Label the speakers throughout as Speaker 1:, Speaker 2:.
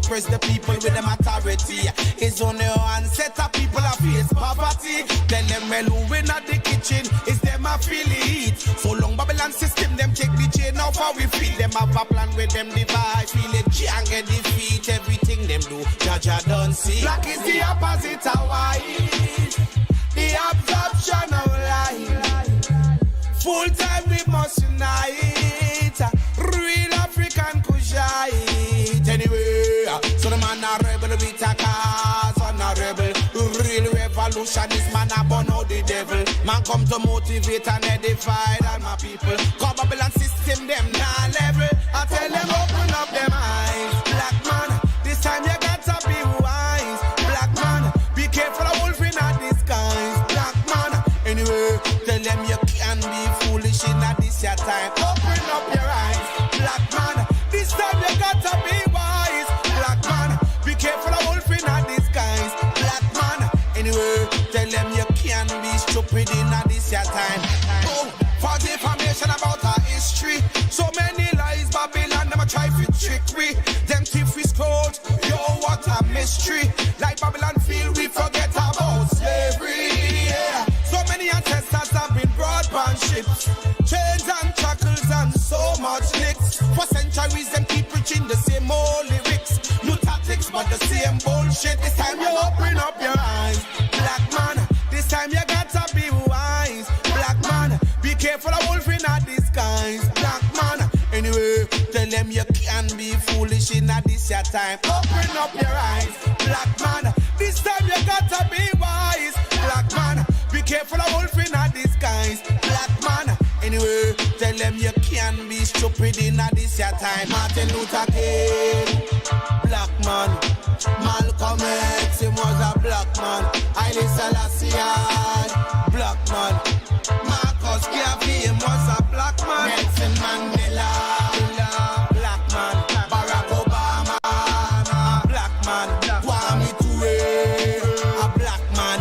Speaker 1: trust the people with them authority. It's only one set of people that face poverty. Tell them well who win at the kitchen is them affiliate. So long Babylon system, them take the chain now for we feed them have a plan with them divide. Feel it can't get defeat. Everything them do, Jaja don't see. Black is the opposite of white. The absorption of light. Full time we must unite. Real African Kushite. Anyway, so the man a rebel with a cause on a rebel. Real revolutionist man a born out the devil. Man come to motivate and edify all my people. Cause Babylon system them now level. I tell them open up them eyes. Black man, this time you got to be wise. Black man, be careful of wolf in a disguise. Black man, anyway, tell them you can be foolish in a this your time. Open up your eyes. Black man, this time you got to be wise. Black man, be careful of wolf in a disguise. Black man, anyway, tell them you can be stupid in a this your time. Oh, for the information about our history. So many lies, Babylon, them a try to trick we. Them thief we scrolled, yo, what a mystery. Like Babylon feel we forget about slavery, yeah. So many ancestors have been brought on ships. Chains and shackles and so much licks. For centuries them keep preaching the same old lyrics. New tactics but the same bullshit. This time you open up your eyes. Black man, this time you got to be wise. Black man, be careful of wolf in a disguise. Black man, anyway, tell them you can be foolish in a this your time. Open up your eyes. Black man, this time you got to be wise. Black man, be careful of wolf in a disguise. Black man, anyway, tell them you can be stupid in a this your time. Martin Luther King, black man. Malcolm X, he was a black man. Haile Selassie, black man. Marcus Garvey, he was a black man. Nelson Mandela, black man. Barack Obama, black man. Kwame Ture, a black man.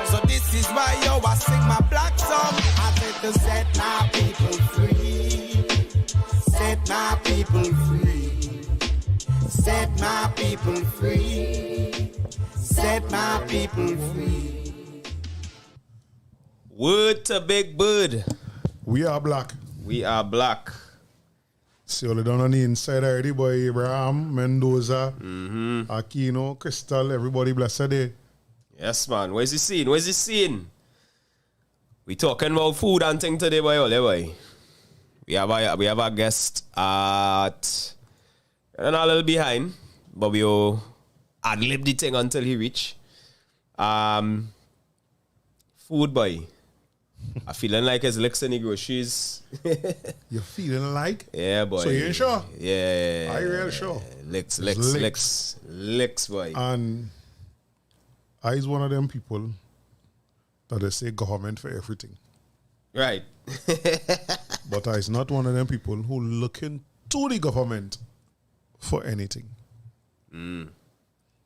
Speaker 1: So this is why yo I sing my black song. I said to set my people free. Set my people free. Set my people free. Set my people free.
Speaker 2: Word to Big Bird.
Speaker 3: We are black.
Speaker 2: We are black.
Speaker 3: See all down on the inside already, boy. Abraham, Mendoza, Aquino, Crystal, everybody blessed day.
Speaker 2: Yes, man. Where's the scene? Where's the scene? We talking about food and thing today, boy. Ole, boy. We have a guest at... And a little behind, but we'll ad-lib the thing until he reach. Food boy. I'm feeling like his licks in the groceries.
Speaker 3: You're feeling like?
Speaker 2: Yeah, boy.
Speaker 3: So you ain't sure?
Speaker 2: Yeah.
Speaker 3: Are you real sure?
Speaker 2: Licks, boy.
Speaker 3: And I is one of them people that they say government for everything.
Speaker 2: Right.
Speaker 3: But I is not one of them people who look into the government for anything.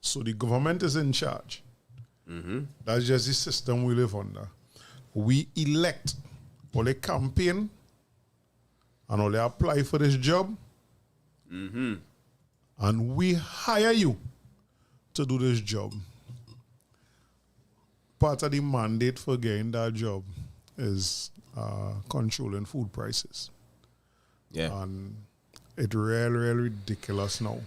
Speaker 3: So the government is in charge. That's just the system we live under. We elect, or they campaign, and or they apply for this job, and we hire you to do this job. Part of the mandate for getting that job is controlling food prices.
Speaker 2: Yeah.
Speaker 3: And it's really, really ridiculous now.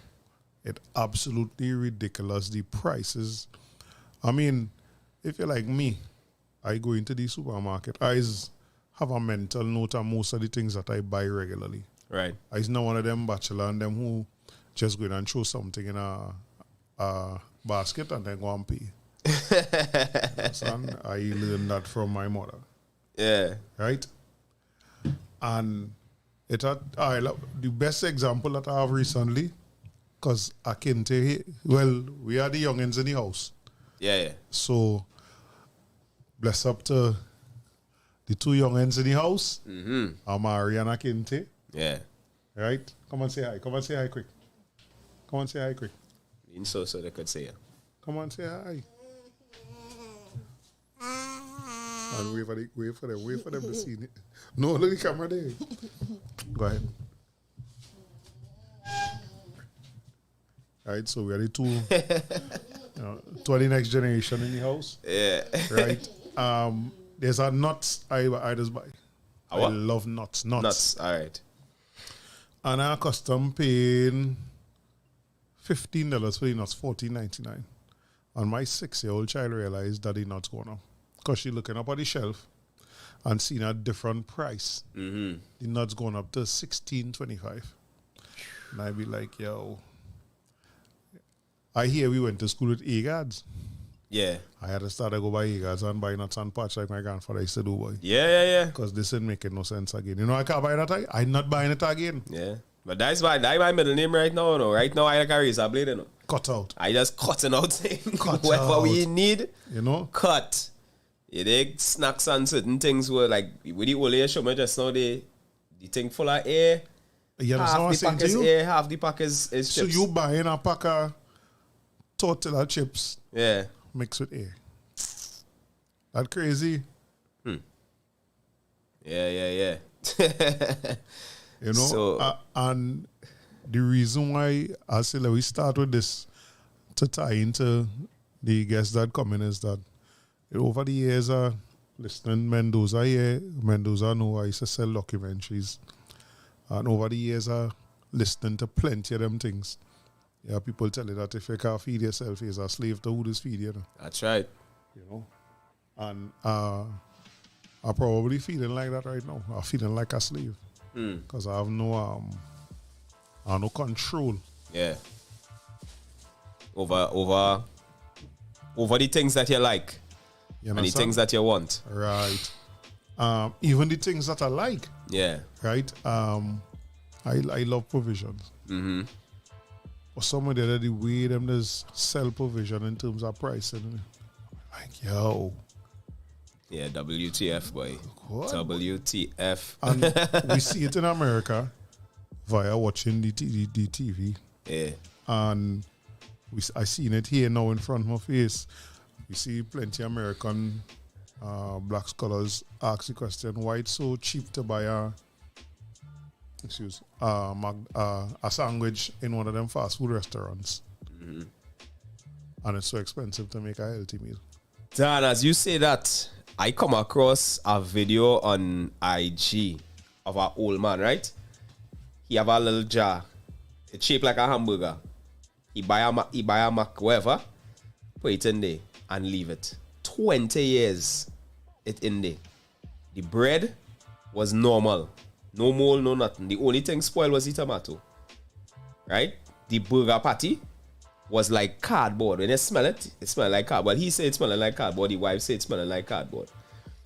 Speaker 3: It's absolutely ridiculous, the prices. I mean, if you're like me, I go into the supermarket, I have a mental note on most of the things that I buy regularly.
Speaker 2: Right.
Speaker 3: I is not one of them bachelor and them who just go in and throw something in a basket and then go and pay. Son, I learned that from my mother.
Speaker 2: Yeah.
Speaker 3: Right? And the best example that I have recently, because I can tell you, well, we are the youngins in the house.
Speaker 2: Yeah.
Speaker 3: So, bless up to the two youngins in the house, Amari and Akinte.
Speaker 2: Yeah.
Speaker 3: Right? Come and say hi. Come and say hi quick. Come and say hi quick.
Speaker 2: So they could say it.
Speaker 3: Come and say hi. And wait for them to see it. No, look at the camera there. Go ahead. right? So we are the two, 20 next generation in the house.
Speaker 2: Yeah.
Speaker 3: Right? There's a nuts I just buy. I
Speaker 2: what?
Speaker 3: love nuts.
Speaker 2: Nuts. All right.
Speaker 3: And I custom paying $15 for the nuts, $14.99. And my 6-year-old child realized that the nuts going up. Because she looking up at the shelf and seeing a different price.
Speaker 2: Mm-hmm.
Speaker 3: The nuts going up to $16.25. And I be like, yo. I hear we went to school with A-Guards.
Speaker 2: Yeah.
Speaker 3: I had to start to go buy A-Guards and buy nuts and patch like my grandfather used to do, boy.
Speaker 2: Yeah.
Speaker 3: Because this ain't making no sense again. You know, I can't buy that. I'm not buying it again.
Speaker 2: Yeah. But that's my middle name right now. No. Right now, I like a razor blade. You know.
Speaker 3: Cut out.
Speaker 2: I just cutting out things.
Speaker 3: Cut
Speaker 2: Whatever
Speaker 3: out.
Speaker 2: we need,
Speaker 3: You know?
Speaker 2: cut. You dig? Snacks and certain things were like, with the old age show me just now, the thing full of air.
Speaker 3: You understand what I'm
Speaker 2: Half the
Speaker 3: saying
Speaker 2: pack
Speaker 3: to
Speaker 2: is
Speaker 3: you?
Speaker 2: air, half the pack is chips.
Speaker 3: So you buying a pack of tortilla chips
Speaker 2: Yeah.
Speaker 3: mixed with air. That crazy.
Speaker 2: Yeah.
Speaker 3: You know?
Speaker 2: So-
Speaker 3: And the reason why I say that we start with this to tie into the guests that come in is that over the years listening Mendoza here, Mendoza know I used to sell documentaries. And over the years listening to plenty of them things. Yeah, people tell you that if you can't feed yourself, you're a slave to who does feed you.
Speaker 2: That's right.
Speaker 3: You know? And I'm probably feeling like that right now. I'm feeling like a slave. Because I have no control.
Speaker 2: Yeah. Over the things that you like
Speaker 3: You
Speaker 2: and the
Speaker 3: understand?
Speaker 2: things that you want.
Speaker 3: Right. Even the things that I like,
Speaker 2: Yeah.
Speaker 3: right? I love provisions.
Speaker 2: Mm-hmm.
Speaker 3: But some of the way them just sell provision in terms of pricing. Like, yo.
Speaker 2: Yeah, WTF, boy.
Speaker 3: What?
Speaker 2: WTF.
Speaker 3: And we see it in America via watching the TV.
Speaker 2: Yeah.
Speaker 3: And I seen it here now in front of my face. We see plenty of American black scholars ask the question, why it's so cheap to buy a sandwich in one of them fast food restaurants.
Speaker 2: Mm-hmm.
Speaker 3: And it's so expensive to make a healthy meal.
Speaker 2: Dan, as you say that, I come across a video on IG of an old man, right? He have a little jar. It's shaped like a hamburger. He buy a Mac, whatever, put it in there and leave it. 20 years it in there. The bread was normal. No mold, no nothing. The only thing spoiled was the tomato. Right? The burger patty was like cardboard. When you smell it, it smelled like cardboard. He said it smelled like cardboard. The wife said it smelled like cardboard.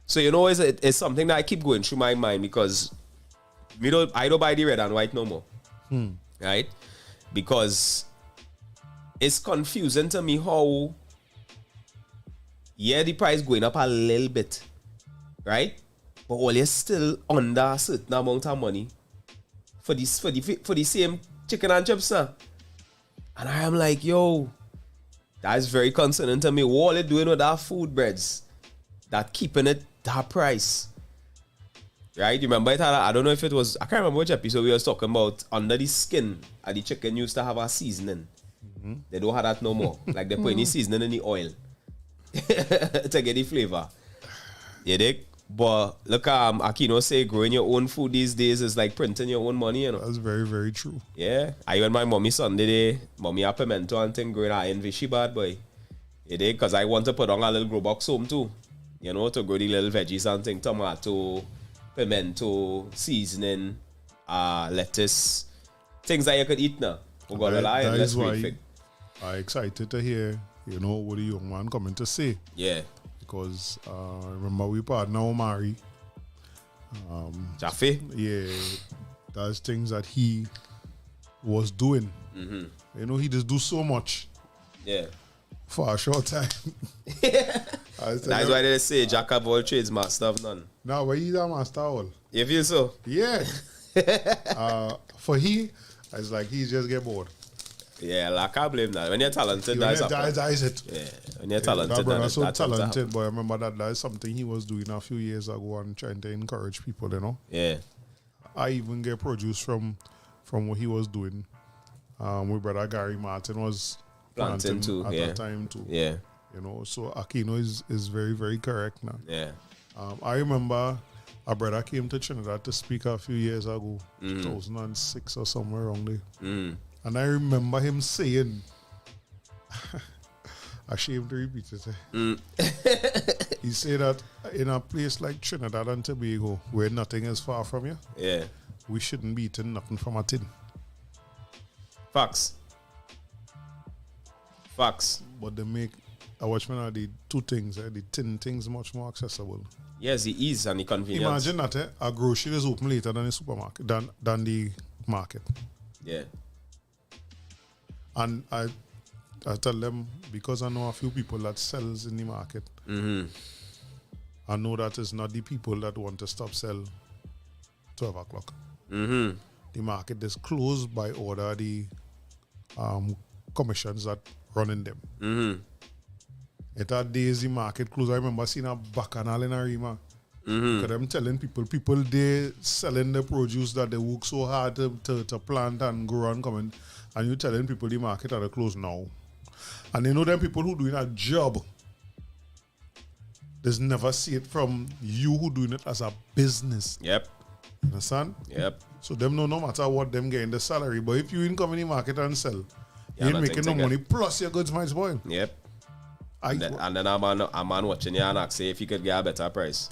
Speaker 2: So, you know, it's something that I keep going through my mind because I don't buy the red and white no more. Right? Because it's confusing to me how, the price going up a little bit. Right? But all you're still under a certain amount of money for the same chicken and chips now. And I am like, yo, that's very concerning to me. What are they doing with our food breads? That keeping it that price. Right? You remember it? I don't know if it was, I can't remember which episode we was talking about. Under the skin of the chicken used to have a seasoning. They don't have that no more. Like they put any seasoning in the oil to get the flavor. You dig? But look, Aquino say growing your own food these days is like printing your own money, you know.
Speaker 3: That's very, very true.
Speaker 2: Yeah. I went my mommy Sunday day, mommy a pimento and thing growing her envy she bad boy. You dig? Because I want to put on a little grow box home too. You know, to grow the little veggies and thing, tomato, pimento, seasoning, lettuce, things that you could eat now.
Speaker 3: That is why I'm excited to hear, what the young man coming to say.
Speaker 2: Yeah.
Speaker 3: Because remember we partner Omari.
Speaker 2: Jaffe?
Speaker 3: Yeah, that's things that he was doing. He just do so much
Speaker 2: Yeah.
Speaker 3: for a short time.
Speaker 2: That's why they say jack of all trades, master of none.
Speaker 3: Now, why he's a master all?
Speaker 2: You feel so?
Speaker 3: Yeah. For it's like he just get bored.
Speaker 2: Yeah, like I blame that. When you're talented, that's
Speaker 3: it.
Speaker 2: Yeah, when you're talented,
Speaker 3: That brother
Speaker 2: that's
Speaker 3: so talented, but I remember that is something he was doing a few years ago and trying to encourage people,
Speaker 2: Yeah.
Speaker 3: I even get produce from what he was doing. My brother Gary Martin was
Speaker 2: Planting too,
Speaker 3: at
Speaker 2: yeah.
Speaker 3: that time too.
Speaker 2: Yeah.
Speaker 3: You know, so Aquino is very, very correct now.
Speaker 2: Yeah.
Speaker 3: I remember a brother came to Trinidad to speak a few years ago, 2006 or somewhere around there. And I remember him saying, ashamed to repeat it. He said that in a place like Trinidad and Tobago, where nothing is far from you,
Speaker 2: Yeah.
Speaker 3: we shouldn't be eating nothing from a tin.
Speaker 2: Facts.
Speaker 3: But they make a watchman are the two things, the tin things much more accessible.
Speaker 2: Yes, the ease and the convenience.
Speaker 3: Imagine that a grocery is open later than the supermarket, than the market.
Speaker 2: Yeah.
Speaker 3: And I tell them, because I know a few people that sells in the market, I know that it's not the people that want to stop sell 12 o'clock. The market is closed by order the commissions that running them. It had days the market closed. I remember seeing a bacchanal in Arima. Because I'm telling people they selling the produce that they work so hard to plant and grow and come in, and you telling people the market are closed now. And you know them people who doing a job, there's never see it from you who doing it as a business.
Speaker 2: Yep.
Speaker 3: Understand?
Speaker 2: Yep.
Speaker 3: So them know no matter what them getting the salary, but if you in come in the market and sell, you ain't
Speaker 2: nothing
Speaker 3: making no
Speaker 2: to get.
Speaker 3: money, plus your goods might spoil.
Speaker 2: Yep. And then a man watching you and ask say if he could get a better price.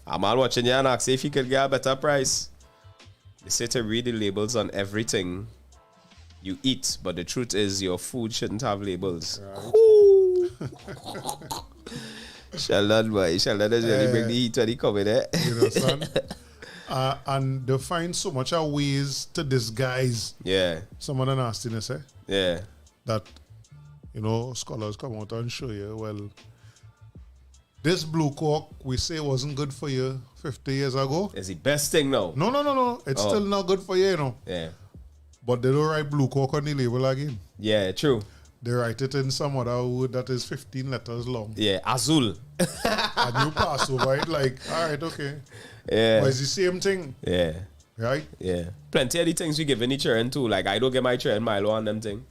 Speaker 2: A man watching you and ask if he could get a better price. They say to read the labels on everything you eat, but the truth is your food shouldn't have labels. Right. Sheldon, boy. Sheldon is really bring the heat when he come in there.
Speaker 3: You know, son? And they find so much of ways to disguise some of the nastiness,
Speaker 2: Yeah.
Speaker 3: that, you know, scholars come out and show you, well, this blue cork we say wasn't good for you 50 years ago.
Speaker 2: It's the best thing now.
Speaker 3: No. It's still not good for you, you know.
Speaker 2: Yeah.
Speaker 3: But they don't write blue cork on the label again.
Speaker 2: Yeah, true.
Speaker 3: They write it in some other word that is 15 letters long.
Speaker 2: Yeah, azul.
Speaker 3: And you pass over it like, all right, okay.
Speaker 2: Yeah.
Speaker 3: But it's the same thing,
Speaker 2: Yeah.
Speaker 3: right?
Speaker 2: Yeah. Plenty of the things we give in the children too. Like I don't get my children Milo on them thing.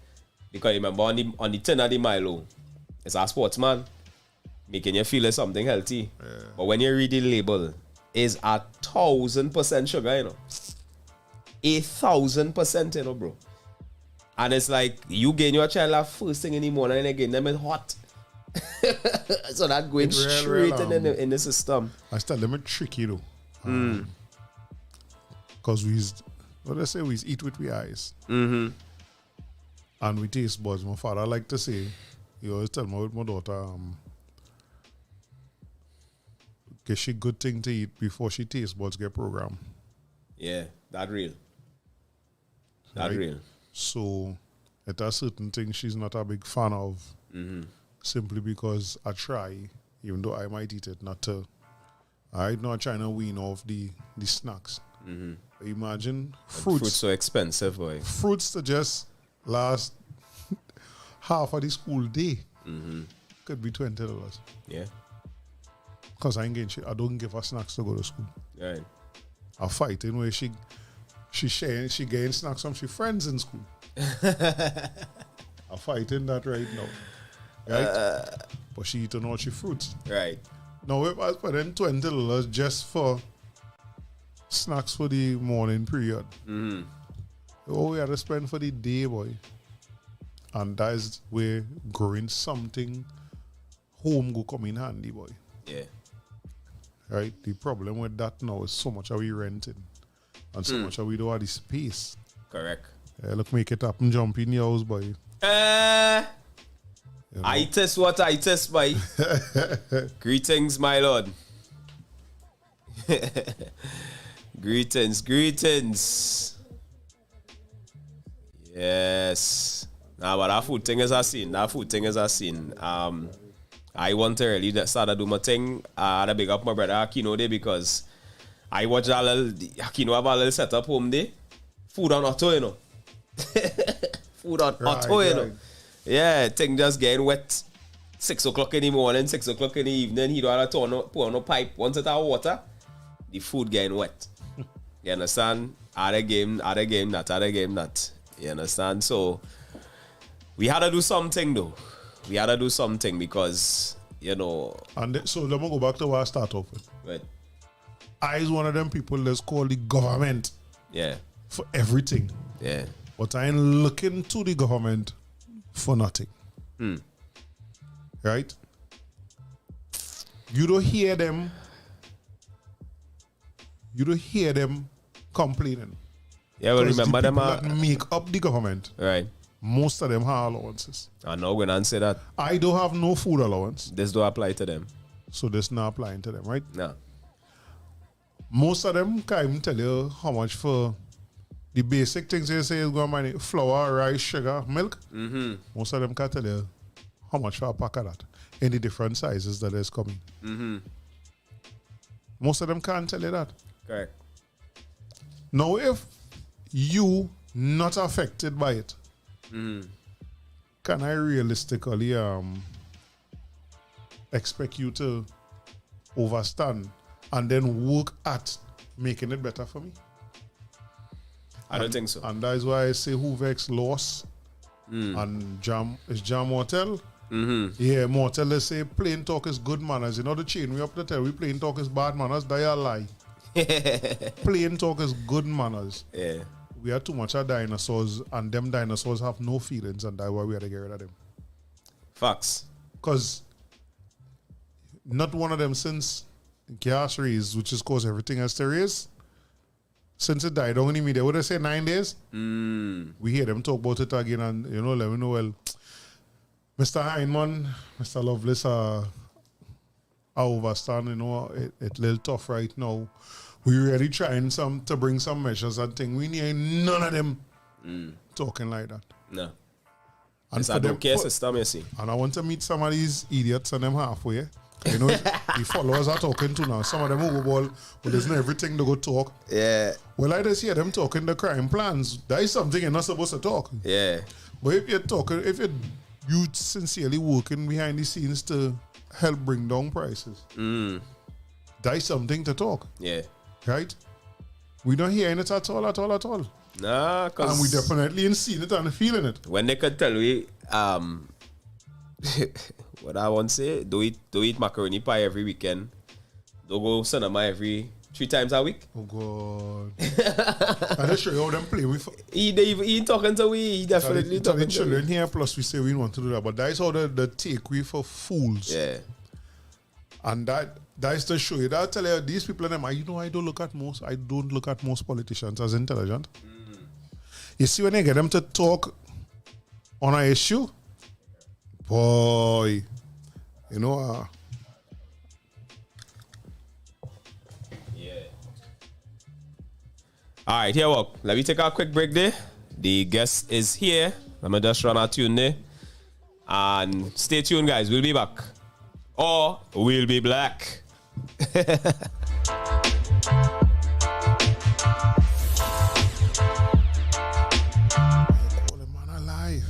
Speaker 2: Because remember on the tin of the Milo, it's a sportsman. Making you feel it's something healthy.
Speaker 3: Yeah.
Speaker 2: But when you read the label, it's 1,000% sugar, you know. 1,000%, you know, bro. And it's like you gain your child that first thing in the morning and again them is hot. So that going straight in the system.
Speaker 3: I still them it's tricky though. Because we eat with we eyes. And we taste buds. My father like to say, he always tell me with my daughter, get she good thing to eat before she taste buds get programmed.
Speaker 2: Yeah, that real. That
Speaker 3: Right?
Speaker 2: real.
Speaker 3: So it are certain things she's not a big fan of. Simply because I try, even though I might eat it, not to. I'm not trying to wean off the snacks. Imagine
Speaker 2: Fruit's so expensive, boy.
Speaker 3: fruits to just last half of the school day. Could be $20.
Speaker 2: Yeah.
Speaker 3: Because I ain't getting shit. I don't give her snacks to go to school.
Speaker 2: Right.
Speaker 3: I fight in where she getting snacks from she friends in school. I fighting that right now. Right? But she eating all she fruits.
Speaker 2: Right.
Speaker 3: Now if I spend $20 just for snacks for the morning period. Oh, we had to spend for the day, boy. And that is where growing something home go come in handy, boy.
Speaker 2: Yeah.
Speaker 3: Right? The problem with that now is so much are we renting. And so much are we don't have the space.
Speaker 2: Correct.
Speaker 3: Look, make it happen, jump in your house, boy. You know?
Speaker 2: I test what I test, boy. Greetings, my lord. Greetings. Yes. Now, but that food thing is a scene. I want to really start to do my thing. I big up my brother Aquino there because I watch that little Aquino have a little setup home there. Food on auto, you know. Food on auto, you know. Yeah, thing just getting wet. 6 o'clock in the morning, 6 o'clock in the evening. He don't have to pour on a pipe. Once it have water, the food getting wet. You understand? Other game that. You understand? So we had to do something though. We had to do something because, you know.
Speaker 3: And so let me go back to what I start off with.
Speaker 2: Right.
Speaker 3: I is one of them people that's called the government.
Speaker 2: Yeah.
Speaker 3: For everything.
Speaker 2: Yeah.
Speaker 3: But I ain't looking to the government for nothing. Right? You don't hear them complaining.
Speaker 2: Yeah, well, remember
Speaker 3: the
Speaker 2: them
Speaker 3: people that make up the government.
Speaker 2: right.
Speaker 3: Most of them have allowances.
Speaker 2: I know when I say that.
Speaker 3: I don't have no food allowance.
Speaker 2: This don't apply to them.
Speaker 3: So this not applying to them, right?
Speaker 2: No.
Speaker 3: Most of them can't even tell you how much for the basic things they say is going to buy flour, rice, sugar, milk. Most of them can't tell you how much for a pack of that in the different sizes that is coming. Most of them can't tell you that.
Speaker 2: Correct.
Speaker 3: Now, if you not affected by it, can I realistically expect you to overstand and then work at making it better for me?
Speaker 2: I don't think so.
Speaker 3: And that is why I say Hoovex lost and Jam Mortel. Yeah, Mortel, they say plain talk is good manners. You know the chain we up to tell we plain talk is bad manners. They are lie. Plain talk is good manners.
Speaker 2: Yeah.
Speaker 3: We are too much of dinosaurs, and them dinosaurs have no feelings, and that's why we had to get rid of them.
Speaker 2: Facts.
Speaker 3: Because not one of them since gas raised, which is cause everything else there is, since it died, only me, they would have said 9 days. We hear them talk about it again, and you know, let me know, well, Mr. Heinemann, Mr. Lovelace are overstand, you know, it's a little tough right now. We really trying to bring some measures and things. We need none of them talking like that.
Speaker 2: No.
Speaker 3: And
Speaker 2: It's a don't care system, you see.
Speaker 3: And I want to meet some of these idiots and them halfway. You know, the followers are talking to now. Some of them who go ball, but there's not everything to go talk.
Speaker 2: Yeah.
Speaker 3: Well, I just hear them talking the crime plans. That is something you're not supposed to talk.
Speaker 2: Yeah.
Speaker 3: But if you're talking, you sincerely working behind the scenes to help bring down prices, that is something to talk.
Speaker 2: Yeah.
Speaker 3: Right? We don't hear it at all.
Speaker 2: Nah, cause
Speaker 3: And we definitely ain't seen it and feeling it.
Speaker 2: when they could tell we what I want to say, do eat macaroni pie every weekend. Don't go cinema every 3 times a week.
Speaker 3: Oh God. I just show you how them play with
Speaker 2: He talking to we, he definitely talking to
Speaker 3: children
Speaker 2: we.
Speaker 3: here, plus we say we want to do that. But that is how the take we for fools.
Speaker 2: Yeah.
Speaker 3: And that is to show you. That tell you these people them, I don't look at most politicians as intelligent. You see when they get them to talk on an issue, boy, you know
Speaker 2: Yeah. Alright, here we go. Let me take a quick break there. The guest is here. Let me just run a tune there. And stay tuned, guys. We'll be back. Or we'll be black.
Speaker 3: call a man alive.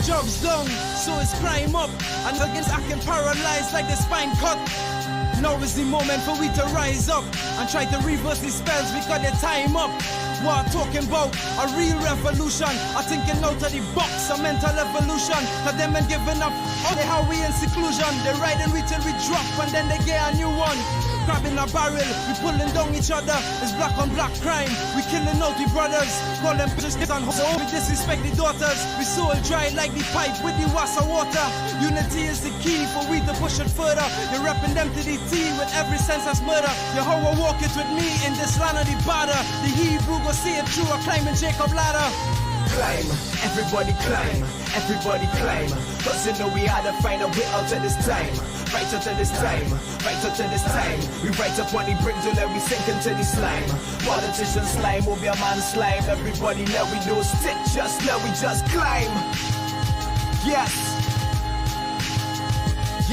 Speaker 4: Jobs down, so it's crime up. And against acting paralyzed like the spine cut. Now is the moment for we to rise up and try to reverse these spells because the time up. What talking about a real revolution. I thinking out of the box, a mental evolution. Cause them ain't giving up. They how we in seclusion. They riding we till we drop and then they get a new one. Grabbing a barrel, we pulling down each other. It's black on black crime. We killing out the brothers. Call them bitches and home. We disrespect the daughters. We soul dry like the pipe with the wassa water. Unity is the key for we to push it further. You're repping them to the T with every sense that's murder. Your hoe walk it with me in this land of the border. The Hebrew go see it through a climbing Jacob ladder.
Speaker 5: Climb, everybody climb, everybody climb. Cause you know we had to find a way out of this time. Right out of this time, right out of this time. We right up on the brink till we sink into the slime. Politician slime, will be a man slime. Everybody let we know stick, just let we just climb. Yes.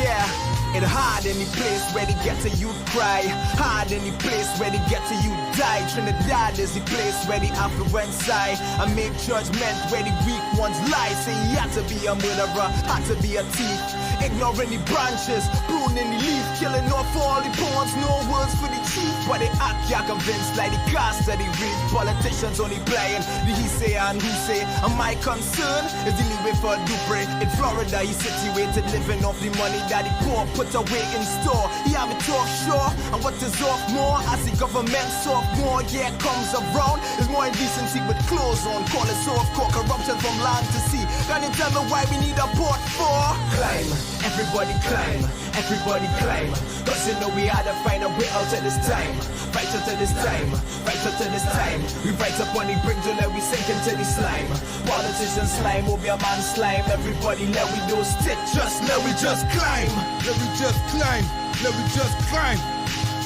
Speaker 5: Yeah, it hard in the place where they get to you cry. Hard in the place where they get to you die. Trinidad is the place where the affluent sigh. I make judgment where the weak ones lie. Say he had to be a murderer, had to be a thief. Ignoring the branches, pruning the leaf. Killing off all the pawns, no words for the chief. But they act ya convinced like the cast that they read. Politicians only playing the he say and who say. And my concern is the leeway for Dupre. In Florida, he's situated living off the money that he poor put away in store. He have it talk sure, and what is off more as the government soft more, yeah, comes around. There's more indecency with clothes on. Call it soft core corruption from land to sea. Can you tell me why we need a port for? Climb, everybody climb, everybody climb. Cause you know we had to find a way out of this time. Right out of this time, right out of this time. We right up on the brink to let we sink into the slime. Politicians slime, will be a man slime. Everybody let we do stick, just let we just climb.
Speaker 4: Let we just climb, let we just climb.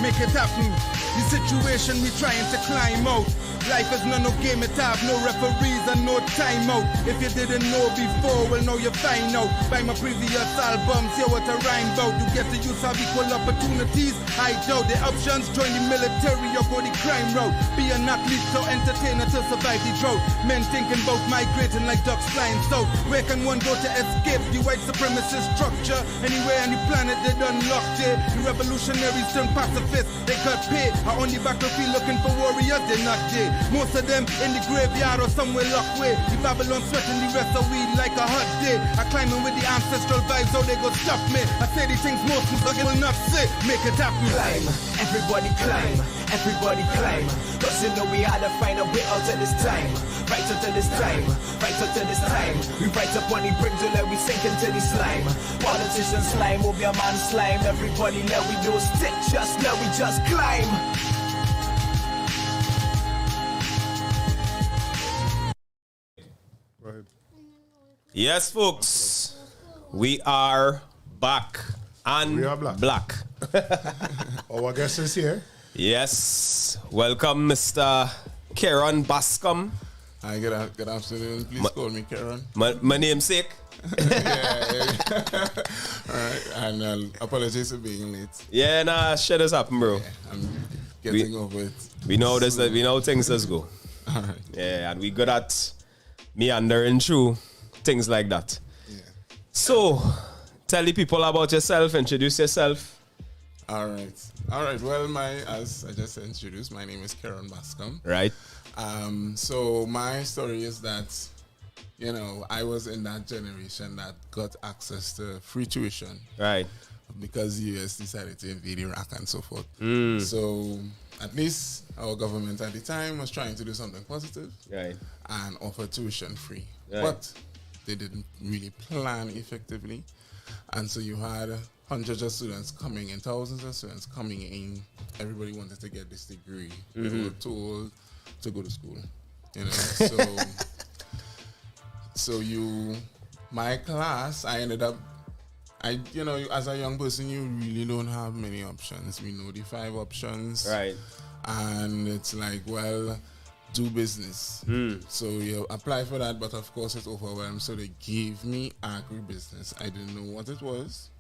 Speaker 4: Make it happen. The situation we trying to climb out. Life is no game, it have no referees and no timeout. If you didn't know before, well now you find out. By my previous albums, hear what I rhyme about. You get the use of equal opportunities. I doubt the options, join the military or go the crime route. Be an athlete or entertainer to survive the drought. Men thinking about migrating like ducks flying south. Where can one go to escape the white supremacist structure? Anywhere on the planet they done locked it. The revolutionaries turn pacifists, they got paid. Are on the battlefield looking for warriors, they're not dead. Most of them in the graveyard or somewhere locked away. The Babylon sweating the rest of weed like a hot day. I climbing with the ancestral vibes, so they go stop me. I say the things most people will not say. Make it happen.
Speaker 5: Climb, everybody climb, everybody climb. Cause you know we had to find a way out of this time. Right out of this time, right out of this time. We right up on the brink to let we sink into the slime. Politicians slime, will be a man slime. Everybody let we do stick, just let we just climb.
Speaker 2: Yes, folks, we are back and
Speaker 3: We are black.
Speaker 2: black.
Speaker 3: Our guest is here.
Speaker 2: Yes, welcome, Mr. Keron Bascombe.
Speaker 6: Hi, good afternoon. Please call me Keron.
Speaker 2: My namesake.
Speaker 6: Alright, and apologies for being late.
Speaker 2: Yeah, nah, shit has happened, bro.
Speaker 6: I'm getting over it.
Speaker 2: We know this. We know things does go.
Speaker 6: Alright.
Speaker 2: Yeah, and we good at meandering through things like that.
Speaker 6: Yeah.
Speaker 2: So, tell the people about yourself. Introduce yourself.
Speaker 6: Alright. Well, as I just introduced, my name is Keron Bascombe.
Speaker 2: Right.
Speaker 6: So my story is that, you know, I was in that generation that got access to free tuition.
Speaker 2: Right.
Speaker 6: Because the US decided to invade Iraq and so forth. So at least our government at the time was trying to do something positive
Speaker 2: Right.
Speaker 6: and offer tuition free.
Speaker 2: Right.
Speaker 6: But they didn't really plan effectively. And so you had hundreds of students coming in, thousands of students coming in. Everybody wanted to get this degree. They were told to go to school. You know, my class, I ended up, as a young person, you really don't have many options. We know the 5 options.
Speaker 2: Right.
Speaker 6: And it's like, well, do business. So you apply for that, but of course it's overwhelmed. So they gave me agribusiness. I didn't know what it was.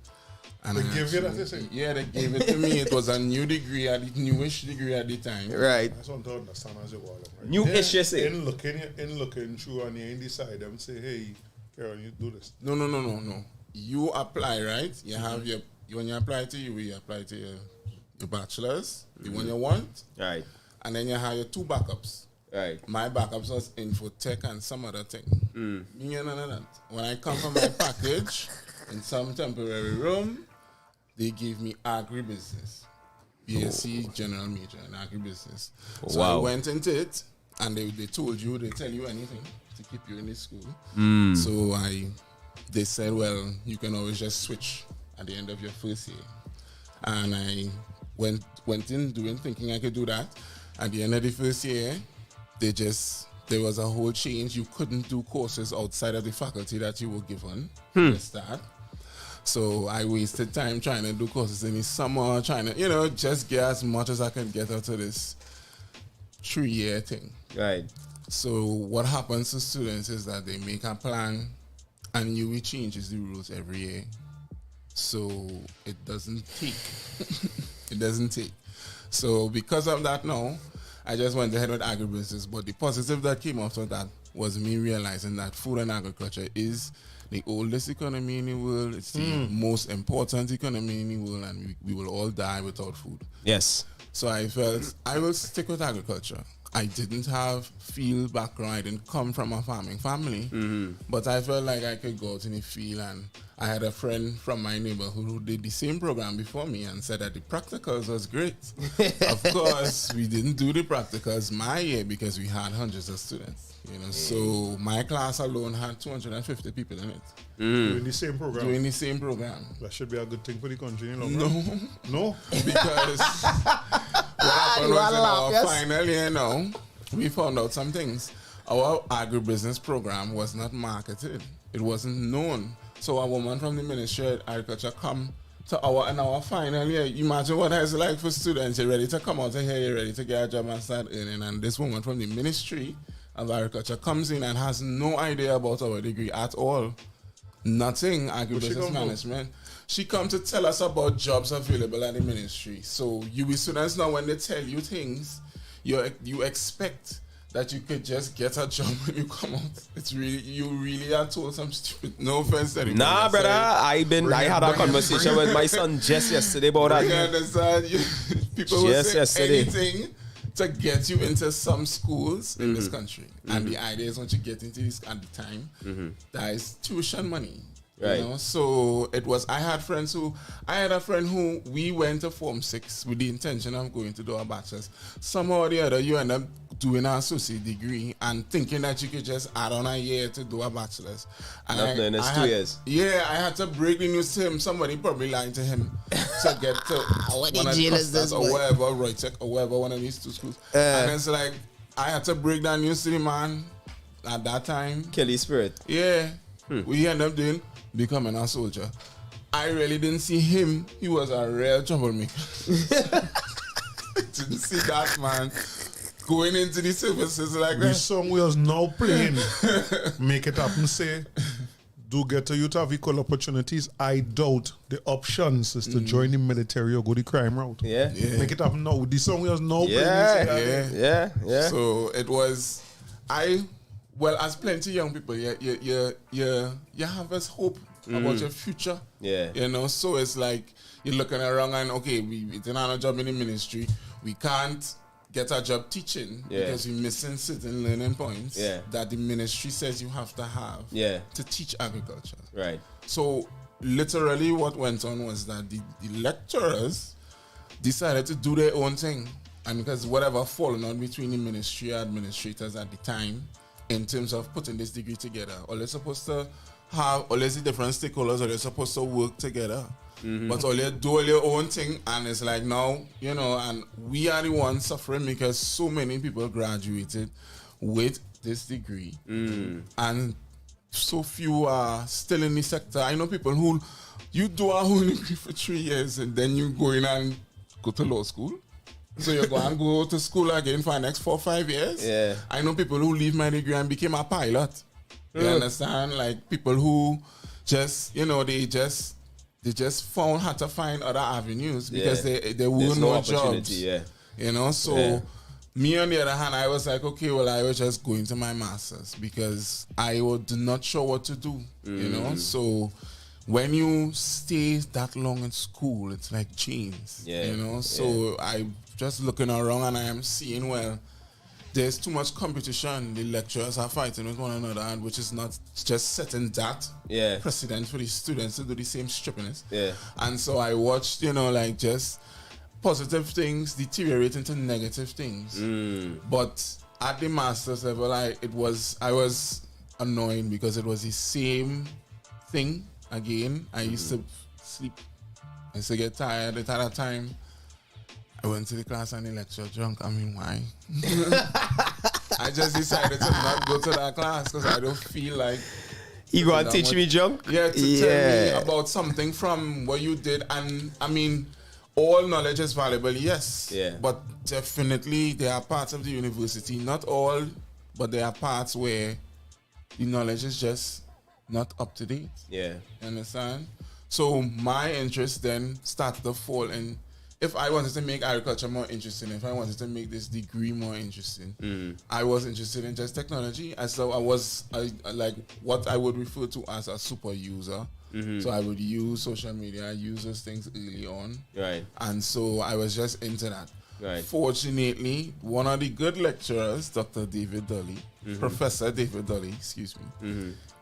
Speaker 6: And
Speaker 3: They gave you that, they say?
Speaker 6: Yeah, they gave it to me. It was a newish degree at the time.
Speaker 2: Right.
Speaker 3: I just want to understand as you go along. Right?
Speaker 2: New-ish, you say?
Speaker 3: In looking through and you decide them say, hey, Keron, you do this.
Speaker 6: No. You apply, right? You have when you apply to you apply to your bachelor's, the one you want,
Speaker 2: Right.
Speaker 6: and then you have your 2 backups.
Speaker 2: Right.
Speaker 6: My backups was infotech and some other thing. Me and none of that. When I come from my package in some temporary room, they gave me agribusiness. BSc general major in agribusiness. So I went into it, and they tell you anything to keep you in this school. So they said, well, you can always just switch at the end of your first year. And I went in thinking I could do that. At the end of the first year, there was a whole change. You couldn't do courses outside of the faculty that you were given to start. So I wasted time trying to do courses in the summer, trying to, just get as much as I could get out of this 3-year thing.
Speaker 2: Right.
Speaker 6: So what happens to students is that they make a plan and UWI changes the rules every year. So it doesn't take. It doesn't take. So because of that now, I just went ahead with agribusiness. But the positive that came out of that was me realizing that food and agriculture is the oldest economy in the world. It's the most important economy in the world, and we will all die without food.
Speaker 2: Yes.
Speaker 6: So I felt I will stick with agriculture. I didn't have field background. I didn't come from a farming family, but I felt like I could go out in the field. And I had a friend from my neighborhood who did the same program before me and said that the practicals was great. Of course, we didn't do the practicals my year because we had hundreds of students. So my class alone had 250 people in it.
Speaker 3: Doing the same program.
Speaker 6: Doing the same program.
Speaker 3: That should be a good thing for the country, you know.
Speaker 6: No.
Speaker 3: No?
Speaker 6: Because what happened was in our final year now, we found out some things. Our agribusiness program was not marketed. It wasn't known. So a woman from the Ministry of Agriculture come to our final year. Imagine what it's like for students. You're ready to come out of here, you're ready to get a job and start earning. And this woman from the Ministry of Agriculture comes in and has no idea about our degree at all. Nothing agribusiness management. She come to tell us about jobs available at the ministry. So you students now, when they tell you things, you expect that you could just get a job when you come out. It's really, you really are told some stupid, no offense to anybody.
Speaker 2: Nah, brother, I had a conversation with my son just yesterday about that.
Speaker 6: You understand? People will say anything to get you into some schools in this country. And the idea is once you get into this at the time, that is tuition money.
Speaker 2: Right.
Speaker 6: You know? So it was, I had a friend who we went to Form 6 with the intention of going to do a bachelor's. Somehow or the other, you end up doing an associate degree and thinking that you could just add on a year to do a bachelor's. And
Speaker 2: it's 2 years.
Speaker 6: Yeah, I had to break the news to him. Somebody probably lied to him to get to one of Custas or whatever, Roytech or whatever, one of these two schools. And it's like, I had to break that news to the man at that time.
Speaker 2: Kelly Spirit.
Speaker 6: Yeah. We ended up becoming a soldier. I really didn't see him. He was a real troublemaker. Didn't see that man going into the services like that.
Speaker 3: The song we was now playing, Make It Happen, say, do get to you to have equal opportunities. I doubt the options is to join the military or go the crime route.
Speaker 2: Yeah.
Speaker 3: Make It Happen now. The song we was now playing.
Speaker 2: Yeah.
Speaker 6: So it was, well, as plenty young people, you have this hope about your future.
Speaker 2: Yeah.
Speaker 6: You know, so it's like you're looking around and okay, we didn't have a job in the ministry. We can't get a job teaching because we're missing certain learning points that the ministry says you have to have to teach agriculture.
Speaker 2: Right.
Speaker 6: So literally what went on was that the lecturers decided to do their own thing. And because whatever fallen on between the ministry administrators at the time in terms of putting this degree together, or they're supposed to have all these different stakeholders, or they're supposed to work together. But all you do all your own thing, and it's like now, you know, and we are the ones suffering because so many people graduated with this degree, and so few are still in the sector. I know people who, you do a whole degree for 3 years, and then you go in and go to law school. So you go to school again for the next 4 or 5 years.
Speaker 2: Yeah.
Speaker 6: I know people who leave my degree and became a pilot. You understand? Like people who just, you know, they just had to find other avenues because there were no jobs. You know, so me on the other hand, I was like, okay, well, I was just going to my master's because I was not sure what to do. You know, so when you stay that long in school, it's like chains. You know, so I just looking around and I am seeing, well, there's too much competition. The lecturers are fighting with one another, and which is not just setting that precedent for the students to do the same stupidness. And so I watched, you know, like just positive things deteriorate into negative things. But at the master's level, I was annoyed because it was the same thing again. I used to sleep. I used to get tired at that time. I went to the class and the lecture drunk. I mean, why? I just decided to not go to that class because I don't feel like...
Speaker 2: You going to teach me drunk?
Speaker 6: Yeah, to tell me about something from what you did. And, I mean, all knowledge is valuable, yes. But definitely there are parts of the university, not all, but there are parts where the knowledge is just not up to date. You understand? So my interest then started to fall in. If I wanted to make agriculture more interesting, if I wanted to make this degree more interesting, I was interested in just technology. And so I was like what I would refer to as a super user. So I would use social media, I use those things early on.
Speaker 2: Right.
Speaker 6: And so I was just into that.
Speaker 2: Right.
Speaker 6: Fortunately, one of the good lecturers, Dr. David Dolly, Professor David Dolly, excuse me,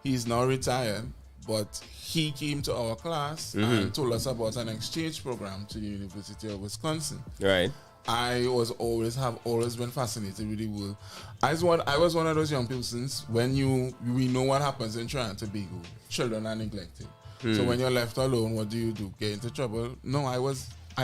Speaker 6: he's now retired, but he came to our class and told us about an exchange program to the University of Wisconsin.
Speaker 2: Right.
Speaker 6: I have always been fascinated with the world. I was one of those young people since when we know what happens in Trinidad Tobago. Children are neglected. So when you're left alone, what do? Get into trouble? No, I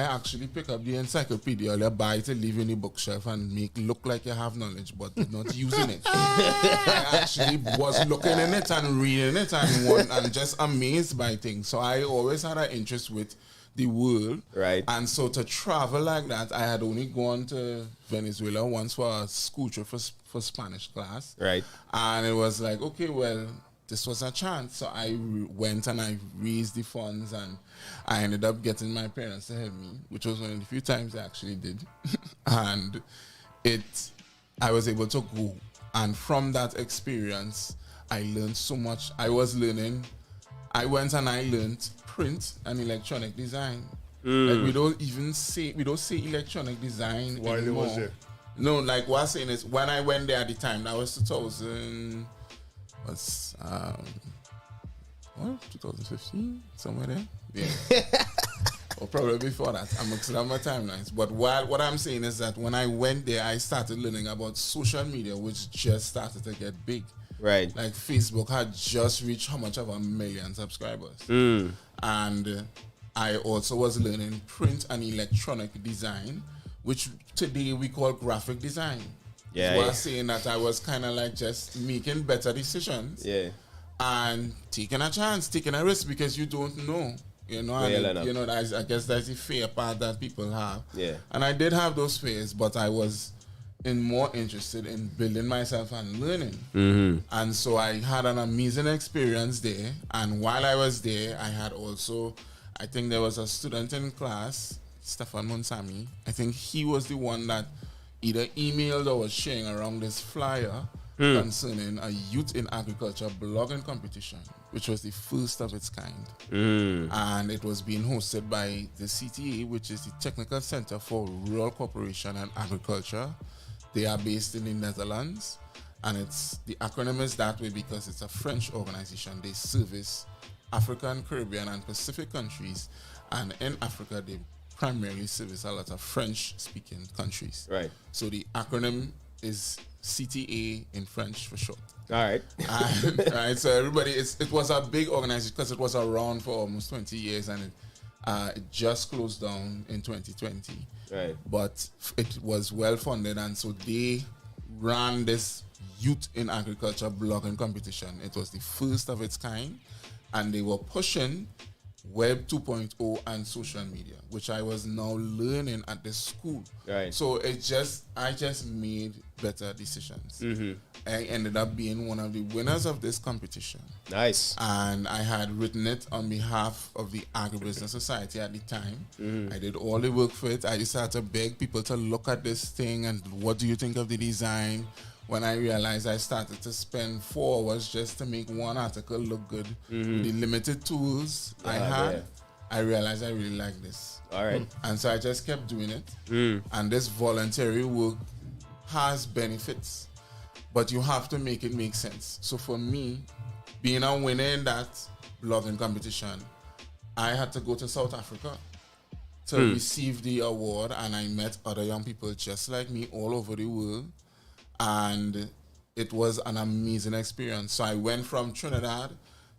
Speaker 6: actually pick up the encyclopedia or buy to leave in the bookshelf and make look like you have knowledge, but not using it. I actually was looking in it and reading it and just amazed by things. So I always had an interest with the world.
Speaker 2: Right.
Speaker 6: And so to travel like that, I had only gone to Venezuela once for a school trip for Spanish class.
Speaker 2: Right.
Speaker 6: And it was like, okay, well, this was a chance. So I went and I raised the funds and I ended up getting my parents to help me, which was one of the few times I actually did. And I was able to go. And from that experience, I learned so much. I went and I learned print and electronic design. Like we don't say electronic design
Speaker 3: While
Speaker 6: anymore.
Speaker 3: it was there.
Speaker 6: No, like what I'm saying is when I went there at the time, that was 2015, somewhere there. Yeah. Or probably before that. I'm mixing up my timelines. But what I'm saying is that when I went there, I started learning about social media, which just started to get big.
Speaker 2: Right.
Speaker 6: Like Facebook had just reached how much of 1 million subscribers. And I also was learning print and electronic design, which today we call graphic design.
Speaker 2: Yeah.
Speaker 6: So I was saying that I was kind of like just making better decisions.
Speaker 2: Yeah.
Speaker 6: And taking a chance, taking a risk because you don't know. You know, and I guess that's the fear part that people have.
Speaker 2: Yeah.
Speaker 6: And I did have those fears, but I was more interested in building myself and learning. And so I had an amazing experience there. And while I was there, I had also, I think there was a student in class, Stefan Monsami. I think he was the one that either emailed or was sharing around this flyer concerning a youth in agriculture blogging competition, which was the first of its kind. And it was being hosted by the CTA, which is the Technical Center for Rural Cooperation and Agriculture. They are based in the Netherlands, and the acronym is that way because it's a French organization. They service African, Caribbean, and Pacific countries, and in Africa, they primarily service a lot of French-speaking countries.
Speaker 2: Right.
Speaker 6: So the acronym is CTA in French for short.
Speaker 2: All right.
Speaker 6: Right. So everybody, it was a big organization because it was around for almost 20 years, and it just closed down in 2020.
Speaker 2: Right.
Speaker 6: But it was well funded, and so they ran this youth in agriculture blogging competition. It was the first of its kind, and they were pushing Web 2.0 and social media, which I was now learning at the school.
Speaker 2: Right.
Speaker 6: So I just made better decisions. I ended up being one of the winners of this competition.
Speaker 2: Nice.
Speaker 6: And I had written it on behalf of the Agribusiness Society at the time. I did all the work for it. I just had to beg people to look at this thing and what do you think of the design? When I realized I started to spend 4 hours just to make one article look good, with the limited tools I had, I realized I really like this.
Speaker 2: All right.
Speaker 6: And so I just kept doing it. And this voluntary work has benefits, but you have to make it make sense. So for me, being a winner in that blogging competition, I had to go to South Africa to receive the award, and I met other young people just like me all over the world. And it was an amazing experience. So I went from Trinidad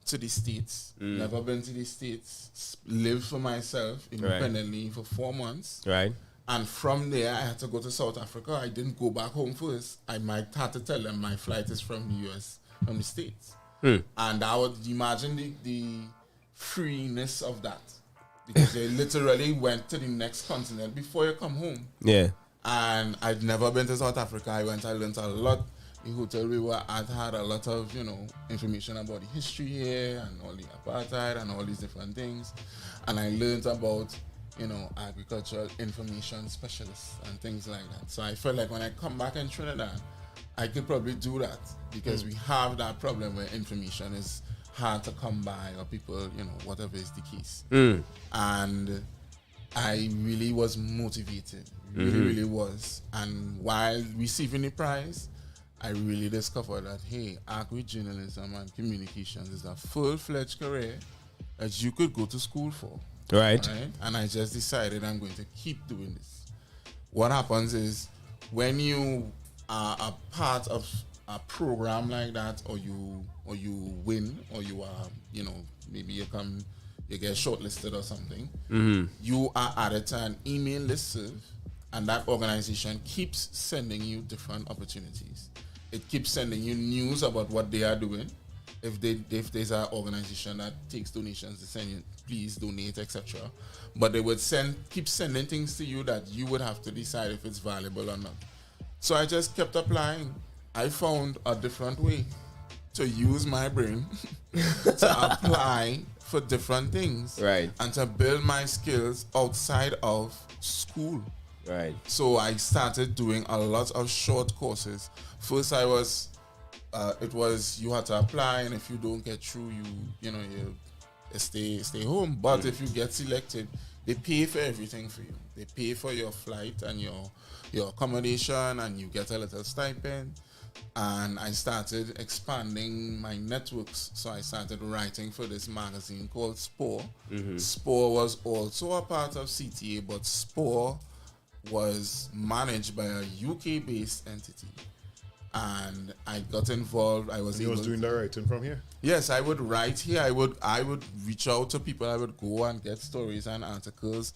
Speaker 6: to the States. Never been to the States. Lived for myself independently for 4 months.
Speaker 2: Right.
Speaker 6: And from there, I had to go to South Africa. I didn't go back home first. I might have to tell them my flight is from the US, from the States. And I would imagine the freeness of that. Because they literally went to the next continent before you come home.
Speaker 2: Yeah.
Speaker 6: And I'd never been to South Africa. I learned a lot. the hotel we were at had a lot of, information about the history here and all the apartheid and all these different things. And I learned about, agricultural information specialists and things like that. So I felt like when I come back in Trinidad, I could probably do that because we have that problem where information is hard to come by or people, whatever is the case. And I really was motivated, really was. And while receiving the prize, I really discovered that, hey, agri-journalism and communications is a full-fledged career that you could go to school for.
Speaker 2: Right.
Speaker 6: And I just decided I'm going to keep doing this. What happens is when you are a part of a program like that, or you win, or you are, maybe you get shortlisted or something, you are added to an email listserv, and that organization keeps sending you different opportunities. It keeps sending you news about what they are doing. If there's an organization that takes donations, they send you, please donate, etc. But they would keep sending things to you that you would have to decide if it's valuable or not. So I just kept applying. I found a different way to use my brain to apply for different things,
Speaker 2: right,
Speaker 6: and to build my skills outside of school.
Speaker 2: Right.
Speaker 6: So I started doing a lot of short courses. First, it was you had to apply, and if you don't get through, you stay home. But if you get selected, they pay for everything for you. They pay for your flight and your accommodation, and you get a little stipend. And I started expanding my networks. So I started writing for this magazine called Spore. Spore was also a part of CTA, but Spore was managed by a UK-based entity. And I got involved. I was
Speaker 3: doing the writing from here?
Speaker 6: Yes, I would write here. I would reach out to people. I would go and get stories and articles.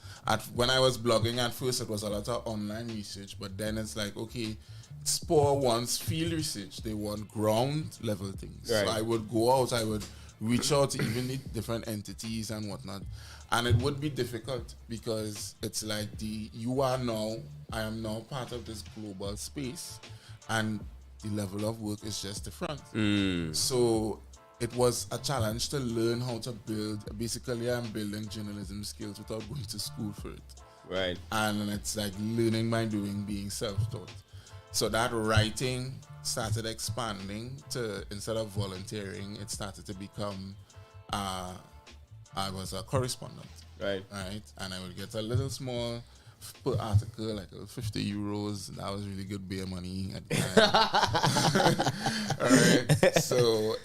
Speaker 6: When I was blogging at first, it was a lot of online research, but then it's like, okay, Spore wants field research. They want ground level things.
Speaker 2: Right.
Speaker 6: So I would go out. I would reach out to even the different entities and whatnot. And it would be difficult because it's like I am now part of this global space, and the level of work is just different. So it was a challenge to learn how to build. Basically, I'm building journalism skills without going to school for it.
Speaker 2: Right.
Speaker 6: And it's like learning by doing, being self-taught. So that writing started expanding to, instead of volunteering, it started to become, I was a correspondent.
Speaker 2: Right.
Speaker 6: And I would get a little small per article, like €50. That was really good beer money at the time. All right. So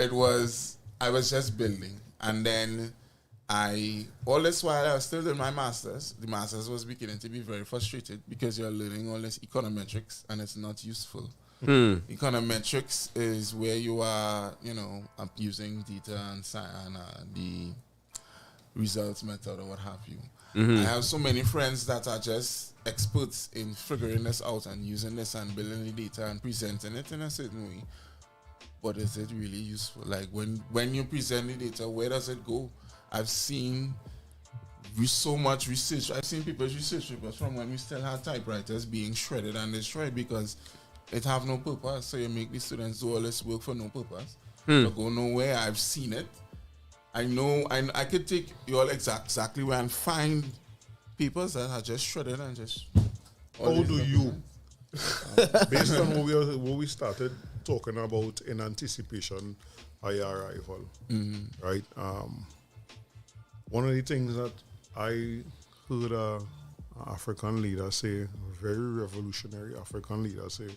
Speaker 6: I was just building. And then all this while I was still doing my master's. The master's was beginning to be very frustrated because you're learning all this econometrics and it's not useful. Econometrics is where you are, using data and the results method or what have you. I have so many friends that are just experts in figuring this out and using this and building the data and presenting it in a certain way. But is it really useful? Like when you present the data, where does it go? I've seen so much research. I've seen people's research papers from when we still had typewriters being shredded and destroyed because it have no purpose. So you make the students do all this work for no purpose. To go nowhere. I've seen it. I know. I could take you all exactly where and find papers that are just shredded and just.
Speaker 3: How do you, based on what we started talking about in anticipation of your arrival, right? One of the things that I heard an African leader say, a very revolutionary African leader say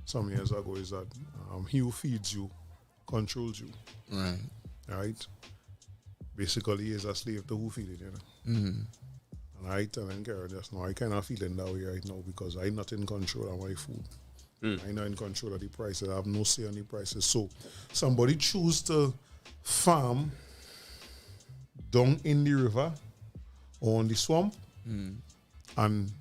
Speaker 3: some years ago, is that he who feeds you controls you.
Speaker 6: Right.
Speaker 3: Right? Basically, he is a slave to who feed it, And I telling Keron just now, I kind of feeling that way right now because I'm not in control of my food. I'm not in control of the prices. I have no say on the prices. So somebody choose to farm down in the river or on the swamp and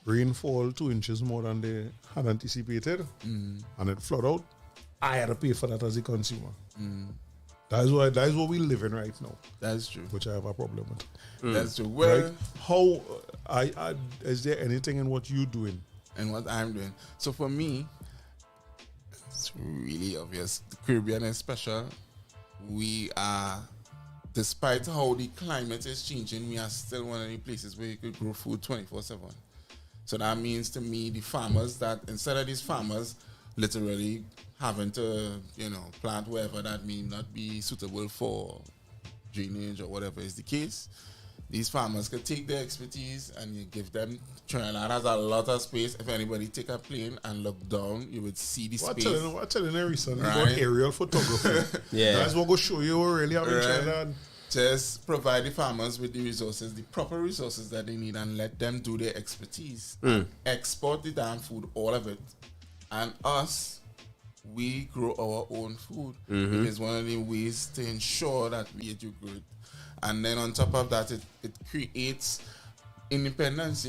Speaker 3: rainfall 2 inches more than they had anticipated and it flood out. I had to pay for that as a consumer. That is what we live in right now.
Speaker 6: That's true.
Speaker 3: Which I have a problem with.
Speaker 6: That's true. Well,
Speaker 3: right? How is there anything in what you're doing?
Speaker 6: And what I'm doing? So for me, it's really obvious. The Caribbean is special. We are, despite how the climate is changing, we are still one of the places where you could grow food 24/7. So that means to me, the farmers that, instead of these farmers literally having to, plant wherever that may not be suitable for drainage or whatever is the case, these farmers could take their expertise and you give them. Trinidad has a lot of space. If anybody take a plane and look down, you would see the space.
Speaker 3: What telling every son
Speaker 6: Right.
Speaker 3: about aerial photography.
Speaker 2: Yeah.
Speaker 3: That's what go show you what really have in
Speaker 6: Right.
Speaker 3: Trinidad.
Speaker 6: Just provide the farmers with the resources, the proper resources that they need, and let them do their expertise. Export the damn food, all of it. And us, we grow our own food. It is one of the ways to ensure that we eat good. And then on top of that, it creates independence.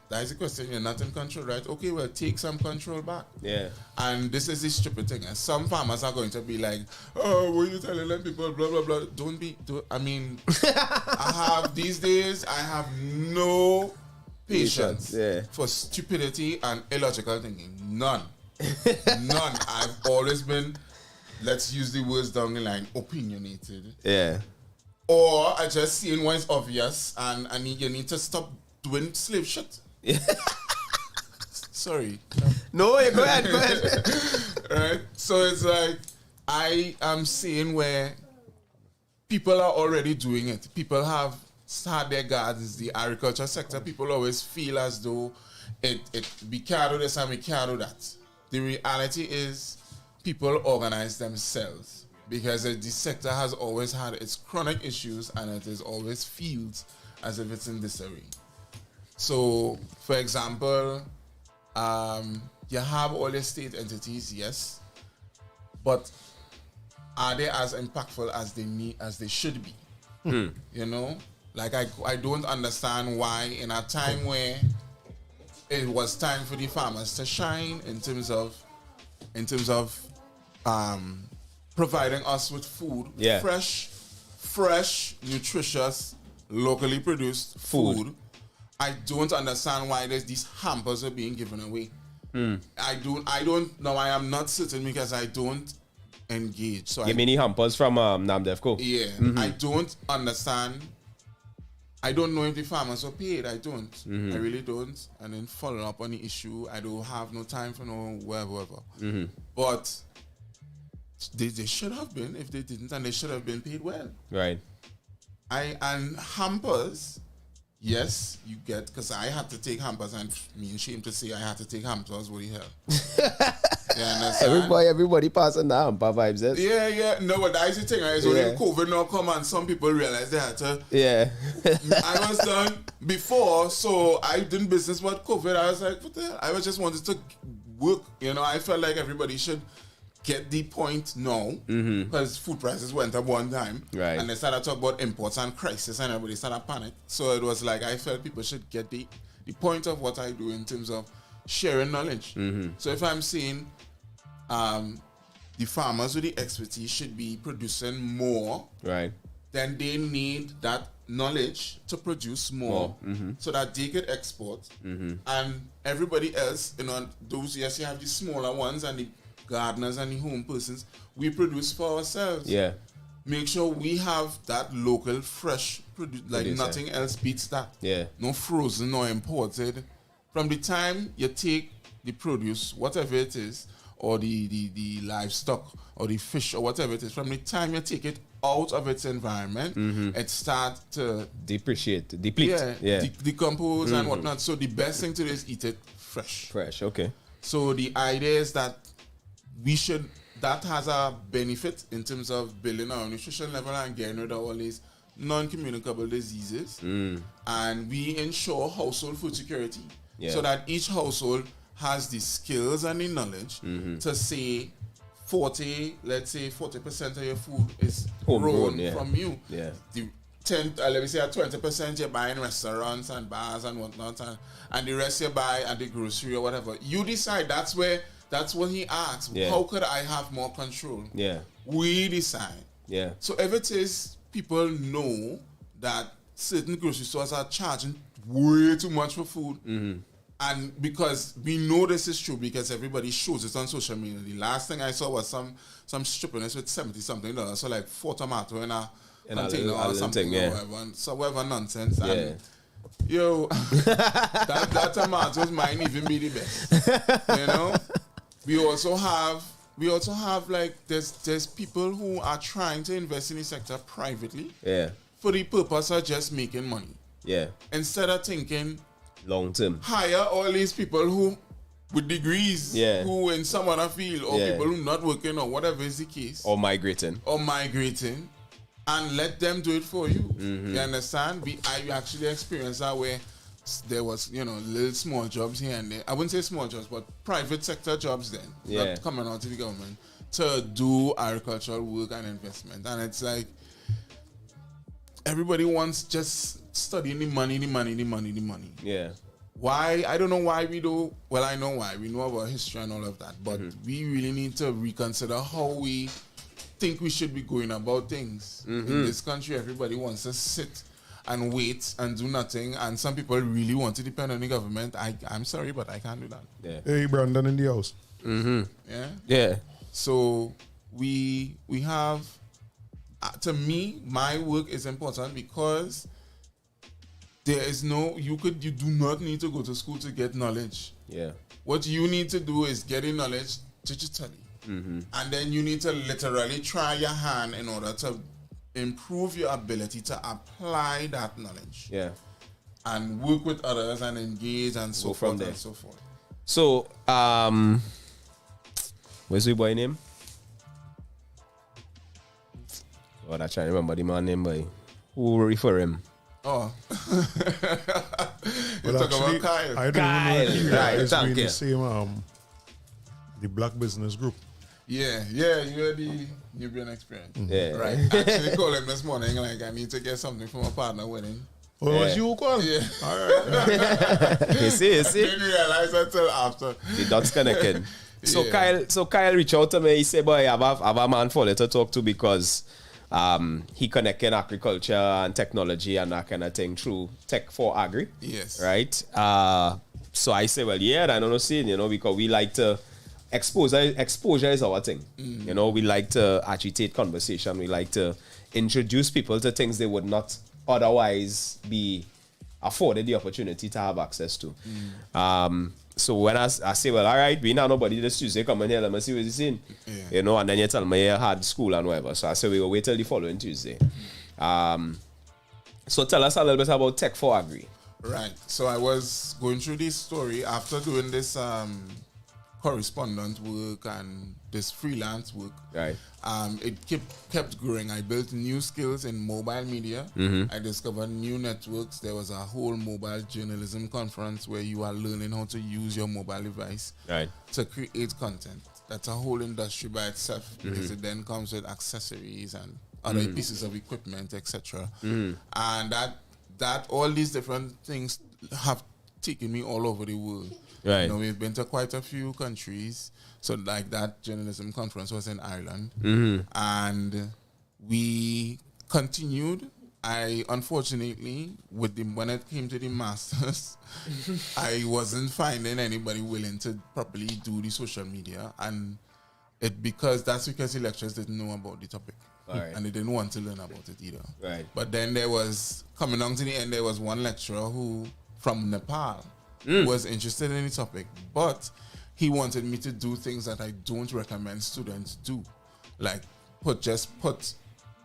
Speaker 6: That's the question. You're not in control, right? Okay, well, take some control back.
Speaker 2: Yeah.
Speaker 6: And this is the stupid thing. And some farmers are going to be like, oh, what are you telling them people, blah, blah, blah. These days, I have no patience for stupidity and illogical thinking. None. None. I've always been, let's use the words down the line, opinionated.
Speaker 2: Yeah.
Speaker 6: Or I just seen what is obvious and you need to stop doing slave shit. Sorry.
Speaker 2: No, go ahead.
Speaker 6: Right? So it's like, I am seeing where people are already doing it. People have had their gardens, the agriculture sector. People always feel as though we can't do this and we can't do that. The reality is people organize themselves because the sector has always had its chronic issues and it is always feels as if it's in disarray. So, for example, you have all the state entities, yes, but are they as impactful as they should be? Like I don't understand why in a time where it was time for the farmers to shine in terms of providing us with food, fresh, nutritious, locally produced food. I don't understand why these hampers are being given away. I don't know. I am not certain because I don't engage. So
Speaker 2: Give me any hampers from Namdevco.
Speaker 6: Yeah, I don't understand. I don't know if the farmers were paid. I don't. I really don't. And then follow up on the issue. I don't have no time for no whatever. But they should have been if they didn't, and they should have been paid well.
Speaker 2: Right.
Speaker 6: And hampers, yes, you get, because I had to take hampers, and me ashamed to say I had to take hampers. What the hell? You understand?
Speaker 2: Everybody passing the hamper vibes.
Speaker 6: Yeah. No, but that's the thing. Right? It's only COVID now come and some people realize they had to.
Speaker 2: Yeah.
Speaker 6: I was done before, so I did business with COVID. I was like, what the hell? I just wanted to work. I felt like everybody should get the point now because food prices went up one time.
Speaker 2: Right.
Speaker 6: And they started talking about imports and crisis and everybody started panic. So it was like I felt people should get the point of what I do in terms of sharing knowledge. So if I'm saying the farmers with the expertise should be producing more, right? Then they need that knowledge to produce more. So that they could export. And everybody else, those, yes, you have the smaller ones and the gardeners and the home persons, we produce for ourselves. Yeah. Make sure we have that local, fresh produce, like nothing else beats that. Yeah. No frozen, no imported. From the time you take the produce, whatever it is, or the livestock, or the fish, or whatever it is, from the time you take it out of its environment, it starts to deplete. Decompose and whatnot. So the best thing to do is eat it fresh. Okay. So the idea is that that has a benefit in terms of building our nutrition level and getting rid of all these non-communicable diseases. And we ensure household food security so that each household has the skills and the knowledge to say 40% of your food is grown from you. Yeah. The 20% you buy in restaurants and bars and whatnot, and the rest you buy at the grocery or whatever. You decide. That's what he asks. Yeah. How could I have more control? Yeah. We decide. Yeah. So if it is people know that certain grocery stores are charging way too much for food, And because we know this is true because everybody shows it on social media. The last thing I saw was some stripperness with $70-something. So like 4 tomato in a container or something or whatever. And so whatever nonsense.
Speaker 2: Yeah.
Speaker 6: And yo, that tomatoes might even be the best. You know? We also have like there's people who are trying to invest in the sector privately.
Speaker 2: Yeah.
Speaker 6: For the purpose of just making money.
Speaker 2: Yeah.
Speaker 6: Instead of thinking
Speaker 2: long term.
Speaker 6: hire all these people who with degrees who in some other field or people who not working or whatever is the case.
Speaker 2: Or migrating.
Speaker 6: And let them do it for you. You understand? I actually experienced that where there was, little small jobs here and there. I wouldn't say small jobs, but private sector jobs then. Not coming out to the government to do agricultural work and investment. And it's like everybody wants just studying the money.
Speaker 2: Yeah.
Speaker 6: Why? I don't know why we do. Well, I know why. We know about history and all of that. But we really need to reconsider how we think we should be going about things. In this country, everybody wants to sit and wait and do nothing. And some people really want to depend on the government. I'm sorry, but I can't do that.
Speaker 2: Yeah.
Speaker 3: Hey, Brandon in the house.
Speaker 6: Yeah?
Speaker 2: Yeah.
Speaker 6: So we have... to me, my work is important because there is you do not need to go to school to get knowledge.
Speaker 2: Yeah.
Speaker 6: What you need to do is get in knowledge digitally. And then you need to literally try your hand in order to improve your ability to apply that knowledge.
Speaker 2: Yeah.
Speaker 6: And work with others and engage and so forth and so forth.
Speaker 2: So, what's your boy name? God, I try to remember the man name, boy. Who refer him?
Speaker 6: Oh.
Speaker 3: Well, actually,
Speaker 6: about Kyle.
Speaker 3: I don't even know
Speaker 2: Right,
Speaker 3: it's
Speaker 2: thank
Speaker 3: been
Speaker 2: you.
Speaker 3: the same, the Black Business Group.
Speaker 6: Yeah, you had the Nubian experience.
Speaker 2: Yeah.
Speaker 6: Right. Actually called him this morning, like, I need to get something for my partner wedding.
Speaker 3: Oh, it was
Speaker 2: Yeah.
Speaker 3: you, Kwan?
Speaker 6: Yeah.
Speaker 3: All right.
Speaker 2: You see?
Speaker 6: Didn't realize until after.
Speaker 2: The dots connected. So
Speaker 6: Yeah.
Speaker 2: Kyle reached out to me. He said, boy, I have a man for you to talk to because he connected agriculture and technology and that kind of thing through Tech for Agri.
Speaker 6: Yes.
Speaker 2: Right? So I said, well, yeah, I don't know, because we like to exposure is our thing. We like to agitate conversation. We like to introduce people to things they would not otherwise be afforded the opportunity to have access to. So when I say, well, all right, we know nobody this Tuesday, come in here, let me see what you're saying.
Speaker 6: Yeah.
Speaker 2: And then you tell me you had school and whatever. So I said, we will wait till the following Tuesday. So tell us a little bit about Tech for Agri.
Speaker 6: Right. So I was going through this story after doing this correspondent work and this freelance work.
Speaker 2: Right.
Speaker 6: It kept growing. I built new skills in mobile media. I discovered new networks. There was a whole mobile journalism conference where you are learning how to use your mobile device
Speaker 2: Right.
Speaker 6: to create content. That's a whole industry by itself because it then comes with accessories and other pieces of equipment, etc. And that all these different things have taken me all over the world.
Speaker 2: Right.
Speaker 6: We've been to quite a few countries. So like that journalism conference was in Ireland. And we continued. I unfortunately, when it came to the masters, I wasn't finding anybody willing to properly do the social media. And that's because the lecturers didn't know about the topic.
Speaker 2: Right.
Speaker 6: And they didn't want to learn about it either.
Speaker 2: Right.
Speaker 6: But then coming down to the end, there was one lecturer who, from Nepal, was interested in the topic, but he wanted me to do things that I don't recommend students do. Like just put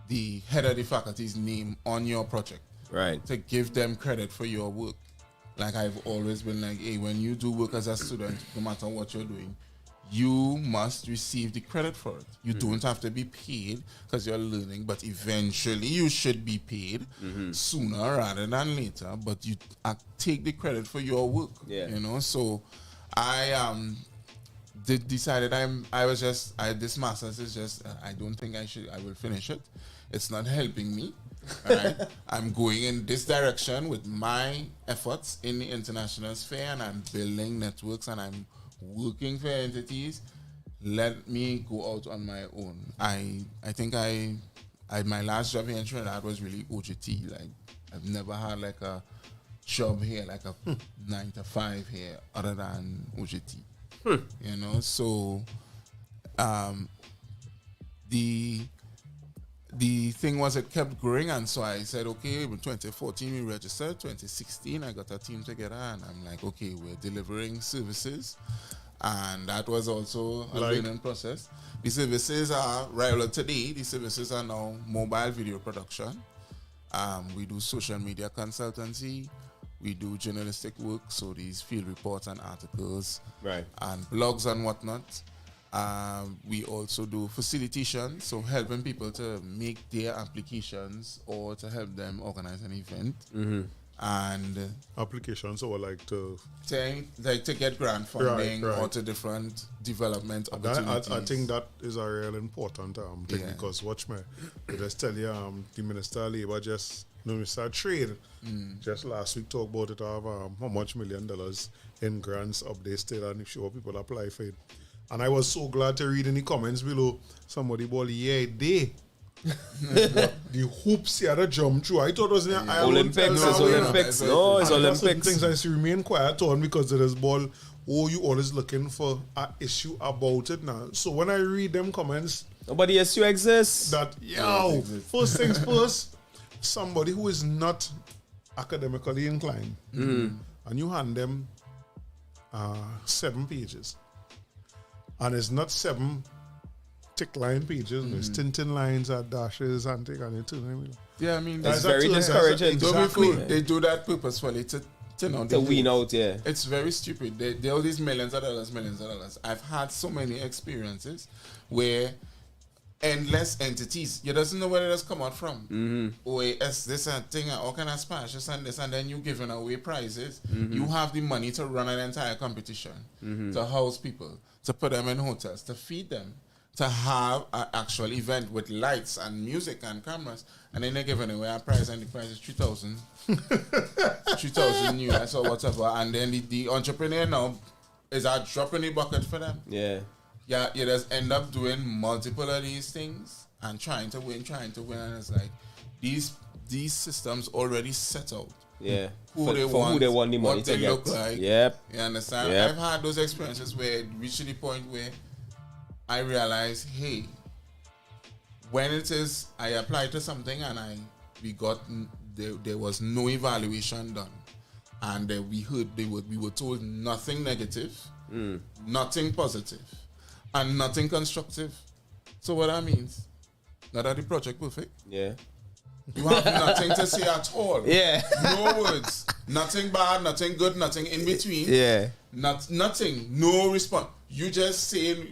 Speaker 6: the head of the faculty's name on your project.
Speaker 2: Right.
Speaker 6: To give them credit for your work. Like I've always been like, hey, when you do work as a student, no matter what you're doing, you must receive the credit for it. You don't have to be paid because you're learning, but eventually you should be paid sooner rather than later. But you take the credit for your work.
Speaker 2: Yeah.
Speaker 6: So I decided this master's is just I don't think I will finish it. It's not helping me. All right. I'm going in this direction with my efforts in the international sphere, and I'm building networks and I'm working for entities. Let me go out on my own. I think my last job here in Trinidad was really OJT. Like I've never had like a job here, like a 9 to 5 here, other than OJT. You know, so the thing was it kept growing, and so I said, okay, in 2014 we registered, 2016 I got a team together, and I'm like, okay, we're delivering services, and that was also a learning process. The services are, right today, the services are now mobile video production. We do social media consultancy. We do journalistic work, so these field reports and articles,
Speaker 2: right,
Speaker 6: and blogs and whatnot. We also do facilitation, so helping people to make their applications or to help them organize an event. And
Speaker 3: applications or like to
Speaker 6: get grant funding,
Speaker 3: right.
Speaker 6: or to different development opportunities.
Speaker 3: I think that is a real important thing, because watch me, I just tell you, the Minister of Labour just, Minister of Trade, just last week talked about it, have how much $1 million in grants up there still, and sure people apply for it. And I was so glad to read in the comments below, somebody bought the hoops here that jump through. I thought it was in the
Speaker 2: Olympics. Olympics. No, it's Olympics.
Speaker 3: Things I remain quiet on because of this ball. Oh, you always looking for an issue about it now. So when I read them comments,
Speaker 2: nobody issue exists.
Speaker 3: That first things first, somebody who is not academically inclined, and you hand them 7 pages, and it's not 7 tick line pages, it's tintin lines and dashes and take and turn.
Speaker 6: Yeah, I mean
Speaker 2: that's very discouraging.
Speaker 3: Exactly.
Speaker 6: They do that purposefully to
Speaker 2: wean out. Yeah,
Speaker 6: it's very stupid. They all these millions of dollars. I've had so many experiences where endless entities, you doesn't know where it has come out from. OAS, this and thing, all kind of Spanish, this and this, and then you giving away prizes. You have the money to run an entire competition, to house people, to put them in hotels, to feed them, to have an actual event with lights and music and cameras, and then they're giving away a prize, and the prize is 3,000 US or whatever, and then the entrepreneur now is a drop in the bucket for them.
Speaker 2: Yeah,
Speaker 6: you just end up doing multiple of these things and trying to win, and it's like these systems already set out.
Speaker 2: Yeah,
Speaker 6: who they want
Speaker 2: the money
Speaker 6: what
Speaker 2: to
Speaker 6: they
Speaker 2: get.
Speaker 6: look like.
Speaker 2: Yep.
Speaker 6: You understand?
Speaker 2: Yep.
Speaker 6: I've had those experiences where it reached to the point where I realized, hey, when it is I applied to something and there was no evaluation done, and we were told nothing negative, nothing positive, and nothing constructive. So what that means, not that the project perfect.
Speaker 2: Yeah.
Speaker 6: You have nothing to say at all.
Speaker 2: Yeah.
Speaker 6: No words. Nothing bad, nothing good, nothing in between.
Speaker 2: Yeah.
Speaker 6: Nothing. No response. You just saying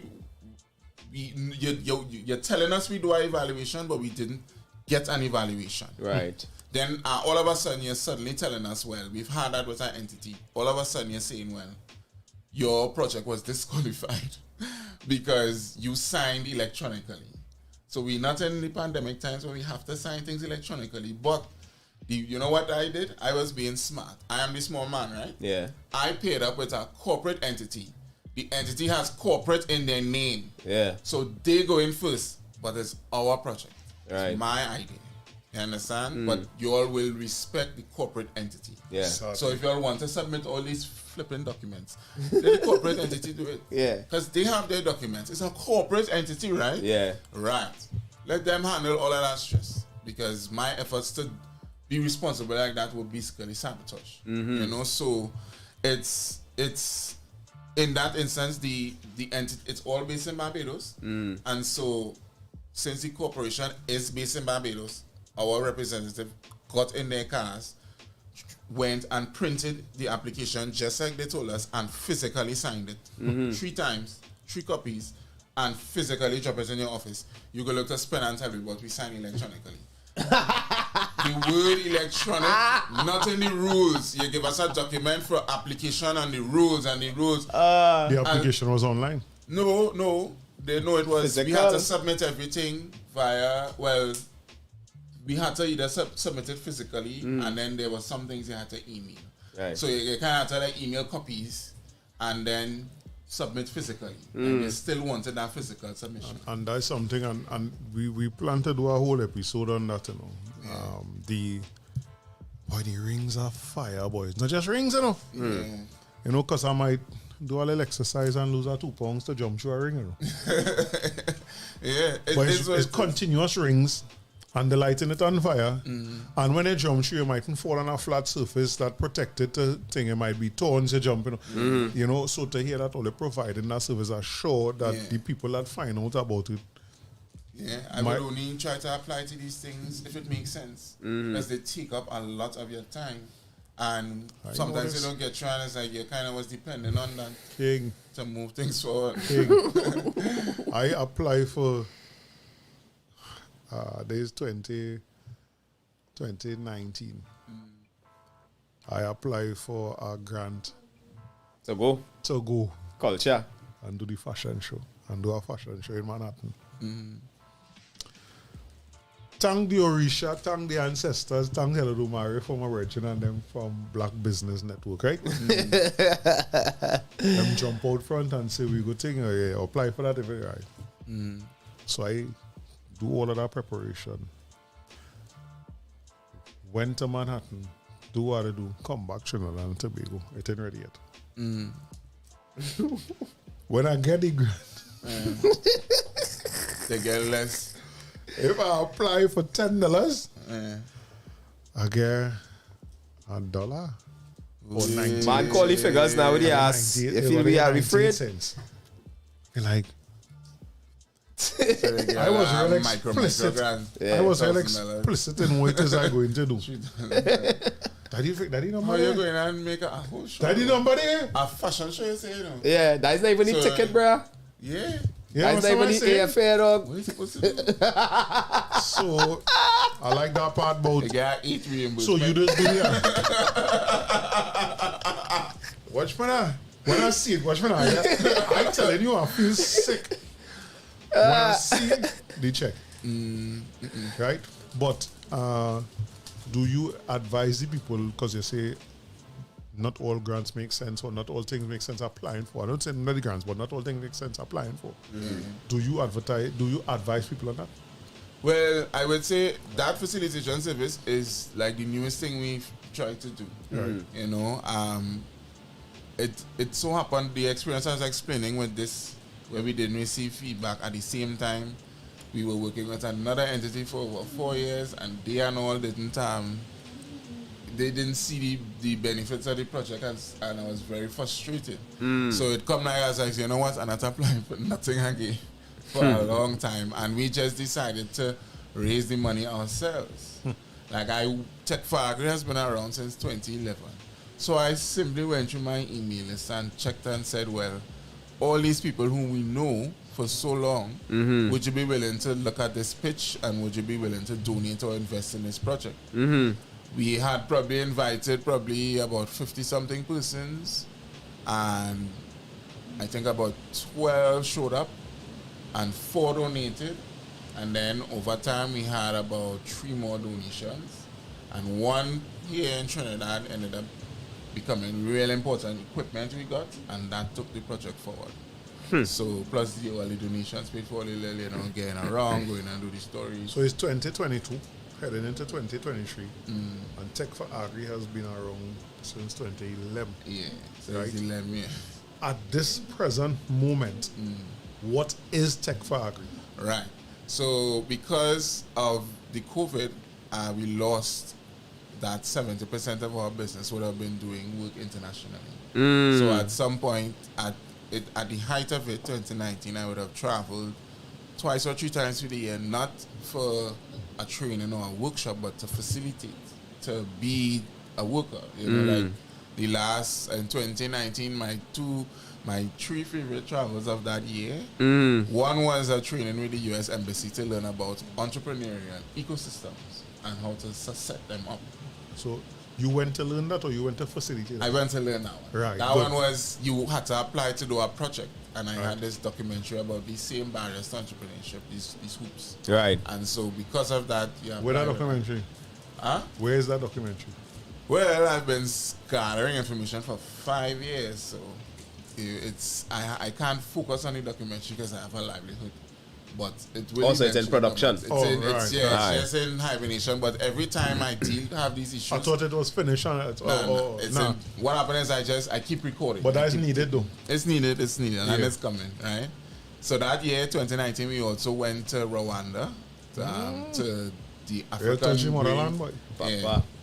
Speaker 6: you're telling us we do our evaluation, but we didn't get an evaluation.
Speaker 2: Right.
Speaker 6: Then all of a sudden you're suddenly telling us, well, we've had that with our entity. All of a sudden you're saying, well, your project was disqualified because you signed electronically. So we're not in the pandemic times where we have to sign things electronically. But you know what I did? I was being smart. I am the small man, right?
Speaker 2: Yeah.
Speaker 6: I paired up with a corporate entity. The entity has corporate in their name.
Speaker 2: Yeah.
Speaker 6: So they go in first, but it's our project.
Speaker 2: Right.
Speaker 6: It's my idea. You understand? But you all will respect the corporate entity.
Speaker 2: Yeah.
Speaker 6: So if you all want to submit all these flipping documents, let the corporate entity do it.
Speaker 2: Yeah.
Speaker 6: Because they have their documents. It's a corporate entity, right?
Speaker 2: Yeah.
Speaker 6: Right. Let them handle all of that stress. Because my efforts to be responsible like that would basically sabotage. You know, so it's in that instance the entity, it's all based in Barbados. And so since the corporation is based in Barbados, our representative got in their cars, went and printed the application just like they told us, and physically signed it 3 times, 3 copies, and physically drop it in your office. You go look to spend and tell you what we sign electronically. The word electronic, not in the rules. You give us a document for application and the rules
Speaker 3: the application was online.
Speaker 6: No, they know it was.
Speaker 2: Physical.
Speaker 6: We had to submit everything via, we had to either submit it physically, and then there were some things you had to email.
Speaker 2: Right.
Speaker 6: So you kind of had to email copies and then submit physically. And they still wanted that physical submission.
Speaker 3: And that's something, and we plan to do a whole episode on that, you know. The Boy, the rings are fire, boys. Not just rings, you know.
Speaker 6: Yeah.
Speaker 3: You know, because I might do a little exercise and lose 2 pounds to jump through a ring, you know.
Speaker 6: Yeah.
Speaker 3: But it's continuous rings and the lighting it on fire. And when you jump through, you mightn't fall on a flat surface that protected the thing. It might be thorns you jump, you know. You know, so to hear that all they providing that service are sure that the people that find out about it.
Speaker 6: Yeah, I would only try to apply to these things if it makes sense. Because they take up a lot of your time. And sometimes you don't get trying, it's like you kind of was depending on that to move things forward.
Speaker 3: I apply for days 2019. I apply for a grant
Speaker 2: So go. Culture.
Speaker 3: And do the fashion show. And do a fashion show in Manhattan. Thank the Orisha, thank the ancestors, thank Hello to Mary from my region and them from Black Business Network, right? Them jump out front and say, we go thing, apply for that, right? So I do all of that preparation. Went to Manhattan, do what I do, come back to Trinidad and Tobago. It ain't ready yet. When I get the grant,
Speaker 6: they get less.
Speaker 3: If I apply for $10, I get $1 or 90.
Speaker 2: Man, call the figures now with the ass. If we are afraid.
Speaker 3: And like, I was real explicit. I was real explicit in what it is I'm going to do. Daddy number
Speaker 6: How you
Speaker 3: there?
Speaker 6: going and make a whole show?
Speaker 3: Daddy number there?
Speaker 6: A fashion show, you say, you know?
Speaker 2: Yeah, that's not even the ticket, bruh.
Speaker 6: Yeah.
Speaker 2: That's not even the airfare, dog.
Speaker 6: What are you supposed to do?
Speaker 3: So, I like that part about...
Speaker 6: You got 8 reimbursement.
Speaker 3: So you just do that. Watch me now. When I see it, watch me now. I'm telling you, I feel sick. When I see the check. Right? But do you advise the people, because you say not all grants make sense or not all things make sense applying for? I don't say not the grants, but not all things make sense applying for. Do you advise people on that?
Speaker 6: Well, I would say that facilitation service is like the newest thing we've tried to do. You know, it so happened the experience I was explaining with this, where we didn't receive feedback at the same time. We were working with another entity for over 4 years, and they and all they didn't see the benefits of the project, and I was very frustrated. So it come like I was like, you know what, I'm not applying for nothing again for a long time, and we just decided to raise the money ourselves. Like Tech for Agri has been around since 2011. So I simply went through my email list and checked and said, well, all these people whom we know for so long, would you be willing to look at this pitch, and would you be willing to donate or invest in this project? We had probably invited about 50-something persons, and I think about 12 showed up and 4 donated, and then over time we had about 3 more donations, and 1 here in Trinidad ended up becoming real important equipment we got, and that took the project forward. So plus the early donations paid for getting around, going and do the stories.
Speaker 3: So it's 2022, heading into 2023, and Tech for Agri has been around since 2011.
Speaker 6: Yeah, so
Speaker 3: right?
Speaker 6: it's 11 years.
Speaker 3: At this present moment, what is Tech for Agri?
Speaker 6: Right. So because of the COVID, we lost that 70% of our business would have been doing work internationally. So at some point, at the height of it, 2019, I would have traveled 2 or 3 times through the year, not for a training or a workshop, but to facilitate, to be a worker. You know, like the last, in 2019, my 3 favorite travels of that year. One was a training with the US Embassy to learn about entrepreneurial ecosystems and how to set them up.
Speaker 3: So you went to learn that, or you went to facilitate?
Speaker 6: I went to learn that one.
Speaker 3: Right.
Speaker 6: That
Speaker 3: good.
Speaker 6: one was you had to apply to do a project, and I had this documentary about the same barriers to entrepreneurship, these hoops.
Speaker 2: Right.
Speaker 6: And so because of that,
Speaker 3: Where that documentary?
Speaker 6: Huh?
Speaker 3: Where is that documentary?
Speaker 6: Well, I've been gathering information for 5 years, so I can't focus on the documentary because I have a livelihood. but it will
Speaker 2: Also, it's in
Speaker 6: eventually
Speaker 2: production.
Speaker 6: come out. It's
Speaker 2: Right.
Speaker 6: just in hibernation. But every time I have these issues,
Speaker 3: I thought it was finished on it.
Speaker 6: what happened is I keep recording.
Speaker 3: But that's needed though.
Speaker 6: It's needed, and it's coming, right? So that year, 2019, we also went to Rwanda, to the African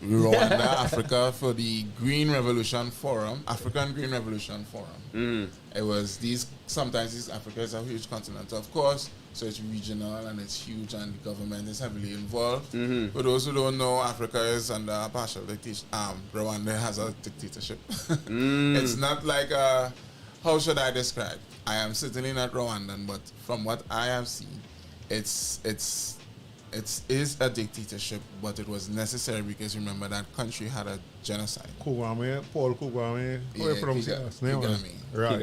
Speaker 6: Rwanda, Africa, for the Green Revolution Forum, African Green Revolution Forum. It was sometimes Africa is a huge continent, of course, so it's regional and it's huge, and the government is heavily involved. For those who don't know, Africa is under a partial dictatorship. Rwanda has a dictatorship. It's not like how should I describe? I am certainly not Rwandan, but from what I have seen, it is a dictatorship, but it was necessary because remember that country had a genocide.
Speaker 3: Paul Kugame.
Speaker 6: Right.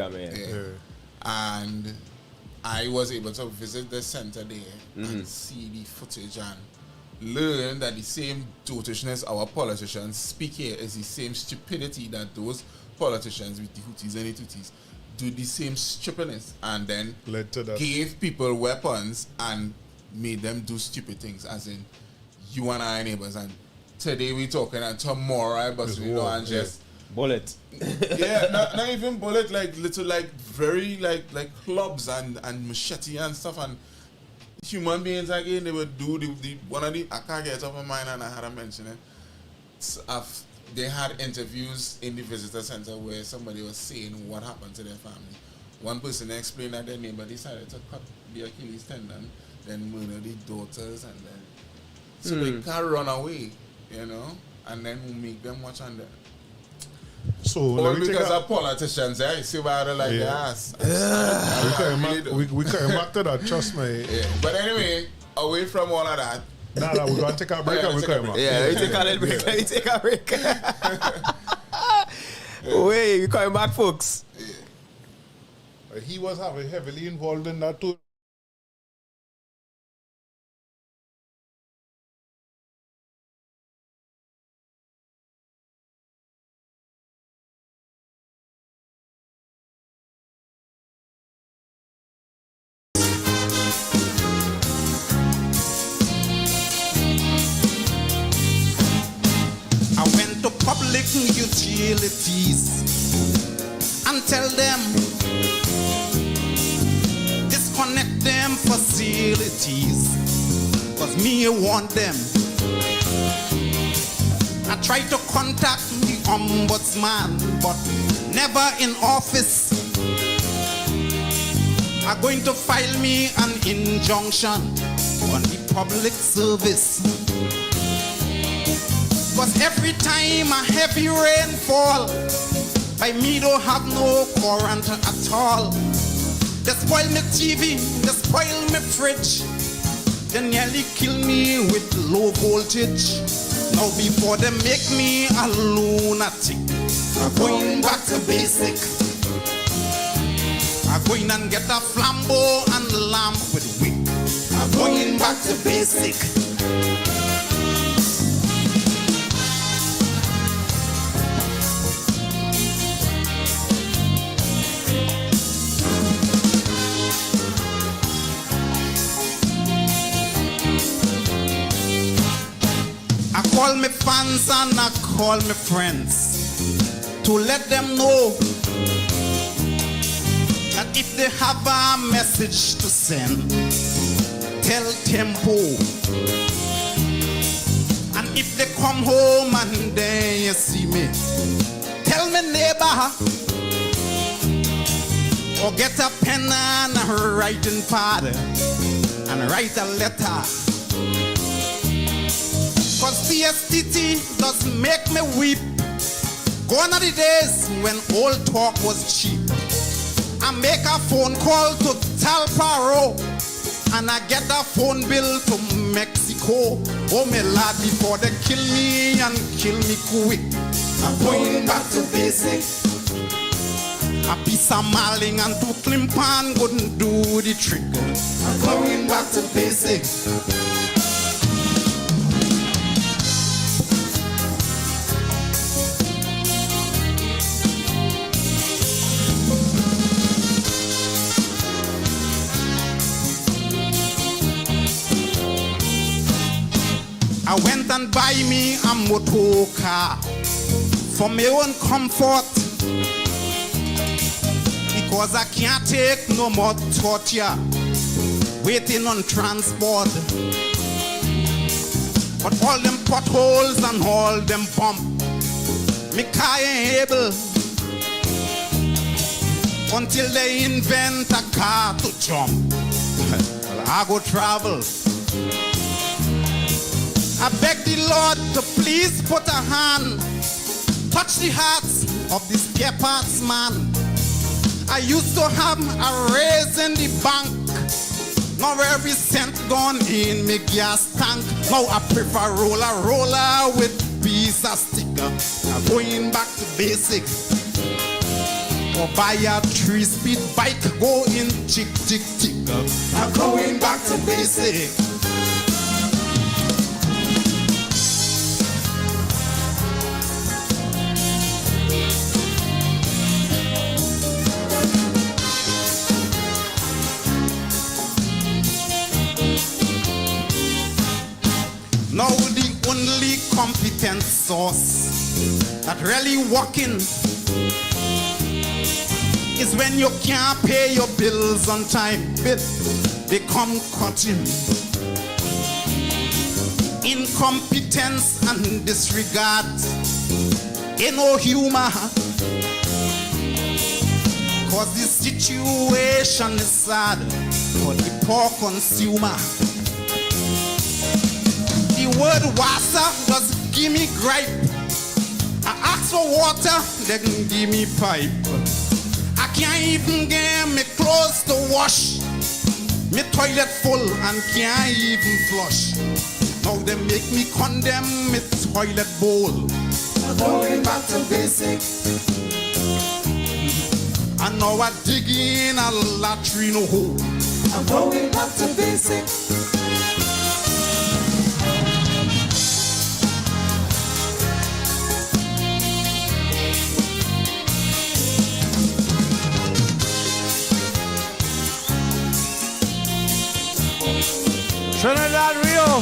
Speaker 6: And I was able to visit the center there and see the footage and learn that the same dotishness our politicians speak here is the same stupidity that those politicians with the Hutus and the Tutsis do, the same stupidness, and then gave people weapons and made them do stupid things, as in you and I neighbors, and today we talking and tomorrow I bust you know and just
Speaker 2: bullet.
Speaker 6: not even bullet, like little very like clubs and machete and stuff, and human beings again, they would do the one of the, I can't get off my mind and I had to mention it. They had interviews in the visitor center where somebody was saying what happened to their family. One person explained that their neighbor decided to cut the Achilles tendon, then murder the daughters, and then so they can't run away, you know, and then we make them watch on them.
Speaker 3: So
Speaker 6: all because of politicians, you see why they like the ass.
Speaker 3: We coming back to that, trust me.
Speaker 6: Yeah. But anyway, away from all of that.
Speaker 3: Nah, we're gonna take a break and we come back.
Speaker 2: Yeah, we take a little break. We take a break. Wait, you coming back, folks?
Speaker 3: Yeah. He was heavily involved in that too.
Speaker 1: Public utilities and tell them disconnect them facilities, cause me want them. I try to contact the ombudsman, but never in office. I'm going to file me an injunction on the public service. Cause every time a heavy rain fall, by me don't have no current at all. They spoil me TV, they spoil me fridge, they nearly kill me with low voltage. Now before they make me a lunatic, I'm going back to basic. I'm going and get a flambeau and lamp with wick. I'm going back to basic. Call me fans and I call me friends to let them know that if they have a message to send, tell Tempo. And if they come home and then you see me, tell me neighbor, or get a pen and a writing pad and write a letter. Cause PSTT does make me weep. Gone are the days when old talk was cheap. I make a phone call to Talparo and I get a phone bill to Mexico. Oh my lad, before they kill me and kill me quick, I'm going back to basic. A piece of marling and two climpan couldn't do the trick. I'm going back to basic. I went and buy me a motor car for my own comfort, because I can't take no more torture waiting on transport. But all them potholes and all them bump, me car ain't able until they invent a car to jump. Well, I go travel. I beg the Lord to please put a hand, touch the hearts of this spare parts man. I used to have a raise in the bank. Now every cent gone in me gas tank. Now I prefer roller with piece of sticker. I'm going back to basic. Or buy a 3-speed bike, go in tick. I'm going back to basic. Now the only competent source that really working is when you can't pay your bills on time. They come cutting. Incompetence and disregard, ain't no humor, cause the situation is sad for the poor consumer. The word water just give me gripe. I ask for water, they can give me pipe. I can't even get me clothes to wash. Me toilet full and can't even flush. Now they make me condemn me toilet bowl. I'm going back to basic. And now I dig in a latrine hole. I'm going back to basic.
Speaker 4: Trinidad Rio.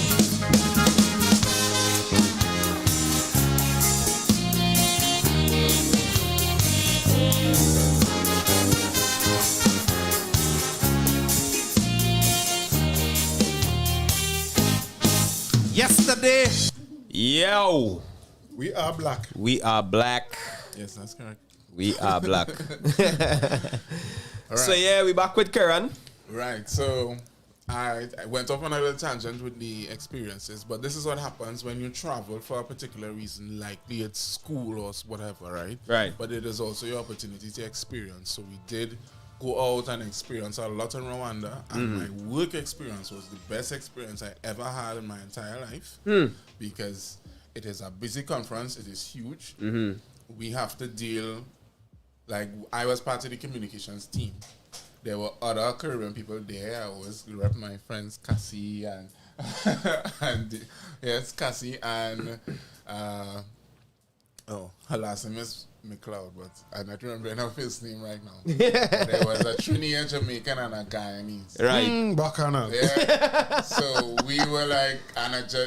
Speaker 1: Yesterday.
Speaker 2: Yo.
Speaker 3: We are black.
Speaker 2: We are black.
Speaker 6: Yes, that's correct.
Speaker 2: We are black.
Speaker 6: All right.
Speaker 2: So yeah, we back with Keron.
Speaker 6: Right, so I went off on a little tangent with the experiences, but this is what happens when you travel for a particular reason, like be it school or whatever, right?
Speaker 2: Right.
Speaker 6: But it is also your opportunity to experience. So we did go out and experience a lot in Rwanda, and my work experience was the best experience I ever had in my entire life, because it is a busy conference, it is huge. We have to deal, like I was part of the communications team. There were other Caribbean people there. I always rep my friends Cassie and Cassie and her last name is McLeod, but I don't remember her first name right now. There was a Trinidad Jamaican and a Guyanese.
Speaker 2: Right.
Speaker 3: Bacana.
Speaker 6: Yeah. So we were like,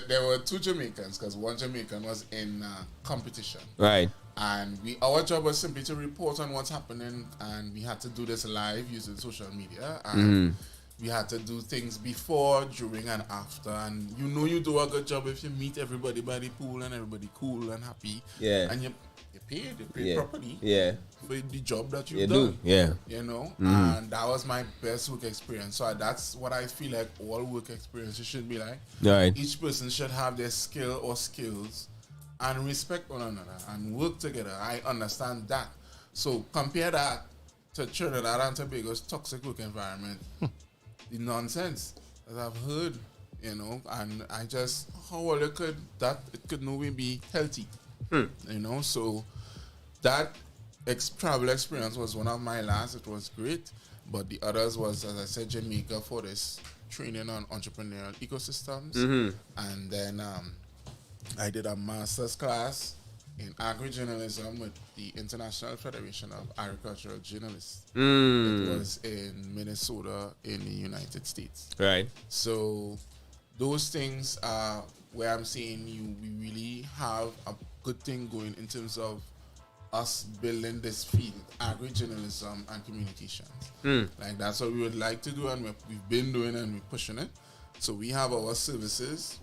Speaker 6: there were two Jamaicans, because one Jamaican was in competition.
Speaker 2: Right.
Speaker 6: And our job was simply to report on what's happening, and we had to do this live using social media, and we had to do things before, during, and after. And you do a good job if you meet everybody by the pool and everybody cool and happy.
Speaker 2: Yeah.
Speaker 6: And you paid properly.
Speaker 2: Yeah.
Speaker 6: For the job that you've
Speaker 2: You
Speaker 6: done.
Speaker 2: do. Yeah.
Speaker 6: You know, and that was my best work experience. So that's what I feel like all work experiences should be like.
Speaker 2: Right.
Speaker 6: Each person should have their skill or skills and respect one another and work together. I understand that. So compare that to Trinidad and Tobago's toxic work environment. The nonsense that I've heard, you know, and I just, how well it could no way be healthy. You know, so that travel experience was one of my last. It was great. But the others was, as I said, Jamaica for this training on entrepreneurial ecosystems. And then I did a master's class in agri-journalism with the International Federation of Agricultural Journalists. It was in Minnesota in the United States.
Speaker 2: Right.
Speaker 6: So those things are where I'm saying we really have a good thing going in terms of us building this field, agri-journalism and communications. Like that's what we would like to do, and we've been doing and we're pushing it. So we have our services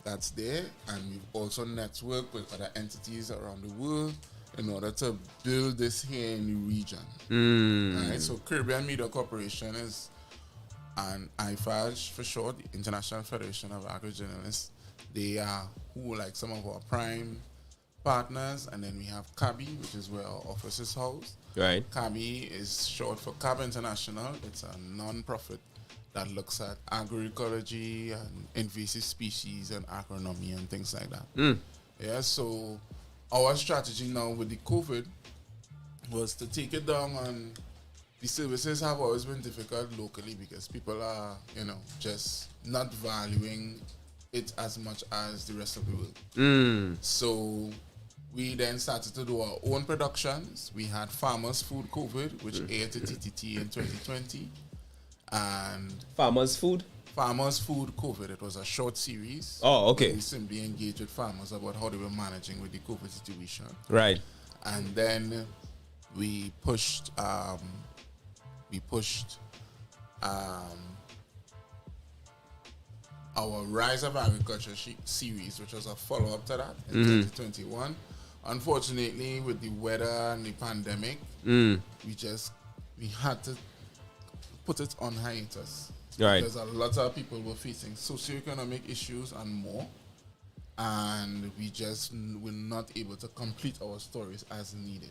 Speaker 6: that's there, and we've also networked with other entities around the world in order to build this here in the region. Right? So Caribbean Media Corporation is an IFAJ for short, the International Federation of Agri-Journalists. They are who like some of our prime partners, and then we have CABI, which is where our office is housed.
Speaker 2: Right.
Speaker 6: CABI is short for CAB International. It's a non-profit that looks at agroecology and invasive species and agronomy and things like that. Yeah, so our strategy now with the COVID was to take it down, and the services have always been difficult locally because people are, just not valuing it as much as the rest of the world. So we then started to do our own productions. We had Farmers Food COVID, which aired to TTT in 2020. And
Speaker 2: Farmers Food
Speaker 6: COVID. It was a short series.
Speaker 2: Oh, okay.
Speaker 6: We simply engaged with farmers about how they were managing with the COVID situation.
Speaker 2: Right.
Speaker 6: And then we pushed our Rise of Agriculture series, which was a follow-up to that in 2021. Unfortunately, with the weather and the pandemic, we had to put it on hiatus.
Speaker 2: Right.
Speaker 6: Because a lot of people were facing socioeconomic issues and more, and we just were not able to complete our stories as needed.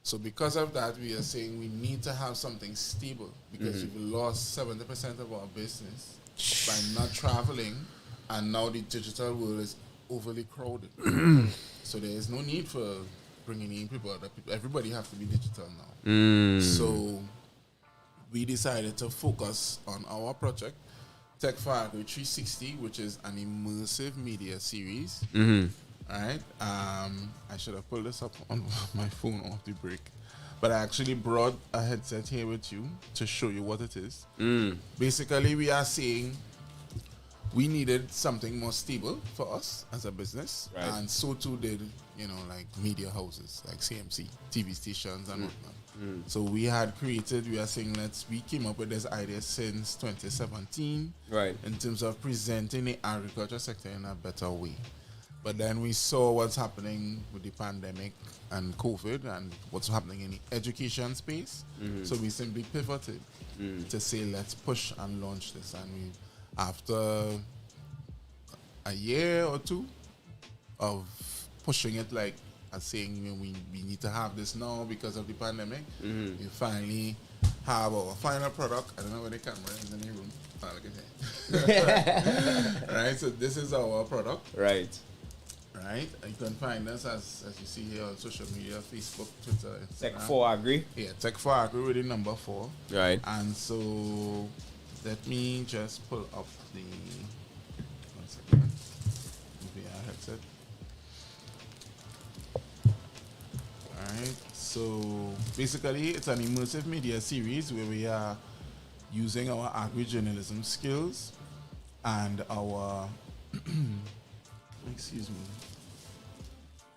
Speaker 6: So because of that, we are saying we need to have something stable, because we've lost 70% of our business by not traveling, and now the digital world is overly crowded. So there is no need for bringing in people. Everybody has to be digital now. So we decided to focus on our project, Tech for Agri 360, which is an immersive media series. Right? I should have pulled this up on my phone off the break. But I actually brought a headset here with you to show you what it is. Basically, we are saying we needed something more stable for us as a business.
Speaker 2: Right.
Speaker 6: And so too did, like media houses, like CMC, TV stations and whatnot. So we are saying we came up with this idea since 2017.
Speaker 2: Right.
Speaker 6: In terms of presenting the agriculture sector in a better way. But then we saw what's happening with the pandemic and COVID and what's happening in the education space. So we simply pivoted to say, let's push and launch this. And after a year or two of pushing it, like saying we need to have this now because of the pandemic, we finally have our final product. I don't know where the camera is in the room. Oh, look at that. Right, so this is our product.
Speaker 2: Right.
Speaker 6: Right, you can find us as you see here on social media, Facebook, Twitter, Instagram.
Speaker 2: Tech for Agri.
Speaker 6: Yeah, Tech for Agri with the number 4.
Speaker 2: Right.
Speaker 6: And so let me just pull up the 1 second. VR headset. Alright, so basically it's an immersive media series where we are using our agri-journalism skills and our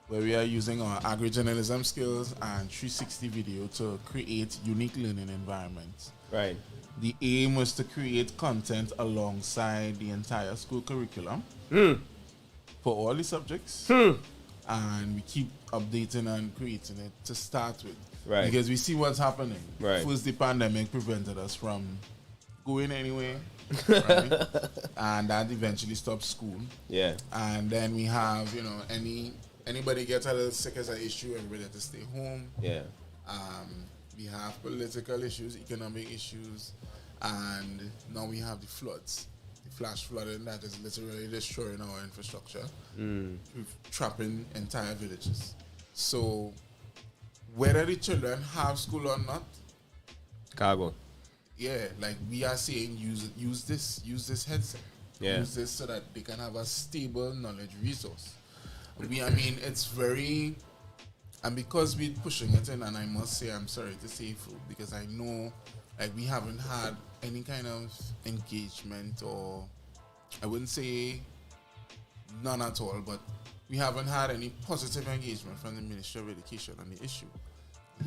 Speaker 6: where we are using our agri-journalism skills and 360 video to create unique learning environments.
Speaker 2: Right.
Speaker 6: The aim was to create content alongside the entire school curriculum for all the subjects. And we keep updating and creating it to start with.
Speaker 2: Right.
Speaker 6: Because we see what's happening.
Speaker 2: Right.
Speaker 6: First, the pandemic prevented us from going anywhere. Right? And that eventually stopped school.
Speaker 2: Yeah.
Speaker 6: And then we have, anybody gets a little sick as an issue, everybody has to stay home.
Speaker 2: Yeah.
Speaker 6: We have political issues, economic issues, and now we have the floods. The flash flooding that is literally destroying our infrastructure, trapping entire villages. So whether the children have school or not,
Speaker 2: Cargo.
Speaker 6: yeah, like we are saying, use this headset.
Speaker 2: Yeah.
Speaker 6: Use this so that they can have a stable knowledge resource. It's very, and because we're pushing it in, and I must say, I'm sorry to say, because I know, like, we haven't had any kind of engagement, or I wouldn't say None at all, but we haven't had any positive engagement from the Ministry of Education on the issue.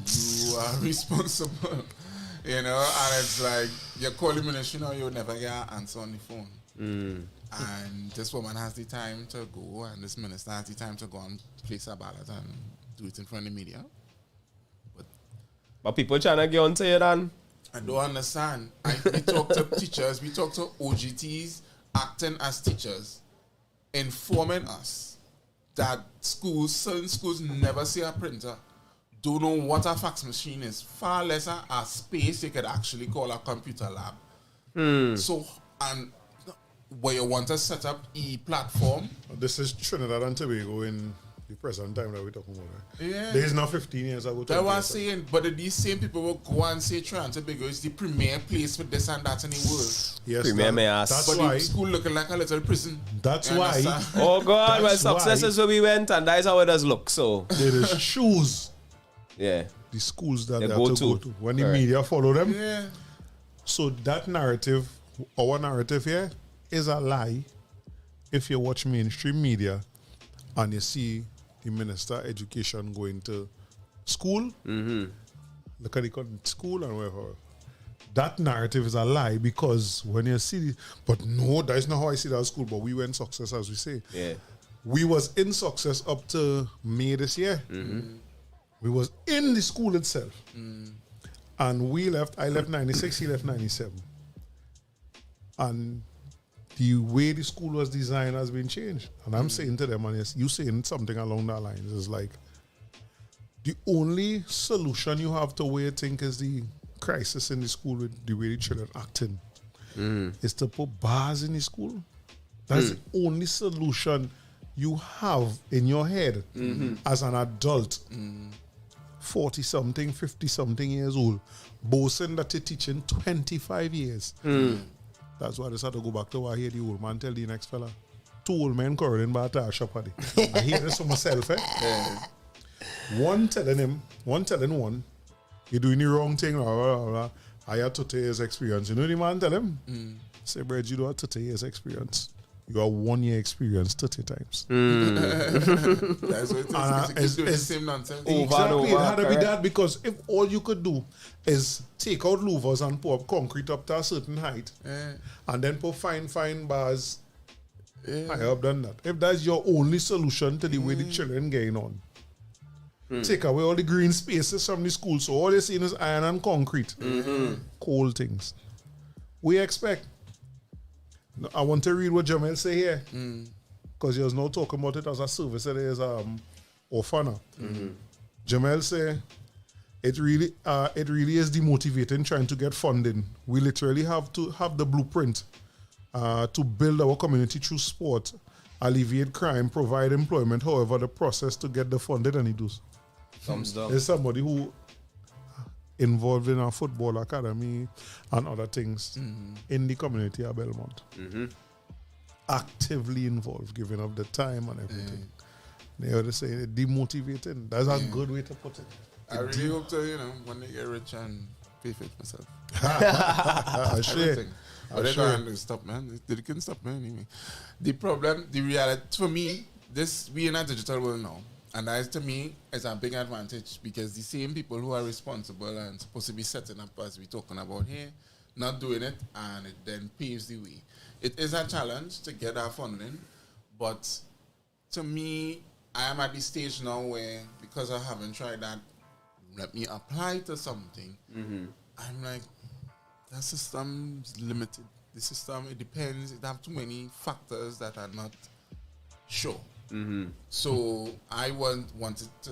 Speaker 6: You are responsible, you know, and it's like, you call the ministry, you'll never get an answer on the phone. And this woman has the time to go, and this minister has the time to go and place a ballot and do it in front of the media.
Speaker 2: But people trying to get on to you then.
Speaker 6: I don't understand. We talk to teachers, we talk to OGTs acting as teachers, informing us that certain schools never see a printer, don't know what a fax machine is, far less a space you could actually call a computer lab. So, and where you want to set up e-platform.
Speaker 3: This is Trinidad and Tobago in the present time that we're talking about. Right?
Speaker 6: Yeah.
Speaker 3: There is not 15 years ago.
Speaker 6: That's what I'm saying. But these same people will go and say Trinidad and Tobago is the premier place for this and that in the world.
Speaker 3: Yes,
Speaker 2: Premier may ask.
Speaker 3: that's
Speaker 6: But
Speaker 3: why.
Speaker 6: the school looking like a little prison.
Speaker 3: That's
Speaker 6: You
Speaker 3: why.
Speaker 6: understand?
Speaker 2: Oh God, well,
Speaker 3: That's
Speaker 2: success
Speaker 3: why-
Speaker 2: is where we went, and that is how it does look. So,
Speaker 3: They just choose
Speaker 2: yeah.
Speaker 3: the schools that
Speaker 2: They
Speaker 3: they
Speaker 2: go
Speaker 3: have to
Speaker 2: to.
Speaker 3: go to. When the
Speaker 2: Correct.
Speaker 3: media follow them.
Speaker 6: Yeah.
Speaker 3: So that narrative, our narrative here, is a lie. If you watch mainstream media and you see the Minister of Education going to school, look at the school and wherever. That narrative is a lie because when you see, but no, that is not how I see that school. But we were in success, as we say.
Speaker 2: Yeah.
Speaker 3: We was in success up to May this year. We was in the school itself. And we left, I left 96, he left 97. And the way the school was designed has been changed. And I'm saying to them, and yes, you saying something along that line, is like, the only solution you have to where you think is the crisis in the school with the way the children acting is to put bars in the school. That's the only solution you have in your head as an adult, 40-something, 50-something years old, boasting that you're teaching 25 years. That's why I just had to go back to what I hear the old man tell the next fella. 2 old men quarreling about a shop party. I hear this for myself, One telling one, you're doing the wrong thing, blah, blah, blah, blah. I had 30 years experience. You know the man tell him? Say, bro, you don't have 30 years experience. You have 1 year experience 30 times.
Speaker 6: That's what it is. It's doing the same nonsense.
Speaker 3: Exactly, it had to be
Speaker 2: correct.
Speaker 3: that because if all you could do is take out louvers and pour up concrete up to a certain height and then put fine bars, I have done that. If that's your only solution to the way the children getting on, take away all the green spaces from the school so all they're seeing is iron and concrete. Cold things. We expect. I want to read what Jamel say here because he was now talking about it as a service that is orphaner. Jamel say it really is demotivating trying to get funding. We literally have to have the blueprint to build our community through sport, alleviate crime, provide employment. However, the process to get the funding and he does.
Speaker 2: Thumbs down.
Speaker 3: There's somebody who involved in a football academy and other things in the community of Belmont. Actively involved, giving up the time and everything. They ought to say it demotivating. That's a good way to put it.
Speaker 6: I really hope to, when they get rich and pay for it myself.
Speaker 3: Everything.
Speaker 6: But they can't stop, man. They can't stop, man. Anyway. The problem, the reality, for me, we in a digital world now. And that, to me, is a big advantage because the same people who are responsible and supposed to be setting up as we're talking about here, not doing it, and it then paves the way. It is a challenge to get our funding, but to me, I am at the stage now where, because I haven't tried that, let me apply to something. I'm like, that system is limited. The system, it depends. It has too many factors that are not sure. So I wanted to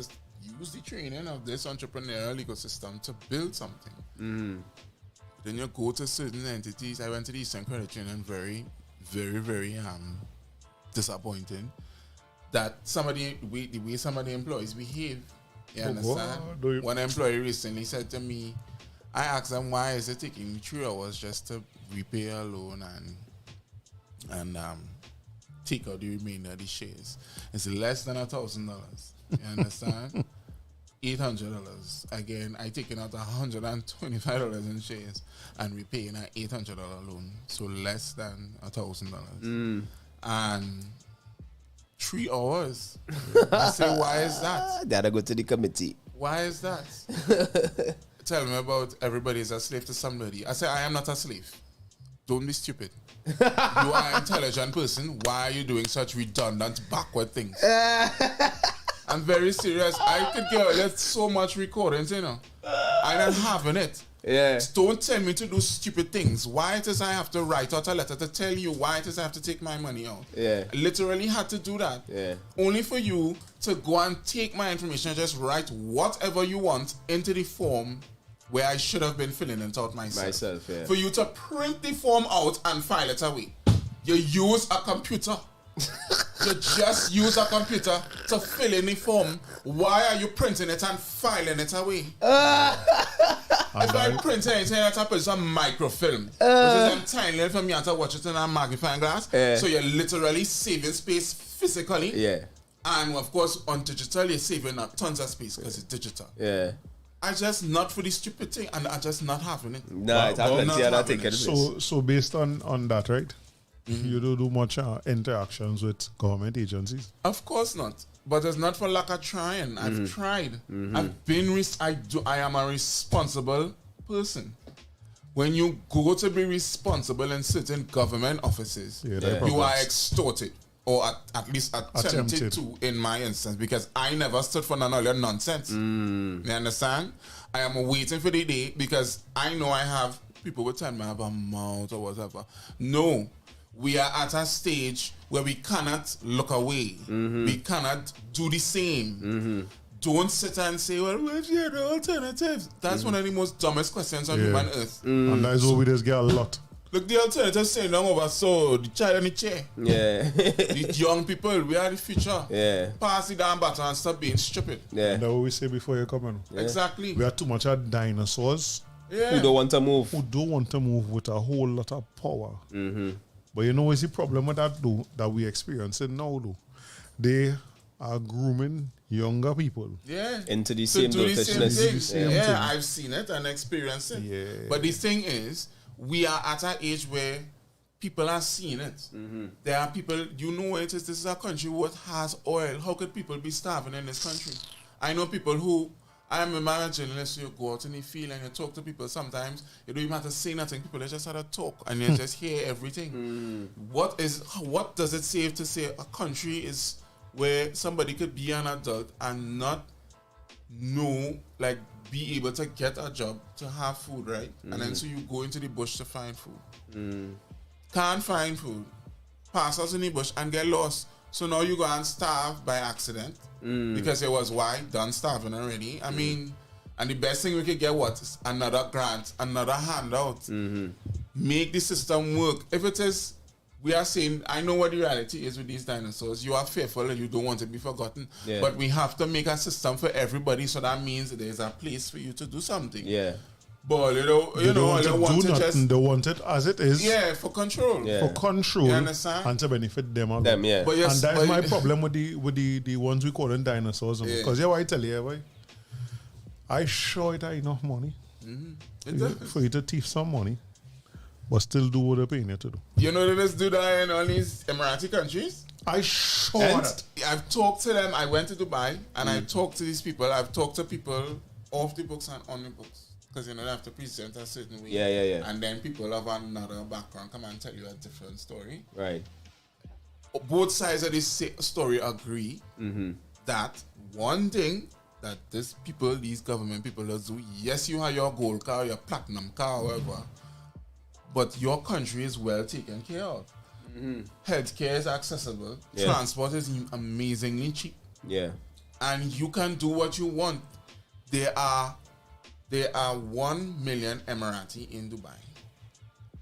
Speaker 6: use the training of this entrepreneurial ecosystem to build something. Then you go to certain entities. I went to the Eastern Credit Union, very, very, very disappointing. That the way some of the employees behave. You understand? One employee recently said to me, I asked them why is it taking me 3 hours just to repay a loan and take out the remainder of the shares. It's less than $1,000. You understand? $800. Again, I taken out $125 in shares and repaying an $800 loan. So less than $1,000. And 3 hours. I say, why is that?
Speaker 2: They had to go to the committee.
Speaker 6: Why is that? Tell me about everybody is a slave to somebody. I say, I am not a slave. Don't be stupid. You are an intelligent person. Why are you doing such redundant, backward things? I'm very serious. I could get so much recordings, you know. I'm not having it.
Speaker 2: Yeah.
Speaker 6: Don't tell me to do stupid things. Why it is I have to write out a letter to tell you why it is I have to take my money out?
Speaker 2: Yeah.
Speaker 6: I literally had to do that.
Speaker 2: Yeah.
Speaker 6: Only for you to go and take my information and just write whatever you want into the form where I should have been filling it out myself.
Speaker 2: Yeah.
Speaker 6: For you to print the form out and file it away. You use a computer. You just use a computer to fill in the form. Why are you printing it and filing it away? If I print anything, I put some microfilm. Which is them tiny little for me to watch it in a magnifying glass. So you're literally saving space physically.
Speaker 2: Yeah.
Speaker 6: And of course, on digital, you're saving tons of space because it's digital.
Speaker 2: Yeah.
Speaker 6: I just not for the stupid thing, and I just not having it.
Speaker 2: Nah, it's happening.
Speaker 6: not
Speaker 2: Yeah, that
Speaker 6: having
Speaker 2: taking
Speaker 6: it.
Speaker 2: place.
Speaker 3: So based on that, right? You don't do much interactions with government agencies.
Speaker 6: Of course not. But it's not for lack of trying. I've tried. I've been. I am a responsible person. When you go to be responsible in certain government offices, you are extorted, or at least attempted to, in my instance, because I never stood for none of your nonsense. You understand? I am waiting for the day because I know I have people will tell me I have a mouth or whatever. No. We are at a stage where we cannot look away. We cannot do the same. Don't sit and say, well, what's the other alternatives? That's one of the most dumbest questions on human earth.
Speaker 3: And that's what we just get a lot.
Speaker 6: Look, the alternatives saying down over, so the child in the chair.
Speaker 2: Yeah.
Speaker 6: The young people, we are the future.
Speaker 2: Yeah.
Speaker 6: Pass the damn baton and stop being stupid.
Speaker 2: Yeah.
Speaker 3: And that's what we say before you come in.
Speaker 6: Exactly.
Speaker 3: We are too much of dinosaurs
Speaker 2: Who don't want to move.
Speaker 3: who don't want to move with a whole lot of power. But you know what's the problem with that though, that we experiencing now though? They are grooming younger people.
Speaker 6: Yeah.
Speaker 2: Into the
Speaker 6: To
Speaker 2: same
Speaker 6: do the same
Speaker 2: dottishness.
Speaker 6: thing.
Speaker 3: Yeah.
Speaker 6: Yeah, I've seen it and experienced it.
Speaker 3: Yeah.
Speaker 6: But the thing is, we are at an age where people are seeing it. There are people, you know it is, this is a country what has oil. How could people be starving in this country? I know people who, I remember a journalist, you go out in the field and you talk to people sometimes, you don't even have to say nothing, people they just have to talk and you just hear everything. What does it say to say a country is where somebody could be an adult and not know, like, be able to get a job to have food, right? And then so you go into the bush to find food. Can't find food. Pass out in the bush and get lost. So now you go and starve by accident because it was done starving already. I mean, and the best thing we could get is another grant, another handout. Make the system work. If it is, we are saying, I know what the reality is with these dinosaurs. You are fearful and you don't want to be forgotten.
Speaker 2: Yeah.
Speaker 6: But we have to make a system for everybody, so that means there's a place for you to do something.
Speaker 2: Yeah.
Speaker 6: But
Speaker 3: They don't want to do nothing. They want it as it is.
Speaker 6: Yeah, for control.
Speaker 2: Yeah.
Speaker 3: For control
Speaker 6: You understand?
Speaker 3: and to benefit them. alone.
Speaker 2: Them, yeah.
Speaker 6: But yes,
Speaker 3: And that's
Speaker 6: but
Speaker 3: my problem with the ones we call them dinosaurs.
Speaker 6: Yeah.
Speaker 3: Because I tell you, boy, I sure it ain't enough money for you to thief some money, but still do what they're paying you to do.
Speaker 6: You know they just do that in all these Emirati countries?
Speaker 3: I sure
Speaker 6: And
Speaker 3: that.
Speaker 6: I've talked to them. I went to Dubai and I talked to these people. I've talked to people off the books and on the books. Because, you know, they have to present a certain way.
Speaker 2: Yeah.
Speaker 6: And then people of another background come and tell you a different story.
Speaker 2: Right.
Speaker 6: Both sides of this story agree that one thing that these government people do, yes, you have your gold car, your platinum car, whatever, but your country is well taken care of. Healthcare is accessible.
Speaker 2: Yeah.
Speaker 6: Transport is amazingly cheap.
Speaker 2: Yeah.
Speaker 6: And you can do what you want. There are 1 million Emirati in Dubai.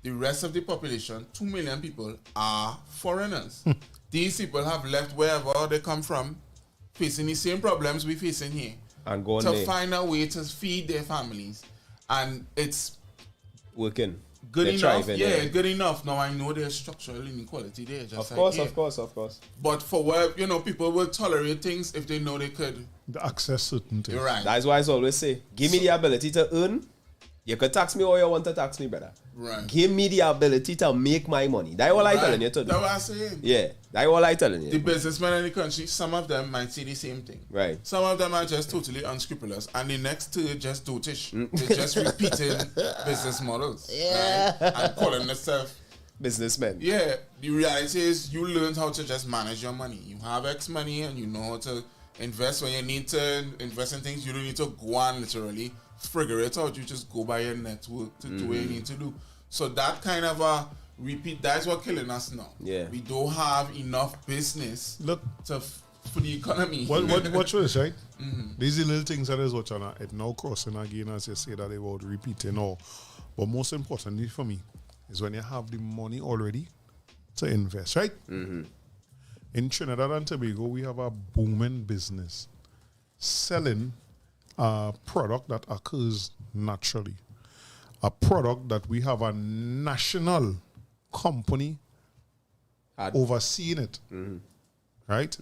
Speaker 6: The rest of the population, 2 million people, are foreigners. These people have left wherever they come from, facing the same problems we're facing here,
Speaker 2: And go on
Speaker 6: to
Speaker 2: there.
Speaker 6: find a way to feed their families. And it's
Speaker 2: Working.
Speaker 6: good
Speaker 2: They're
Speaker 6: enough.
Speaker 2: thriving,
Speaker 6: Yeah, good enough. Now I know there's structural inequality there. Just
Speaker 2: Of course,
Speaker 6: here.
Speaker 2: of course.
Speaker 6: But for what, people will tolerate things if they know they could.
Speaker 3: The access certain things.
Speaker 6: You're right.
Speaker 2: That's why I always say, give me the ability to earn, You could tax me or you want to tax me, brother.
Speaker 6: Right.
Speaker 2: Give me the ability to make my money. That's all I telling you to do.
Speaker 6: That's what I'm saying.
Speaker 2: Yeah, that's all I telling you.
Speaker 6: The businessmen in the country, some of them might see the same thing.
Speaker 2: Right.
Speaker 6: Some of them are just totally unscrupulous, and the next two just dotish. They're just repeating business models. Yeah. Right? And calling themselves
Speaker 2: Businessmen.
Speaker 6: Yeah. The reality is you learned how to just manage your money. You have X money and you know how to invest when you need to invest in things. You don't need to go and literally figure it out. You just go by your network to do what you need to do. So that kind of a repeat, that's what killing us now.
Speaker 2: Yeah.
Speaker 6: We don't have enough business for the economy.
Speaker 3: Watch this, right? These are little things that is what it now crossing again as you say that about repeating all. But most importantly for me is when you have the money already to invest, right? In Trinidad and Tobago, we have a booming business selling a product that occurs naturally. A product that we have a national company overseeing it. Right?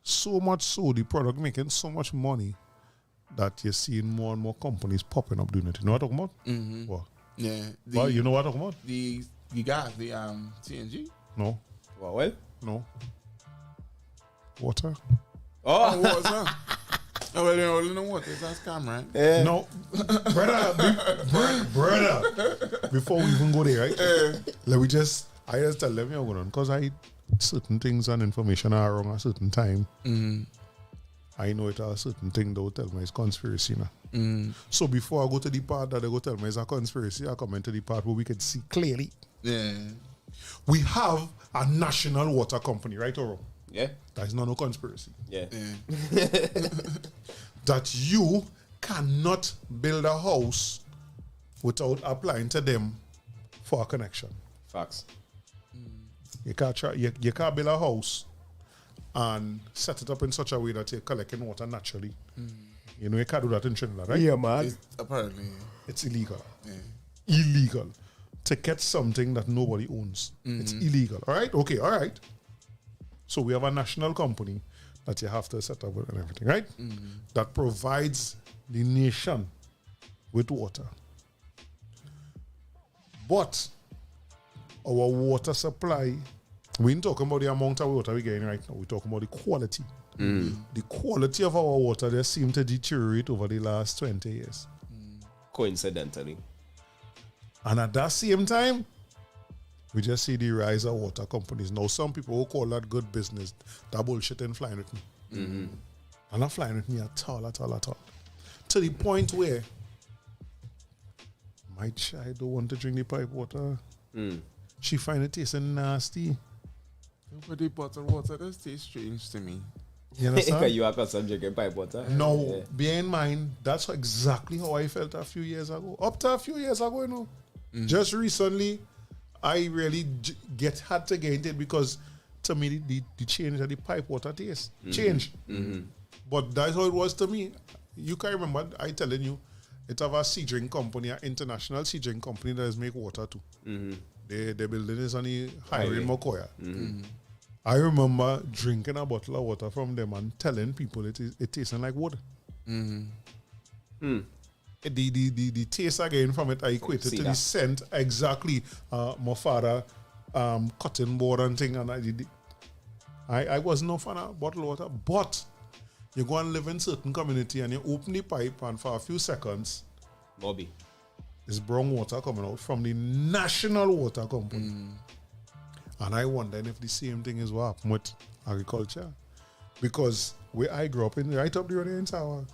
Speaker 3: So much so, the product making so much money that you're seeing more and more companies popping up doing it. You know what I'm talking about? What?
Speaker 6: Yeah.
Speaker 3: Well, you know what I'm talking about?
Speaker 6: The gas, the CNG?
Speaker 3: No.
Speaker 2: Well?
Speaker 3: No. Water?
Speaker 2: Oh,
Speaker 6: Water. Oh, well, you know what? It's a scam, right?
Speaker 3: No. brother, before we even go there, right? I just tell them you're going on because certain things and information are wrong at a certain time. I know it a certain thing they will tell me it's conspiracy now. So before I go to the part that they go tell me it's a conspiracy, I come into the part where we can see clearly.
Speaker 6: Yeah.
Speaker 3: We have a national water company, right or wrong?
Speaker 2: yeah.
Speaker 3: That is not no conspiracy.
Speaker 2: Yeah.
Speaker 3: That you cannot build a house without applying to them for a connection.
Speaker 2: Facts.
Speaker 3: You can't build a house and set it up in such a way that you're collecting water naturally. You know, you can't do that in Trinidad, right?
Speaker 2: Yeah, man.
Speaker 6: Apparently.
Speaker 3: It's illegal.
Speaker 6: Yeah.
Speaker 3: Illegal. To get something that nobody owns. It's illegal. All right? Okay, all right. So we have a national company that you have to set up with and everything, right? That provides the nation with water. But our water supply, we ain't talking about the amount of water we're getting right now. We're talking about the quality. The quality of our water just seemed to deteriorate over the last 20 years.
Speaker 2: Coincidentally.
Speaker 3: And at that same time, we just see the rise of water companies. Now, some people will call that good business. That bullshit ain't flying with me. I'm not flying with me at all. To the point where my child don't want to drink the pipe water. She find it tasting nasty.
Speaker 6: But the bottled water does taste strange to me.
Speaker 3: You understand?
Speaker 2: You are accustomed drinking pipe water.
Speaker 3: No, bear in mind, that's exactly how I felt a few years ago. Up to a few years ago, you know. Just recently, I really had to get into it because to me, the change of the pipe water taste changed. But that's how it was to me. You can remember, I telling you, it have a sea drink company, an international sea drink company that is make water too. The building is on the highway in Mokoya. I remember drinking a bottle of water from them and telling people it tasted like water. The taste again from it, I equated to the scent exactly. My father cotton board and thing, and I was no fan of bottled water. But you go and live in certain community and you open the pipe and for a few seconds,
Speaker 2: Bobby,
Speaker 3: it's brown water coming out from the national water company. And I wonder if the same thing is what happened with agriculture. Because where I grew up right up the road in Tower,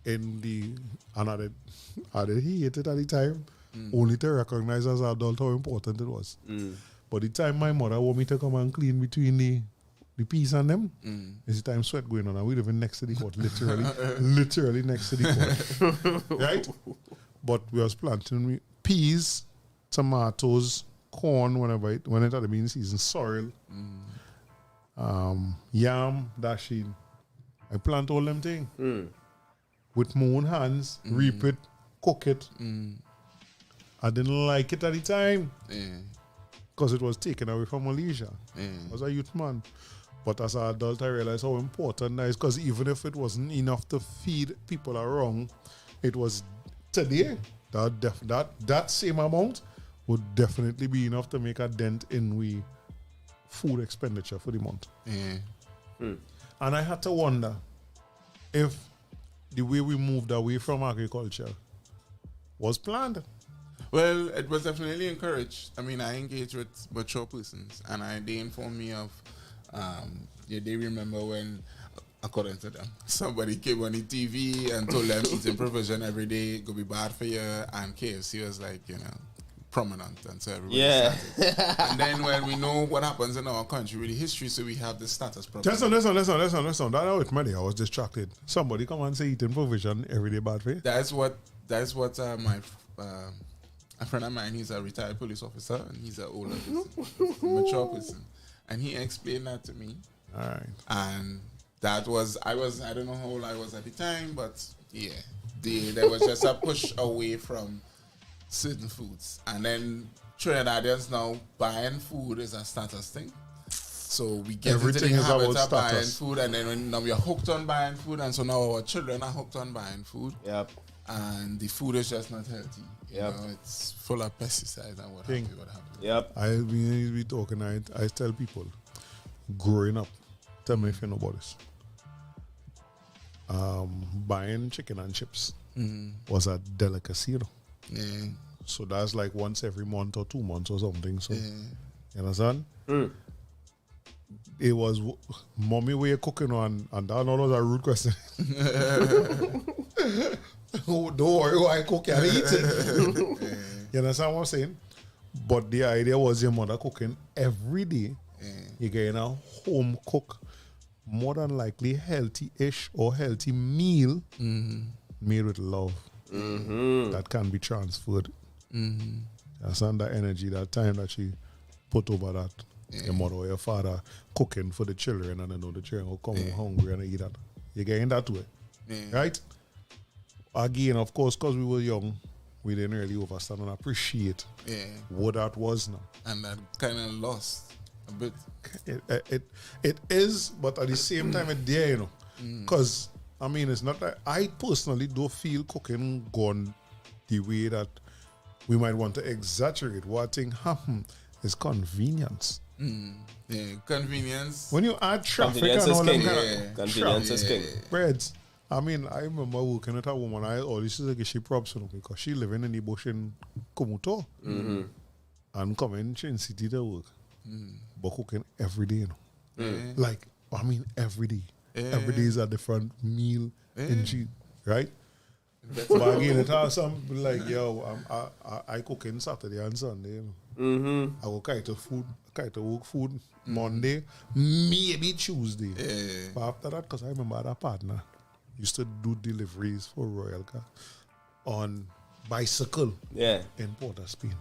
Speaker 3: and I did hate it at the time, only to recognize as an adult how important it was. But the time my mother want me to come and clean between the peas and them, is the time sweat going on, and we living next to the court, literally next to the court. Right? But we was planting peas, tomatoes, corn when it had been season, sorrel, yam, dashing. I plant all them things with my own hands, reap it, cook it. I didn't like it at the time because it was taken away from my leisure. I was a youth man. But as an adult, I realized how important that is, because even if it wasn't enough to feed people around, it was today, that same amount would definitely be enough to make a dent in we food expenditure for the month.
Speaker 6: Yeah.
Speaker 3: And I had to wonder if the way we moved away from agriculture was planned.
Speaker 6: Well, it was definitely encouraged. I mean, I engaged with mature persons, and they informed me of, they remember when, according to them, somebody came on the TV and told them eating provision every day could be bad for you, and KFC was like, prominent, and so everybody started. And then when we know what happens in our country with the history, so we have the status problem.
Speaker 3: Listen. That how it money. I was distracted. Somebody come and say eating provision every day bad for you.
Speaker 6: That's what a friend of mine, he's a retired police officer, and he's an older person, mature person, and he explained that to me.
Speaker 3: All right.
Speaker 6: And that was, I don't know how old I was at the time, but yeah, there was just a push away from certain foods. And then Trinidadians now buying food is a status thing. So we get
Speaker 3: Everything
Speaker 6: into the
Speaker 3: is
Speaker 6: habit
Speaker 3: about
Speaker 6: of buying
Speaker 3: status.
Speaker 6: food, and then now we are hooked on buying food, and so now our children are hooked on buying food.
Speaker 2: Yep.
Speaker 6: And the food is just not healthy.
Speaker 2: Yep.
Speaker 6: It's full of pesticides and what have you.
Speaker 2: Yep.
Speaker 3: I be talking. I tell people, growing up, tell me if you know about this. Buying chicken and chips was a delicacy,
Speaker 6: Yeah.
Speaker 3: So that's like once every month or 2 months or something. So you understand? It was mommy way of cooking on, and that was a rude question. Don't worry, why I cook and eat it. You understand what I'm saying? But the idea was your mother cooking every day. You're getting a home cook, more than likely healthy-ish or healthy meal made with love. That can be transferred. You understand that energy, that time that she put over that. Your mother or your father cooking for the children, and I know the children will come home hungry and eat that. You're getting that way. Right? Again, of course, because we were young, we didn't really understand and appreciate what that was now.
Speaker 6: And that kind of lost a bit.
Speaker 3: It is, but at the same time, it's there, Because, I mean, it's not that I personally don't feel cooking gone the way that we might want to exaggerate. What I think is convenience.
Speaker 6: Convenience.
Speaker 3: When you add traffic
Speaker 2: Convenience
Speaker 3: and
Speaker 2: is
Speaker 3: all
Speaker 2: king.
Speaker 3: that
Speaker 2: Convenience is king.
Speaker 3: breads. I mean, I remember working with a woman. I always used to get she props because she living in the bush in Komuto and coming in city to work, but cooking every day. Like, I mean, every day. Every day is a different meal in she, right? But again, it has some like, yo, I cooking Saturday and Sunday. I go kind of work food Monday, maybe Tuesday. But after that, because I remember that partner used to do deliveries for Royal Car on bicycle in Port of Spain.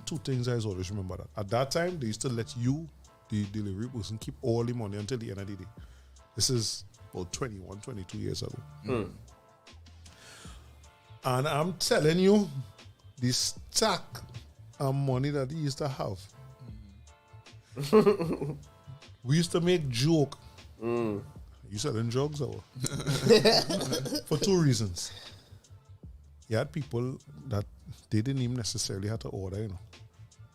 Speaker 3: Two things I always remember that. At that time, they used to let you, the delivery person, keep all the money until the end of the day. This is about 21, 22 years ago. And I'm telling you, the stack of money that he used to have. We used to make joke. You selling drugs or? For two reasons. You had people that they didn't even necessarily have to order,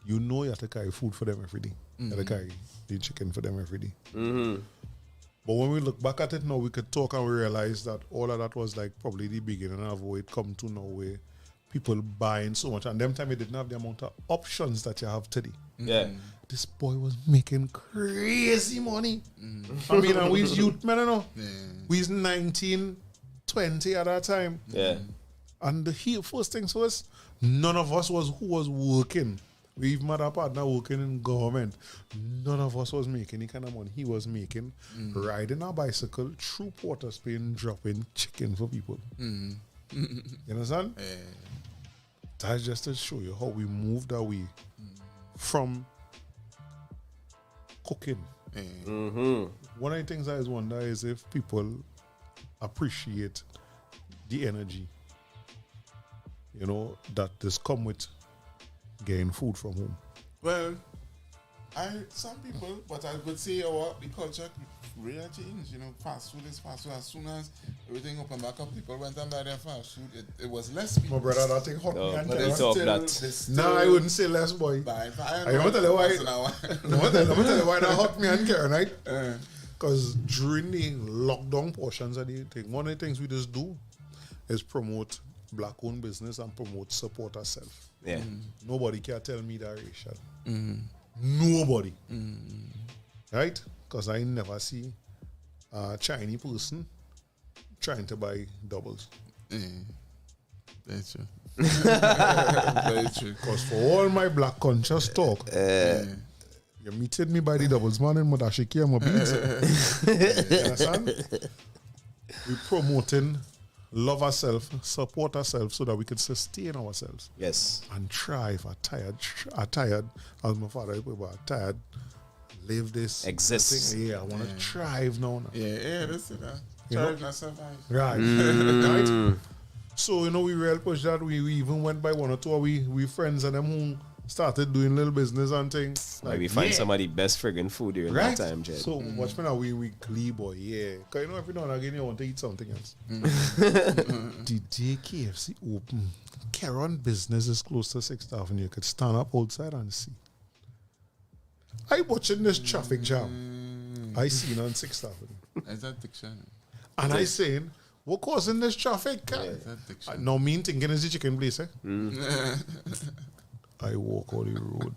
Speaker 3: You know you have to carry food for them every day. You have to carry the chicken for them every day. But when we look back at it now, we could talk and we realize that all of that was like probably the beginning of where it come to now where people buying so much. And them time it didn't have the amount of options that you have today. This boy was making crazy money. I mean, and we's youth, man, you know. We's 19, 20 at that time. And the first things was, none of us was who was working. We even had a partner working in government. None of us was making any kind of money. He was making riding a bicycle through Port of Spain, dropping chicken for people. You understand? That's just to show you how we moved away from cooking. One of the things I always wonder is if people appreciate the energy, that this come with getting food from home.
Speaker 6: Well, Some people, but I would say the culture really changed. You know, fast food is fast food. As soon as everything opened back up, people went and buy their fast food. It was less people.
Speaker 3: My brother, that thing hot
Speaker 2: No,
Speaker 3: me and
Speaker 2: but
Speaker 3: Keron.
Speaker 2: they talk that.
Speaker 3: No, I wouldn't say less, boy.
Speaker 6: I
Speaker 3: I'm gonna tell you why. I'm gonna tell you why that hot me and Keron, right? Because during the lockdown portions of the thing, one of the things we just do is promote black-owned business and promote support ourselves.
Speaker 2: Yeah.
Speaker 3: Nobody can tell me that racial. Nobody. Right? Because I never see a Chinese person trying to buy doubles.
Speaker 6: Very true. Very true.
Speaker 3: Because for all my black conscious talk, you meted me by the doubles, man, and Madashiki and my beans. You understand? We're promoting love ourselves, support ourselves so that we can sustain ourselves.
Speaker 2: Yes.
Speaker 3: And thrive. Tired, as my father put it, tired, live this.
Speaker 2: Exists.
Speaker 3: Thing. Yeah, I want to thrive now.
Speaker 6: Yeah, that's it.
Speaker 3: You know?
Speaker 6: Thrive, not survive.
Speaker 3: Right. Right. So, you know, we real push that. We even went by one or two of we friends and them who started doing little business and things.
Speaker 2: Like we find some of the best friggin' food during that time, Jed.
Speaker 3: So, watch me now, we glee boy, yeah. Because you know, every now and again you want to eat something else. The day KFC open, Keron business is close to 6th Avenue. You could stand up outside and see. I watching this traffic jam. I seen on 6th Avenue.
Speaker 6: Is that diction?
Speaker 3: And I saying, what causing this traffic?
Speaker 6: Is that diction?
Speaker 3: No, mean thinking is the chicken place, eh? I walk all the road.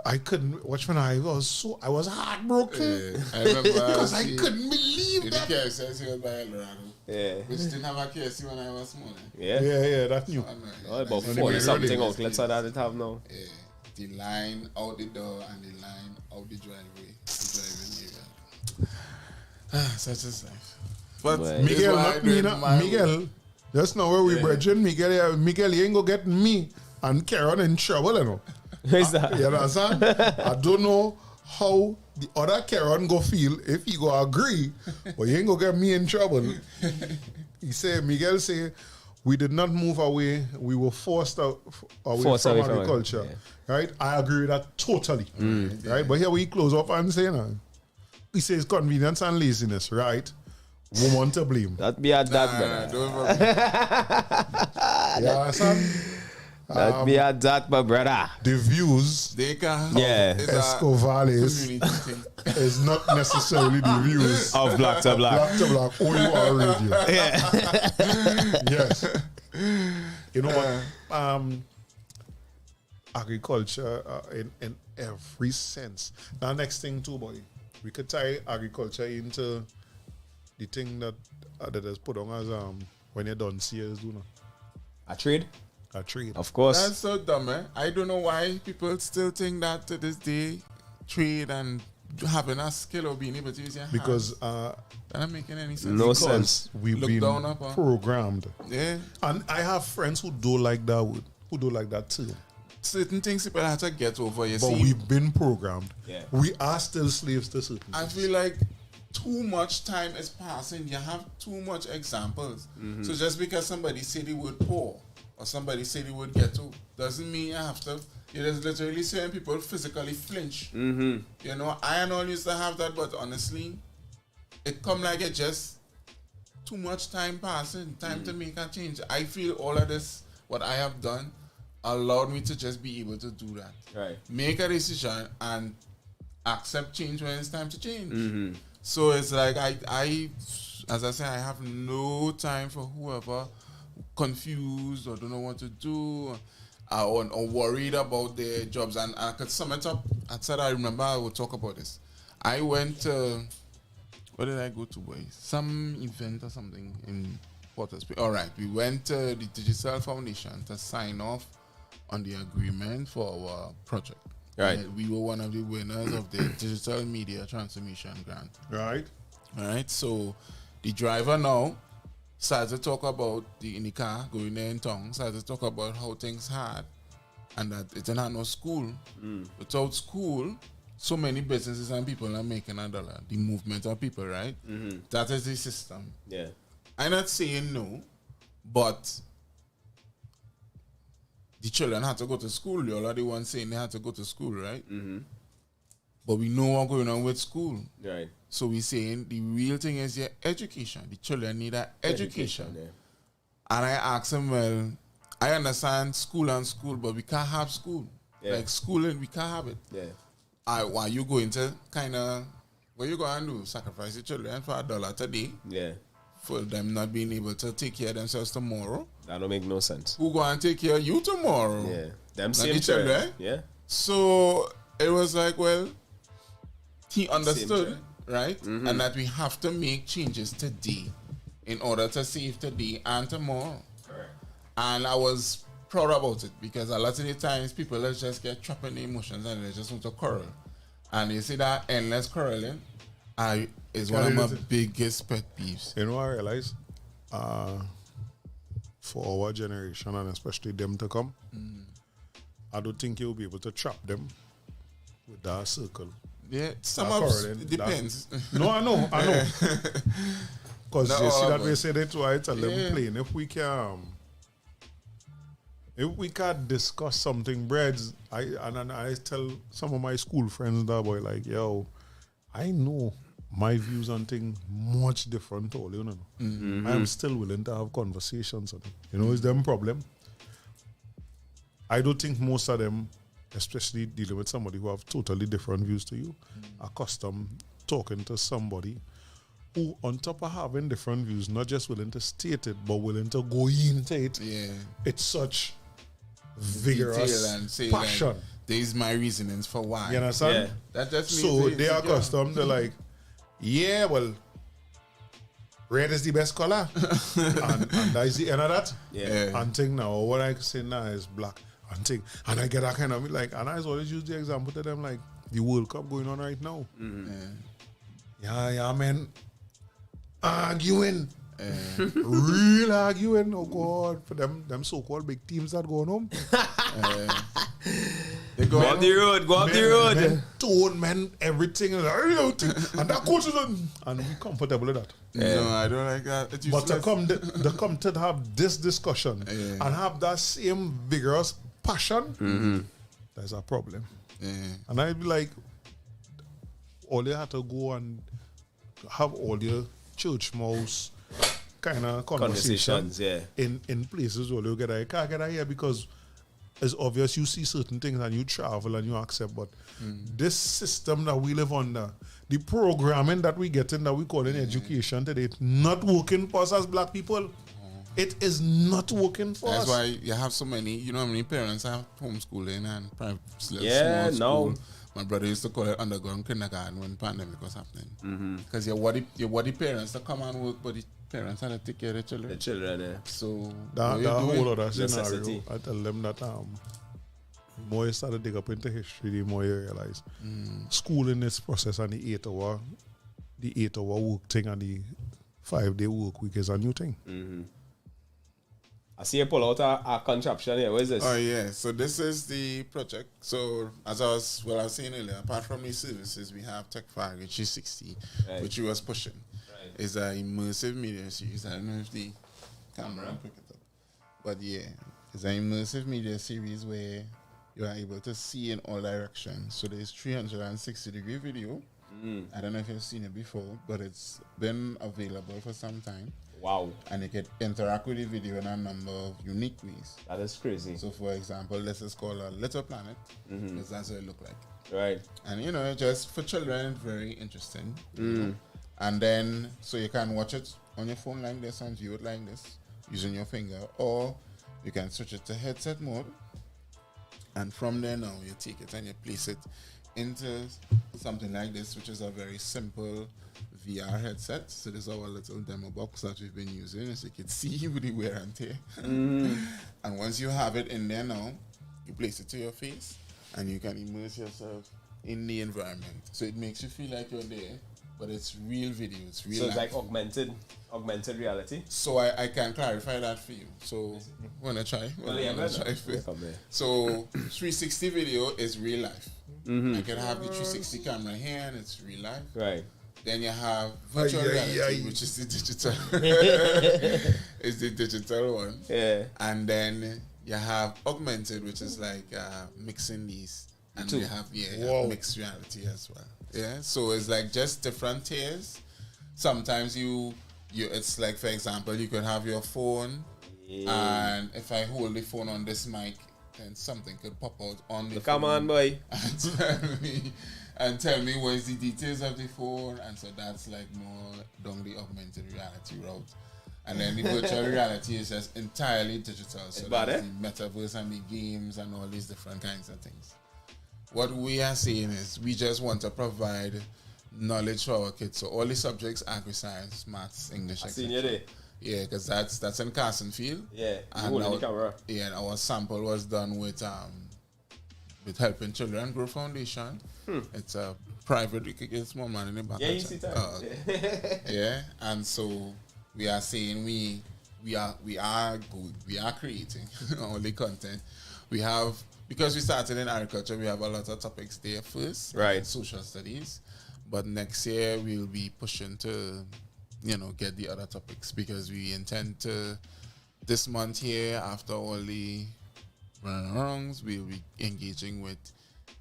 Speaker 3: I couldn't watch when I was heartbroken.
Speaker 6: I remember
Speaker 3: because I couldn't believe that.
Speaker 6: The KFC was by Eldorado.
Speaker 2: Yeah.
Speaker 6: We didn't have a KFC when I was small.
Speaker 2: Yeah.
Speaker 3: Yeah, that's new.
Speaker 2: Oh, about
Speaker 3: That's
Speaker 2: 40 something
Speaker 3: really
Speaker 2: outlets that it have now.
Speaker 6: Yeah. The line out the door and the line out the driveway. Such is life. But
Speaker 2: Well,
Speaker 3: Miguel, not me, Miguel. That's not where we brethren. Miguel, you ain't gonna get me and Keron in trouble, you know.
Speaker 2: Is that?
Speaker 3: You understand? I don't know how the other Keron go feel if he go agree, but you ain't gonna get me in trouble. Miguel say, we did not move away. We were forced away from agriculture. Right? I agree with that totally. Right? But here we close up and say, he says convenience and laziness, right? Woman to blame.
Speaker 2: That be a that, brother.
Speaker 3: Yeah, son.
Speaker 2: That be a that, my brother.
Speaker 3: The views
Speaker 2: Yeah.
Speaker 3: Escovales is not necessarily the views
Speaker 2: Of black to black.
Speaker 3: Black to black, OUR radio. Yes. You know what? Agriculture in every sense. Now, next thing too, boy, we could tie agriculture into the thing that is put on as when you're done CS, do not
Speaker 2: A trade?
Speaker 3: a trade.
Speaker 2: Of course.
Speaker 6: That's so dumb, eh? I don't know why people still think that to this day, trade and having a skill or being able to use your hands.
Speaker 3: Because
Speaker 6: That not making any sense.
Speaker 2: No
Speaker 3: because
Speaker 2: sense.
Speaker 3: we've
Speaker 6: Look
Speaker 3: been
Speaker 6: down upon.
Speaker 3: programmed.
Speaker 6: Yeah.
Speaker 3: And I have friends who don't like that word, who don't like that too.
Speaker 6: Certain things people have to get over, you
Speaker 3: But
Speaker 6: see.
Speaker 3: we've been programmed.
Speaker 2: Yeah.
Speaker 3: We are still slaves to certain
Speaker 6: I
Speaker 3: things.
Speaker 6: feel like too much time is passing. You have too much examples. So just because somebody say the word poor or somebody say the word ghetto doesn't mean you have to. It is literally saying people physically flinch. You know, I and all used to have that, but honestly, it come like it just too much time passing, time to make a change. I feel all of this, what I have done, allowed me to just be able to do that.
Speaker 2: Right.
Speaker 6: Make a decision and accept change when it's time to change. So it's like I as I say, I have no time for whoever confused or don't know what to do or worried about their jobs. And I could sum it up. I said I remember I will talk about this. I went where did I go to, boy? Some event or something in Port of Spain. All right, we went to the Digital Foundation to sign off on the agreement for our project.
Speaker 2: Right.
Speaker 6: And we were one of the winners of the Digital Media Transformation Grant.
Speaker 3: Right?
Speaker 6: All right, so the driver now started to talk about in the car, going there in town, started to talk about how things hard and that it didn't have no school. Without school, so many businesses and people are making $1. The movement of people, right? That is the system.
Speaker 2: Yeah.
Speaker 6: I'm not saying no, but the children had to go to school. You're already one saying they had to go to school, right? But we know what's going on with school.
Speaker 2: Right.
Speaker 6: So we saying the real thing is your education. The children need an education.
Speaker 2: Yeah.
Speaker 6: And I asked him, well, I understand school and school, but we can't have school.
Speaker 2: Yeah.
Speaker 6: Like schooling, we can't have it.
Speaker 2: Yeah.
Speaker 6: Why you going to kind of, what you going to do? Sacrifice the children for $1 today?
Speaker 2: Yeah.
Speaker 6: For them not being able to take care of themselves tomorrow?
Speaker 2: That don't make no sense.
Speaker 6: Who going to take care of you tomorrow?
Speaker 2: Yeah. Them
Speaker 6: Not
Speaker 2: same
Speaker 6: the children.
Speaker 2: Yeah.
Speaker 6: So it was like, well, he understood,
Speaker 2: trend.
Speaker 6: right? And that we have to make changes today in order to save today and tomorrow.
Speaker 2: Correct.
Speaker 6: And I was proud about it because a lot of the times people just get trapped in the emotions and they just want to quarrel. And you see that endless quarreling is one of my biggest pet peeves.
Speaker 3: You know what I realize? For our generation and especially them to come, I don't think you'll be able to trap them with that circle.
Speaker 6: Yeah, some
Speaker 3: That
Speaker 6: of
Speaker 3: quarreling,
Speaker 6: it depends.
Speaker 3: No, I know. Because
Speaker 6: Not
Speaker 3: you see
Speaker 6: all
Speaker 3: that
Speaker 6: of
Speaker 3: we
Speaker 6: us.
Speaker 3: said it twice, tell them
Speaker 6: Yeah.
Speaker 3: plain. If we can discuss something, breads, I tell some of my school friends that boy like, yo, I know my views on things much different all, you know. I am still willing to have conversations on it. You know, it's them problem. I don't think most of them, especially dealing with somebody who have totally different views to you, are accustomed talking to somebody who, on top of having different views, not just willing to state it, but willing to go into it.
Speaker 6: Yeah.
Speaker 3: It's such
Speaker 6: Detail
Speaker 3: vigorous
Speaker 6: and say
Speaker 3: passion.
Speaker 6: like, these my reasonings for why.
Speaker 3: You understand?
Speaker 2: Yeah.
Speaker 6: That just
Speaker 3: So
Speaker 6: means
Speaker 3: they are
Speaker 6: insecure.
Speaker 3: accustomed to like, yeah, well, red is the best color. and that is the end of that.
Speaker 2: Yeah.
Speaker 3: And think now, what I say now is black. And I get that kind of like, and I always use the example to them like the World Cup going on right now. Yeah, man. Arguing. Real arguing. Oh God, for them so-called big teams that going home.
Speaker 6: They
Speaker 2: Go up the road. Go up the road.
Speaker 3: Men, tone, man, everything. And that coach is and we comfortable with that.
Speaker 6: No, I don't like that. It's
Speaker 3: But
Speaker 6: useless.
Speaker 3: to come to have this discussion and have that same vigorous passion, there's a problem. And I'd be like, all you have to go and have all your church mouse kind of conversations in places where you get I can't get here because it's obvious you see certain things and you travel and you accept, but this system that we live under, the programming that we get in that we call in education today, it's not working for us as black people. It is not working for
Speaker 6: That's
Speaker 3: us.
Speaker 6: why you have so many, you know how many parents have homeschooling and private
Speaker 2: Yeah,
Speaker 6: small
Speaker 2: no.
Speaker 6: school. My brother used to call it underground kindergarten when pandemic was happening. Because you want the parents to come and work, but the parents had to take care of the children.
Speaker 2: The children, yeah.
Speaker 6: So
Speaker 3: That whole other scenario,
Speaker 2: Necessity.
Speaker 3: I tell them that the more you start to dig up into history, the more you realize school in this process and the 8 hour work thing and the 5-day work week is a new thing.
Speaker 2: I see you pull out a contraption here. What is this?
Speaker 6: Oh yeah, so this is the project. So as I was saying earlier, apart from these services, we have TechFag H360, which we was pushing. It's an immersive media series. I don't know if the camera will pick it up, but yeah, it's an immersive media series where you are able to see in all directions. So there's 360-degree video. I don't know if you've seen it before, but it's been available for some time.
Speaker 2: Wow.
Speaker 6: And you can interact with the video in a number of unique ways.
Speaker 2: That is crazy.
Speaker 6: So, for example, this is called a little planet, because that's what it look like.
Speaker 2: Right.
Speaker 6: And, you know, just for children, very interesting. You know? And then, so you can watch it on your phone like this and view it like this, using your finger, or you can switch it to headset mode. And from there now, you take it and you place it into something like this, which is a very simple VR headset. So this is our little demo box that we've been using, as you can see with the wear and tear. And once you have it in there now, you place it to your face and you can immerse yourself in the environment. So it makes you feel like you're there, but it's real video, it's real
Speaker 2: So it's
Speaker 6: life.
Speaker 2: like augmented reality.
Speaker 6: So I can clarify that for you. So wanna try? So 360 video is real life. I can have the 360 camera here and it's real life.
Speaker 2: Right.
Speaker 6: Then you have virtual reality, which is the digital. It's the digital one.
Speaker 2: Yeah.
Speaker 6: And then you have augmented, which is like mixing these, and you have mixed reality as well. Yeah, so it's like just different tiers. Sometimes you it's like, for example, you could have your phone, and if I hold the phone on this mic, then something could pop out on the phone.
Speaker 2: Come on, boy.
Speaker 6: And tell me what is the details of the phone, and so that's like more down the augmented reality route. And then the virtual reality is just entirely digital. So that's the metaverse and the games and all these different kinds of things. What we are saying is we just want to provide knowledge for our kids. So all the subjects, agri-science, maths, English, etc. Yeah, because that's in Carson Field.
Speaker 2: Yeah,
Speaker 6: and our sample was done with Helping Children Grow Foundation. It's a private, it's more money in the back.
Speaker 2: Yeah, you see that.
Speaker 6: Yeah, and so we are saying we are good. We are creating all the content. We have, because we started in agriculture, we have a lot of topics there first.
Speaker 2: Right.
Speaker 6: Social studies. But next year we'll be pushing to, get the other topics, because we intend to, this month here, after all the run-arounds, we'll be engaging with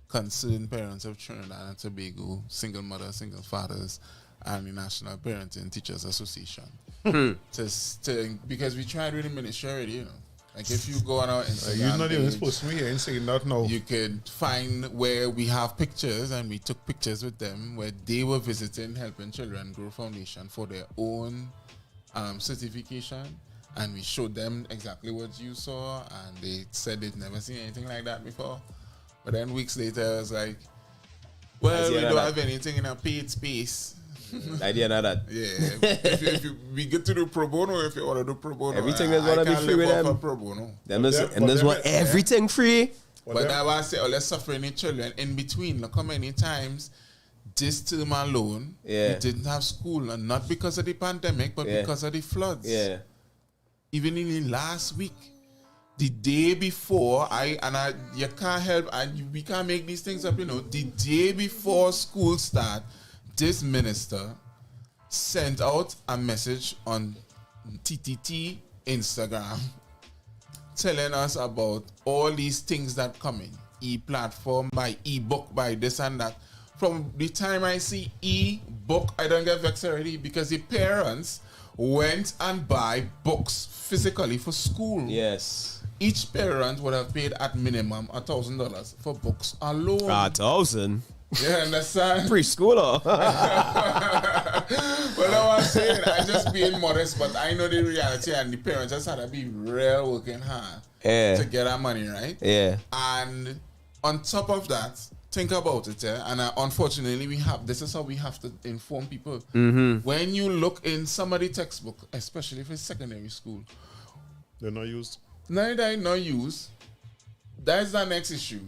Speaker 6: concerned parents of Trinidad and Tobago, single mothers, single fathers, and the National Parenting Teachers Association. Because we tried with the ministry already, Like if you go on our Instagram
Speaker 3: you're not even
Speaker 6: page,
Speaker 3: supposed to be here and saying that now.
Speaker 6: You could find where we have pictures, and we took pictures with them where they were visiting Helping Children Grow Foundation for their own certification, and we showed them exactly what you saw, and they said they'd never seen anything like that before. But then weeks later, I was like, well, we don't have anything in a paid space.
Speaker 2: I didn't know that.
Speaker 6: Yeah, if we get to do pro bono, if you want to do pro bono,
Speaker 2: everything is gonna be free with them.
Speaker 6: Pro bono.
Speaker 2: Them want everything free.
Speaker 6: But that's why I say, let's suffering the children in between. Look how many times this term alone, we didn't have school, and not because of the pandemic, but because of the floods.
Speaker 2: Yeah.
Speaker 6: Even in the last week, the day before, you can't help, and we can't make these things up, The day before school start, this minister sent out a message on TTT Instagram telling us about all these things that coming. E-platform, by e-book, by this and that. From the time I see e-book, I don't get vexed already, because the parents went and buy books physically for school.
Speaker 2: Yes.
Speaker 6: Each parent would have paid at minimum $1,000 for books alone.
Speaker 2: 1,000?
Speaker 6: You understand?
Speaker 2: Preschooler.
Speaker 6: Well, I'm saying, I'm just being modest, but I know the reality, and the parents just had to be real working hard to get our money, right?
Speaker 2: Yeah.
Speaker 6: And on top of that, think about it, and unfortunately, this is how we have to inform people.
Speaker 2: Mm-hmm.
Speaker 6: When you look in some of the textbook, especially for secondary school,
Speaker 3: they're not used.
Speaker 6: Neither not used. That's the next issue.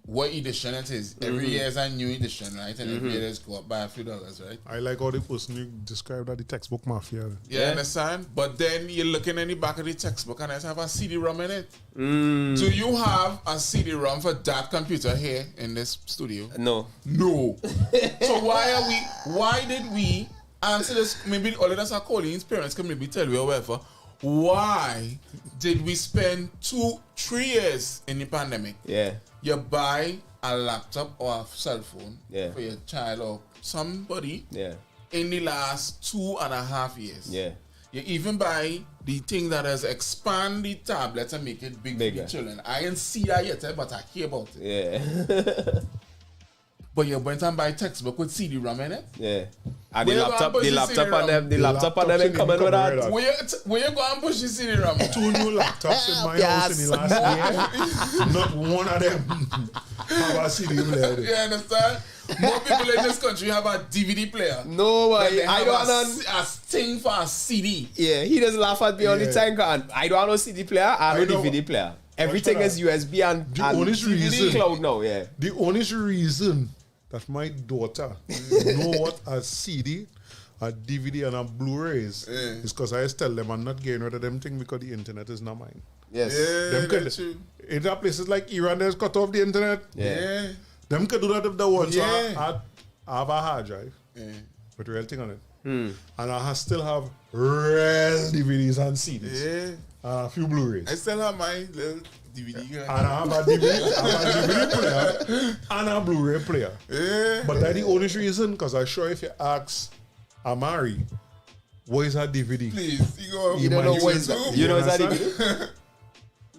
Speaker 6: What edition it is. Every year is a new edition, right? And every year it's go up by a few dollars, right?
Speaker 3: I like how the person you described that the textbook mafia.
Speaker 6: You understand? But then you're looking in the back of the textbook and it have a CD-ROM in it. Do you have a CD-ROM for that computer here in this studio?
Speaker 2: No.
Speaker 6: So why did we answer this? Maybe all of us are calling parents can maybe tell you or whatever. Why did we spend 2-3 years in the pandemic?
Speaker 2: Yeah.
Speaker 6: You buy a laptop or a cell phone for your child or somebody in the last 2.5 years.
Speaker 2: Yeah.
Speaker 6: You even buy the thing that has expand the tablet and make it bigger for the children. I didn't see that yet, but I hear about it.
Speaker 2: Yeah.
Speaker 6: But you went and buy textbook with CD-ROM in it?
Speaker 2: Yeah. And the laptop and them coming with that.
Speaker 6: Where you go and push the CD-ROM?
Speaker 3: 2 new laptops in my house in the last year. Not one of them have a CD player.
Speaker 6: You understand? More people in this country have a DVD player.
Speaker 2: No, I don't know.
Speaker 6: A thing for a CD.
Speaker 2: Yeah, he doesn't laugh at me all the time. I don't know CD player, I know DVD player. Everything is USB and DVD cloud now, yeah.
Speaker 3: The only reason that my daughter know what a CD, a DVD, and a Blu-ray is because I tell them I'm not getting rid of them things because the internet is not mine.
Speaker 2: Yes.
Speaker 6: Yeah, that's true.
Speaker 3: In that places like Iran, there's cut off the internet.
Speaker 6: Yeah.
Speaker 3: Them could do that if they want. So I have a hard drive with real thing on it. and I still have real DVDs and CDs.
Speaker 6: Yeah.
Speaker 3: And a few Blu-rays.
Speaker 6: I still have my little DVD.
Speaker 3: And I have a DVD player and a Blu-ray player.
Speaker 6: Yeah.
Speaker 3: But that's the only reason, because I'm sure if you ask Amari, what is that DVD?
Speaker 6: Please,
Speaker 3: You
Speaker 2: don't know what is
Speaker 6: too.
Speaker 2: that. You know what's that DVD?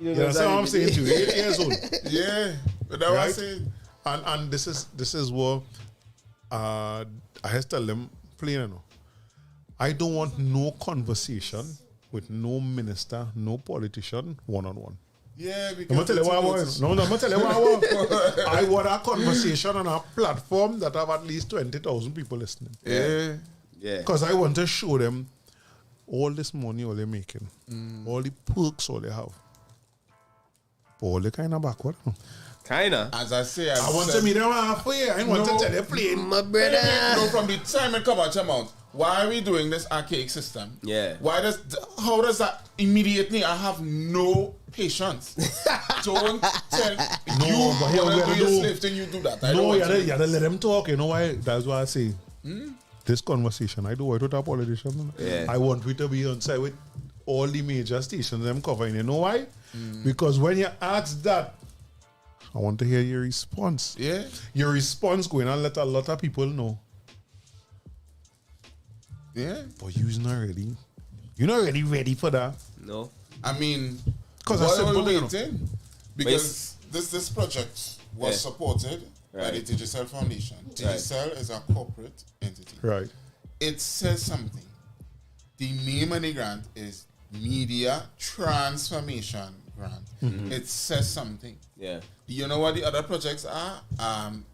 Speaker 3: You understand what I'm saying to you? 8 years old.
Speaker 6: Yeah. But that
Speaker 3: Right?
Speaker 6: was saying.
Speaker 3: And this is what I have to tell them plain enough. I don't want no conversation with no minister, no politician, one-on-one.
Speaker 6: Yeah, because
Speaker 3: I'm gonna tell you what I want. No, I'm gonna tell you what I want. I want a conversation on a platform that have at least 20,000 people listening.
Speaker 6: Yeah.
Speaker 2: Yeah.
Speaker 3: Because I want to show them all this money all they're making, all the perks all they have. But all they kind of backward. No?
Speaker 2: Kinda.
Speaker 6: As I say,
Speaker 3: I want to meet them halfway. I want to tell you plain.
Speaker 2: My brother.
Speaker 6: No, from the time it come out your mouth, why are we doing this archaic system?
Speaker 2: Yeah.
Speaker 6: How does that immediately? I have no patience. Don't tell
Speaker 3: No,
Speaker 6: you
Speaker 3: but here we
Speaker 6: want to
Speaker 3: gotta
Speaker 6: do your
Speaker 3: do-
Speaker 6: slave thing, you do that. I don't
Speaker 3: No,
Speaker 6: want
Speaker 3: you
Speaker 6: to.
Speaker 3: gotta let them talk. You know why? That's why I say this conversation. I do it with a politician.
Speaker 2: Yeah.
Speaker 3: I want we to be on side with all the major stations them covering. You know why? Because when you ask that, I want to hear your response.
Speaker 6: Yeah.
Speaker 3: Your response going to let a lot of people know.
Speaker 6: Yeah.
Speaker 3: But you're not really ready for that.
Speaker 2: No.
Speaker 6: I mean,
Speaker 3: 'Cause
Speaker 6: why
Speaker 3: that's
Speaker 6: are
Speaker 3: simple,
Speaker 6: we
Speaker 3: you know.
Speaker 6: waiting? Because this project was
Speaker 2: Yeah.
Speaker 6: supported by
Speaker 2: Right.
Speaker 6: the Digicel Foundation. Digicel is a corporate entity.
Speaker 3: Right.
Speaker 6: It says something. The name of the grant is Media Transformation Grant. It says something.
Speaker 2: Yeah.
Speaker 6: Do you know what the other projects are?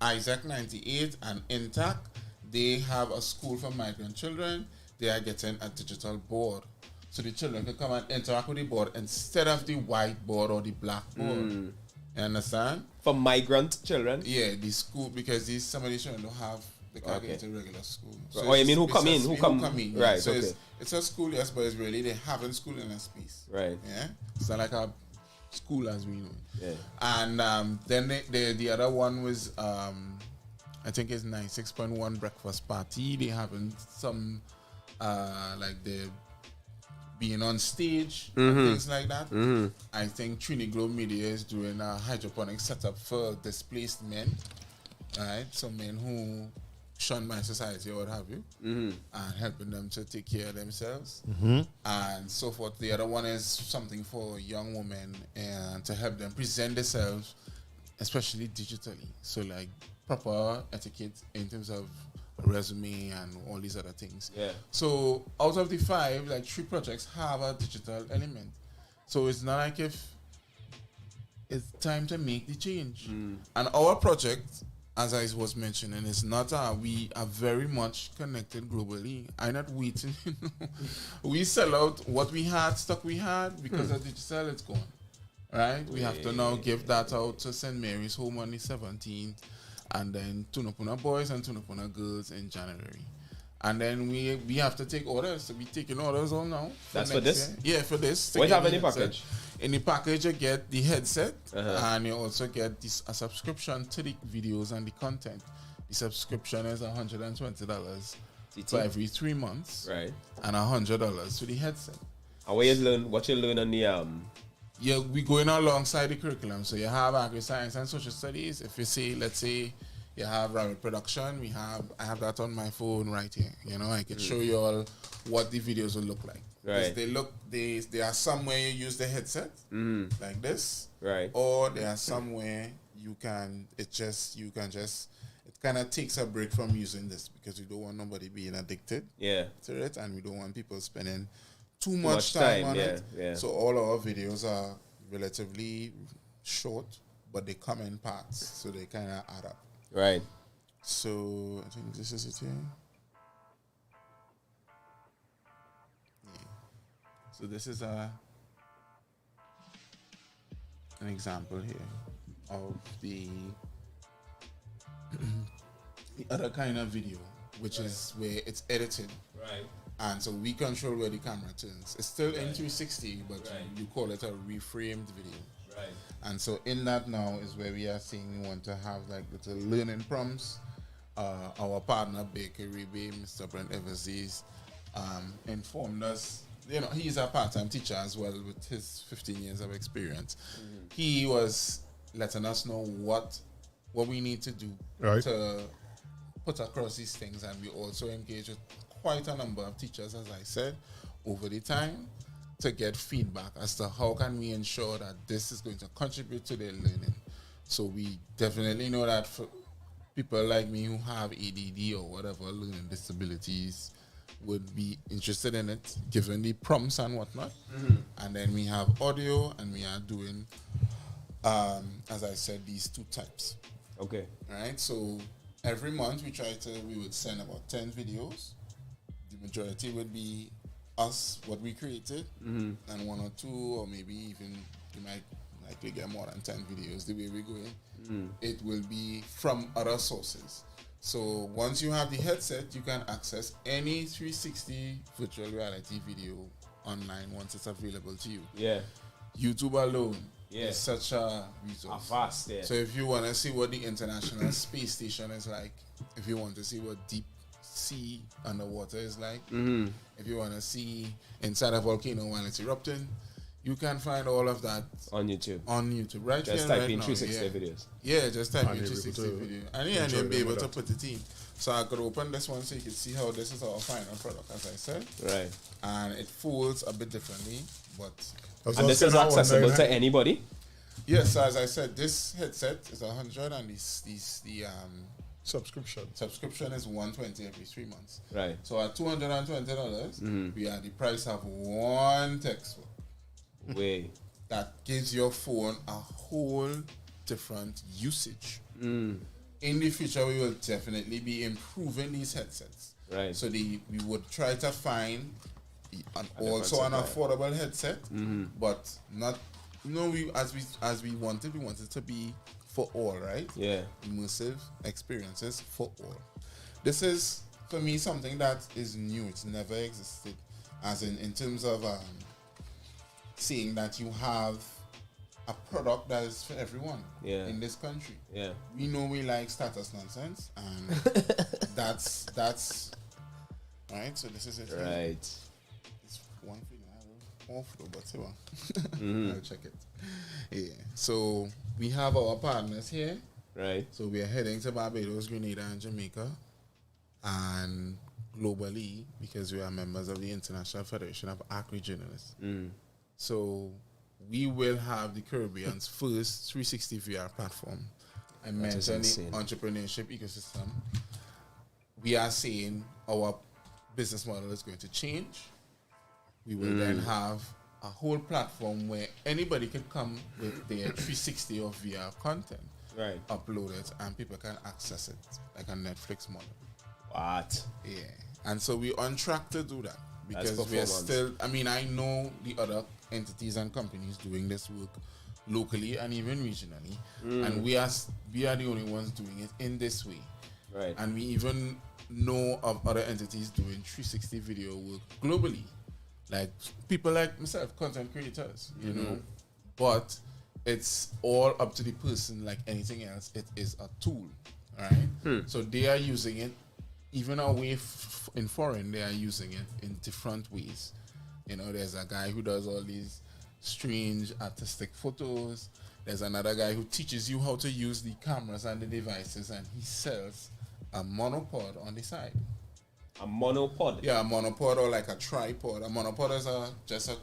Speaker 6: Isaac 98 and Intact. They have a school for migrant children. They are getting a digital board. So the children can come and interact with the board instead of the white board or the black board. You understand?
Speaker 2: For migrant children.
Speaker 6: Yeah, the school, because some of these children don't have, they can't
Speaker 2: Okay.
Speaker 6: get into regular school.
Speaker 2: Oh, you mean who come in?
Speaker 6: Who come in? Yeah.
Speaker 2: Right,
Speaker 6: So
Speaker 2: okay.
Speaker 6: it's a school, yes, but it's really, they haven't school in a space.
Speaker 2: Right.
Speaker 6: Yeah. It's not like a school as we know it.
Speaker 2: Yeah.
Speaker 6: And then the other one was, I think it's 96.1 breakfast party. They having some, like they're being on stage and things like that. I think Trinidad Globe Media is doing a hydroponic setup for displaced men, right? So men who shunned by society or what have you, and helping them to take care of themselves and so forth. The other one is something for young women and to help them present themselves, especially digitally. So like proper etiquette in terms of resume and all these other things.
Speaker 2: Yeah.
Speaker 6: So out of the 5, like 3 projects have a digital element. So it's not like if it's time to make the change. And our project, as I was mentioning, is not we are very much connected globally. I'm not waiting. We sell out what we had, stock we had, because of digital, it's gone. Right? We have to now give that out to St. Mary's Home on the 17th, and then Tunapuna Boys and Tunapuna Girls in January. And then we have to take orders. So we're taking orders all now.
Speaker 2: That's for
Speaker 6: next
Speaker 2: this?
Speaker 6: year. Yeah, for this.
Speaker 2: What have
Speaker 6: Taking
Speaker 2: in the
Speaker 6: headset.
Speaker 2: package?
Speaker 6: In the package, you get the headset, and you also get a subscription to the videos and the content. The subscription is $120 for every 3 months,
Speaker 2: Right.
Speaker 6: and $100 for the headset.
Speaker 2: And what you learn on the
Speaker 6: Yeah, we going alongside the curriculum. So you have agri-science and social studies. If you say, let's say, you have rabbit production, I have that on my phone right here. You know, I can show you all what the videos will look like.
Speaker 2: Right.
Speaker 6: They are somewhere you use the headset like this,
Speaker 2: Right.
Speaker 6: or there are somewhere it kind of takes a break from using this because we don't want nobody being addicted to it, and we don't want people spending too much time on it.
Speaker 2: Yeah.
Speaker 6: So all our videos are relatively short, but they come in parts, so they kind of add up.
Speaker 2: Right.
Speaker 6: So I think this is it here. Yeah. So this is an example here of the other kind of video, which is where it's edited.
Speaker 2: Right.
Speaker 6: And so we control where the camera turns. It's still in 360, but you call it a reframed video.
Speaker 2: Right.
Speaker 6: And so in that now is where we are saying we want to have like little learning prompts our partner Bakery Bay, Mr. Brent Eversys, informed us. You know, he's a part-time teacher as well with his 15 years of experience. He was letting us know what we need to do to put across these things, and we also engage with quite a number of teachers, as I said, over the time to get feedback as to how can we ensure that this is going to contribute to their learning. So we definitely know that for people like me who have ADD or whatever learning disabilities would be interested in it, given the prompts and whatnot. And then we have audio, and we are doing, as I said, these 2 types.
Speaker 2: Okay.
Speaker 6: All right. So every month we would send about 10 videos. The majority would be us, what we created, and 1 or 2, or maybe even you might likely get more than 10 videos the way we're going. It will be from other sources. So once you have the headset, you can access any 360 virtual reality video online once it's available to you.
Speaker 2: Yeah.
Speaker 6: YouTube alone is such a resource.
Speaker 2: Vast, yeah.
Speaker 6: So if you want to see what the International Space Station is like, if you want to see what deep sea underwater is like, if you want to see inside a volcano when it's erupting, you can find all of that
Speaker 2: on YouTube.
Speaker 6: Right
Speaker 2: just
Speaker 6: here,
Speaker 2: type
Speaker 6: right
Speaker 2: in
Speaker 6: now,
Speaker 2: 360 videos.
Speaker 6: Yeah, just type in
Speaker 3: And
Speaker 6: 360
Speaker 3: you're able to
Speaker 6: video. And you'll be able to
Speaker 3: that.
Speaker 6: put it in. So I could open this one so you can see how this is our final product, as I said.
Speaker 2: Right.
Speaker 6: And it folds a bit differently, but
Speaker 2: And this is accessible to anybody?
Speaker 6: yes, so as I said, this headset is 100, and the subscription is 120 every 3 months.
Speaker 2: Right.
Speaker 6: So at $220, we are the price of 1 textbook.
Speaker 2: Way.
Speaker 6: That gives your phone a whole different usage. In the future, we will definitely be improving these headsets.
Speaker 2: Right.
Speaker 6: So we would try to find an
Speaker 2: different
Speaker 6: affordable headset, but not. We wanted to be for all, right?
Speaker 2: Yeah.
Speaker 6: Immersive experiences for all. This is for me something that is new. It's never existed, as in terms of seeing that you have a product that is for everyone in this country.
Speaker 2: Yeah.
Speaker 6: We know we like status nonsense, and that's right. So this is it.
Speaker 2: Right.
Speaker 6: It's one thing I will offload, but I'll check it. Yeah. So we have our partners here.
Speaker 2: Right.
Speaker 6: So we are heading to Barbados, Grenada, and Jamaica, and globally because we are members of the International Federation of Agri Journalists. So we will have the Caribbean's first 360 VR platform. I mentioned the entrepreneurship ecosystem. We are saying our business model is going to change. We will then have a whole platform where anybody can come with their 360 of VR content, upload it, and people can access it like a Netflix model.
Speaker 2: What?
Speaker 6: Yeah. And so we're on track to do that because
Speaker 2: That's
Speaker 6: we are still, I know the other entities and companies doing this work locally and even regionally, and we are the only ones doing it in this way.
Speaker 2: Right.
Speaker 6: And we even know of other entities doing 360 video work globally, like people like myself, content creators, you know. But it's all up to the person. Like anything else, it is a tool, right? So they are using it even away in foreign. They are using it in different ways. You know, there's a guy who does all these strange artistic photos. There's another guy who teaches you how to use the cameras and the devices, and he sells a monopod on the side.
Speaker 2: A monopod?
Speaker 6: Yeah, a monopod, or like a tripod. A monopod is just a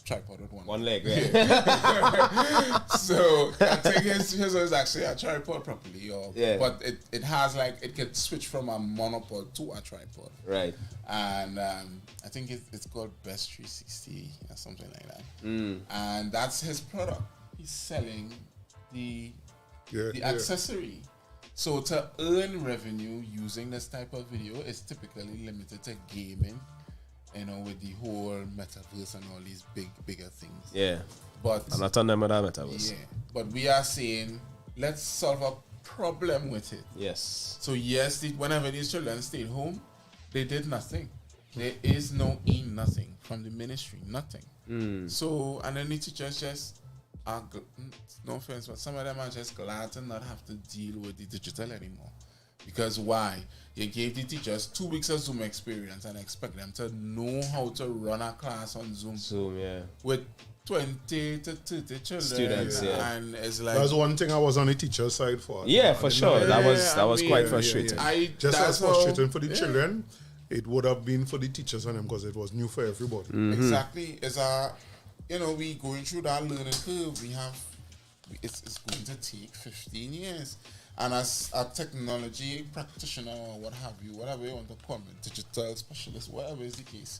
Speaker 6: tripod with one
Speaker 2: leg. Yeah.
Speaker 6: So I think his is actually a tripod properly, but it has it can switch from a monopod to a tripod.
Speaker 2: Right.
Speaker 6: And I think it's called Best 360 or something like that. And that's his product. He's selling the accessory. So to earn revenue using this type of video is typically limited to gaming, you know, with the whole metaverse and all these bigger things.
Speaker 2: Yeah.
Speaker 6: But
Speaker 2: I'm not on them with that metaverse.
Speaker 6: Yeah. But we are saying, let's solve a problem with it.
Speaker 2: Yes.
Speaker 6: So yes, whenever these children stayed home, they did nothing. There is no nothing from the ministry, nothing. So, and then the teachers just no offense, but some of them are just glad to not have to deal with the digital anymore. Because why? You gave the teachers 2 weeks of Zoom experience and expect them to know how to run a class on Zoom.
Speaker 2: Zoom, yeah.
Speaker 6: With 20 to 30 children.
Speaker 2: Students, yeah.
Speaker 6: And it's like...
Speaker 3: That's one thing I was on the teacher side for.
Speaker 2: Yeah, for sure.
Speaker 6: Yeah,
Speaker 2: that was
Speaker 6: I
Speaker 2: quite
Speaker 6: mean,
Speaker 2: frustrating.
Speaker 3: Just as
Speaker 6: that's
Speaker 3: frustrating
Speaker 6: how-
Speaker 3: for the children, it would have been for the teachers and them because it was new for everybody.
Speaker 6: Exactly. It's we going through that learning curve. It's going to take 15 years. And as a technology practitioner or what have you, whatever you want to call it, digital specialist, whatever is the case,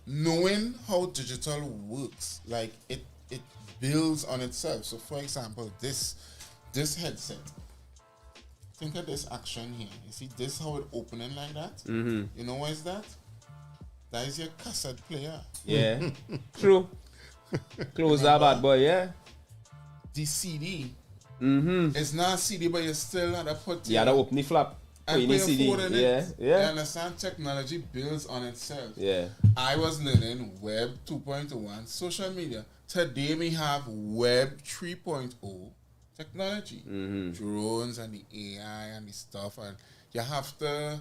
Speaker 6: knowing how digital works, like it builds on itself. So for example, this headset, think of this action here. You see this how it opening like that? You know what is that? That is your cassette player.
Speaker 2: Yeah. True. Close that bad boy, yeah.
Speaker 6: The CD. It's not a CD, but you still have to put
Speaker 2: Yeah, the open the flap.
Speaker 6: and
Speaker 2: Put
Speaker 6: put
Speaker 2: in
Speaker 6: your
Speaker 2: the CD.
Speaker 6: phone in
Speaker 2: Yeah,
Speaker 6: it. You
Speaker 2: yeah.
Speaker 6: understand? Technology builds on itself.
Speaker 2: Yeah.
Speaker 6: I was learning Web 2.1 social media. Today we have Web 3.0 technology. Drones and the AI and the stuff. And you have to,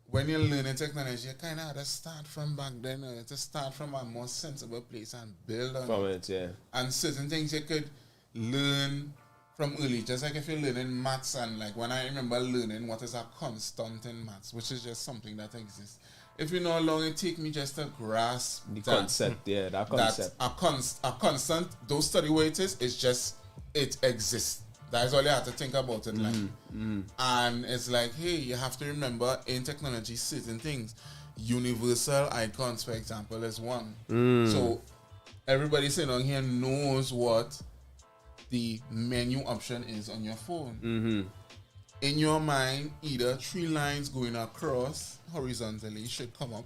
Speaker 6: when you're learning technology, you kind of have to start from back then. To start from a more sensible place and build on
Speaker 2: From it, yeah.
Speaker 6: And certain things you could learn from early, just like if you're learning maths, and like when I remember learning what is a constant in maths, which is just something that exists. If you know how long it take me just to grasp
Speaker 2: The
Speaker 6: that,
Speaker 2: concept, yeah, that concept.
Speaker 6: that a constant, don't study what it is, it's just, it exists. That's all you have to think about it like. And it's like, hey, you have to remember in technology certain things. Universal icons, for example, is one. So everybody sitting on here knows what the menu option is on your phone. In your mind, either 3 lines going across horizontally should come up,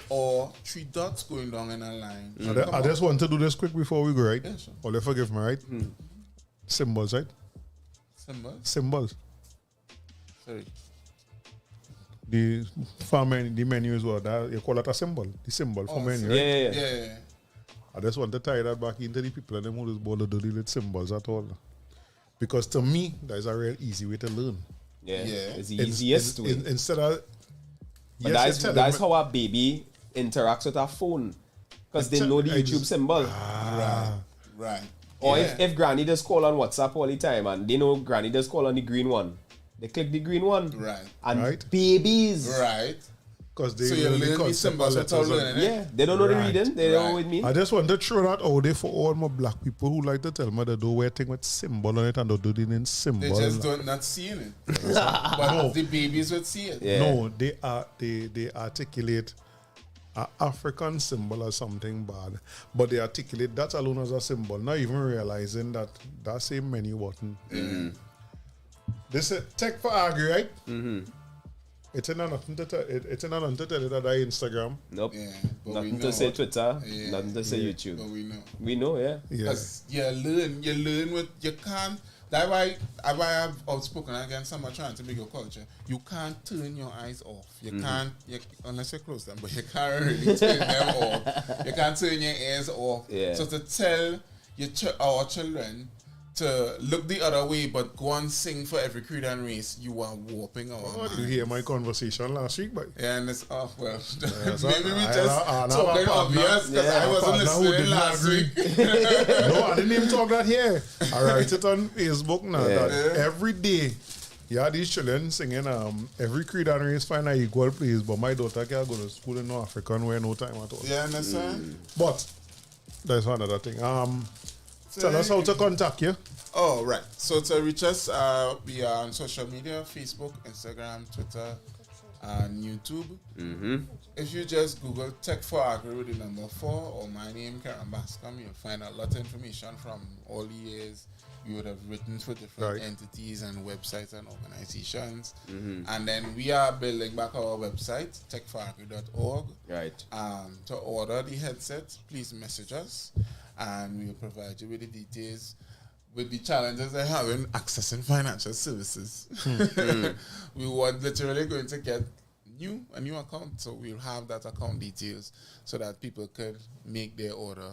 Speaker 6: or 3 dots going down in a line.
Speaker 3: I just want to do this quick before we go, right?
Speaker 6: Yeah, sure.
Speaker 3: Or forgive me, right? Symbols, right? Symbols.
Speaker 6: Sorry.
Speaker 3: The the menu is what? You call it a symbol. The symbol for menu, right?
Speaker 2: Yeah.
Speaker 6: Yeah.
Speaker 3: I just want to tie that back into the people and them who just bother to deal with symbols at all. Because to me, that is a real easy way to learn.
Speaker 2: Yeah.
Speaker 6: Yeah.
Speaker 2: It's the easiest way.
Speaker 3: Instead of...
Speaker 2: But
Speaker 3: yes,
Speaker 2: that's how a baby interacts with a phone. Because they know the YouTube symbol.
Speaker 6: Right.
Speaker 2: Or
Speaker 6: Yeah.
Speaker 2: if granny just call on WhatsApp all the time and they know granny just call on the green one, they click the green one.
Speaker 6: Right.
Speaker 2: And
Speaker 3: Right.
Speaker 2: babies.
Speaker 6: Right.
Speaker 3: because they
Speaker 6: So you
Speaker 3: learn
Speaker 6: learn the
Speaker 3: concept
Speaker 6: symbols
Speaker 3: of
Speaker 6: without
Speaker 3: letters and-
Speaker 6: learning it?
Speaker 2: Yeah, they don't know the
Speaker 3: Right.
Speaker 2: reading. They don't
Speaker 6: Right.
Speaker 2: know with me.
Speaker 3: I just want to throw that out there for all my black people who like to tell me they don't wear thing with symbol on it and don't do it in symbol.
Speaker 6: They just don't not seeing it. But the babies would see it.
Speaker 2: Yeah.
Speaker 3: No, they articulate an African symbol as something bad, but they articulate that alone as a symbol, not even realizing that that same menu button. This is tech for argue, right? It's in nothing to tell. It's in nothing to tell you that I Instagram.
Speaker 2: Nope.
Speaker 6: Yeah, but we
Speaker 2: Nothing
Speaker 6: know
Speaker 2: to say
Speaker 6: what-
Speaker 2: Twitter.
Speaker 6: Yeah.
Speaker 2: Nothing to say
Speaker 6: But
Speaker 2: YouTube.
Speaker 6: we know.
Speaker 2: We know, yeah.
Speaker 3: Yeah.
Speaker 6: Because you learn with, you can't, that's why I've outspoken against someone trying to make your culture. You can't turn your eyes off. You can't, unless you close them, but you can't really turn them off. You can't turn your ears off.
Speaker 2: Yeah.
Speaker 6: So to tell our children to look the other way but go and sing for every creed and race, you are warping our
Speaker 3: Oh,
Speaker 6: minds.
Speaker 3: you hear my conversation last week, but
Speaker 6: Yeah, and it's off. Well,
Speaker 3: so
Speaker 6: maybe we
Speaker 3: I-
Speaker 6: just
Speaker 3: I- I-
Speaker 6: talking
Speaker 3: I-
Speaker 6: obvious because
Speaker 2: yeah,
Speaker 6: I wasn't
Speaker 3: partner who
Speaker 6: listening
Speaker 3: did not
Speaker 6: last
Speaker 3: agree.
Speaker 6: week.
Speaker 3: no, I didn't even talk that here. I write it on Facebook now
Speaker 2: Yeah.
Speaker 3: that every day, these children singing every creed and race find an equal place, but my daughter can't go to school in no African way no time at all.
Speaker 6: You understand?
Speaker 3: But that's another thing. Tell us how to contact you.
Speaker 6: Oh, right. So to reach us, we are on social media, Facebook, Instagram, Twitter, and YouTube. If you just Google Tech for Agri with the number 4 or my name, Keron Bascombe, you'll find a lot of information from all the years we would have written for different
Speaker 3: Right.
Speaker 6: entities and websites and organizations. And then we are building back our website, techforagri.org.
Speaker 2: Right.
Speaker 6: To order the headset, please message us and we will provide you with the details. With the challenges they have in accessing financial services, we were literally going to get a new account, so we'll have that account details so that people could make their order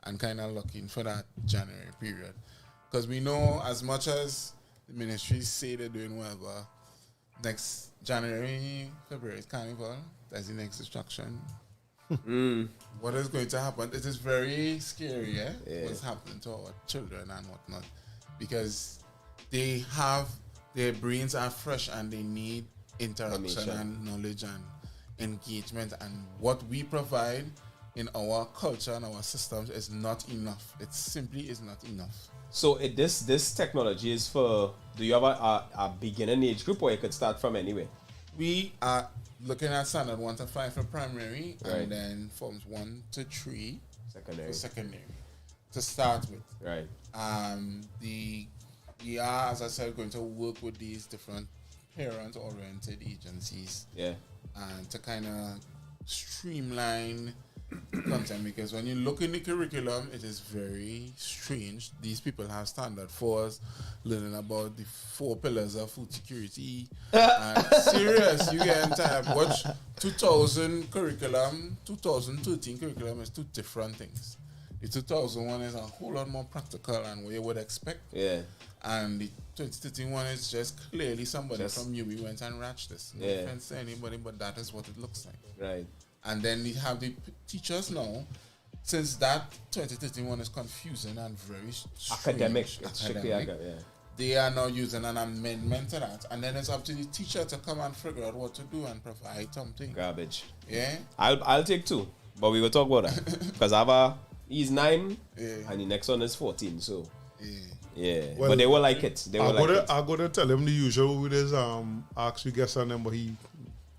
Speaker 6: and kind of look in for that January period. Because we know as much as the ministries say they're doing whatever, next January, February is Carnival. That's the next distraction. What is going to happen? It is very scary, what's happening to our children and whatnot. Because their brains are fresh and they need interaction and knowledge and engagement. And what we provide in our culture and our systems is not enough. It simply is not enough.
Speaker 2: So this technology is for, do you have a beginning age group, or you could start from anywhere?
Speaker 6: We are looking at standard 1 to 5 for primary,
Speaker 2: Right.
Speaker 6: and then forms 1 to 3
Speaker 2: Secondary.
Speaker 6: for secondary to start with.
Speaker 2: Right.
Speaker 6: We are, as I said, going to work with these different parent-oriented agencies, and to kind of streamline content, because when you look in the curriculum, it is very strange. These people have standard 4s, learning about the 4 pillars of food security. Serious, you get tired. Watch 2000 curriculum, 2013 curriculum is 2 different things. The 2001 is a whole lot more practical and what you would expect.
Speaker 2: Yeah.
Speaker 6: And the 2013 one is just clearly somebody from UB went and ratched this. No offense to anybody, but that is what it looks like.
Speaker 2: Right.
Speaker 6: And then we have the teachers now, since that 2013 one is confusing and very
Speaker 2: Academic. It's strictly academic.
Speaker 6: They are now using an amendment to that. And then it's up to the teacher to come and figure out what to do and provide something.
Speaker 2: Garbage.
Speaker 6: Yeah?
Speaker 2: I'll take 2, but we will talk about that. Because he's 9, and the next one is 14, so... Yeah,
Speaker 3: Well,
Speaker 2: but they will like it.
Speaker 3: I gotta tell him the usual with his ask you guess on him, but he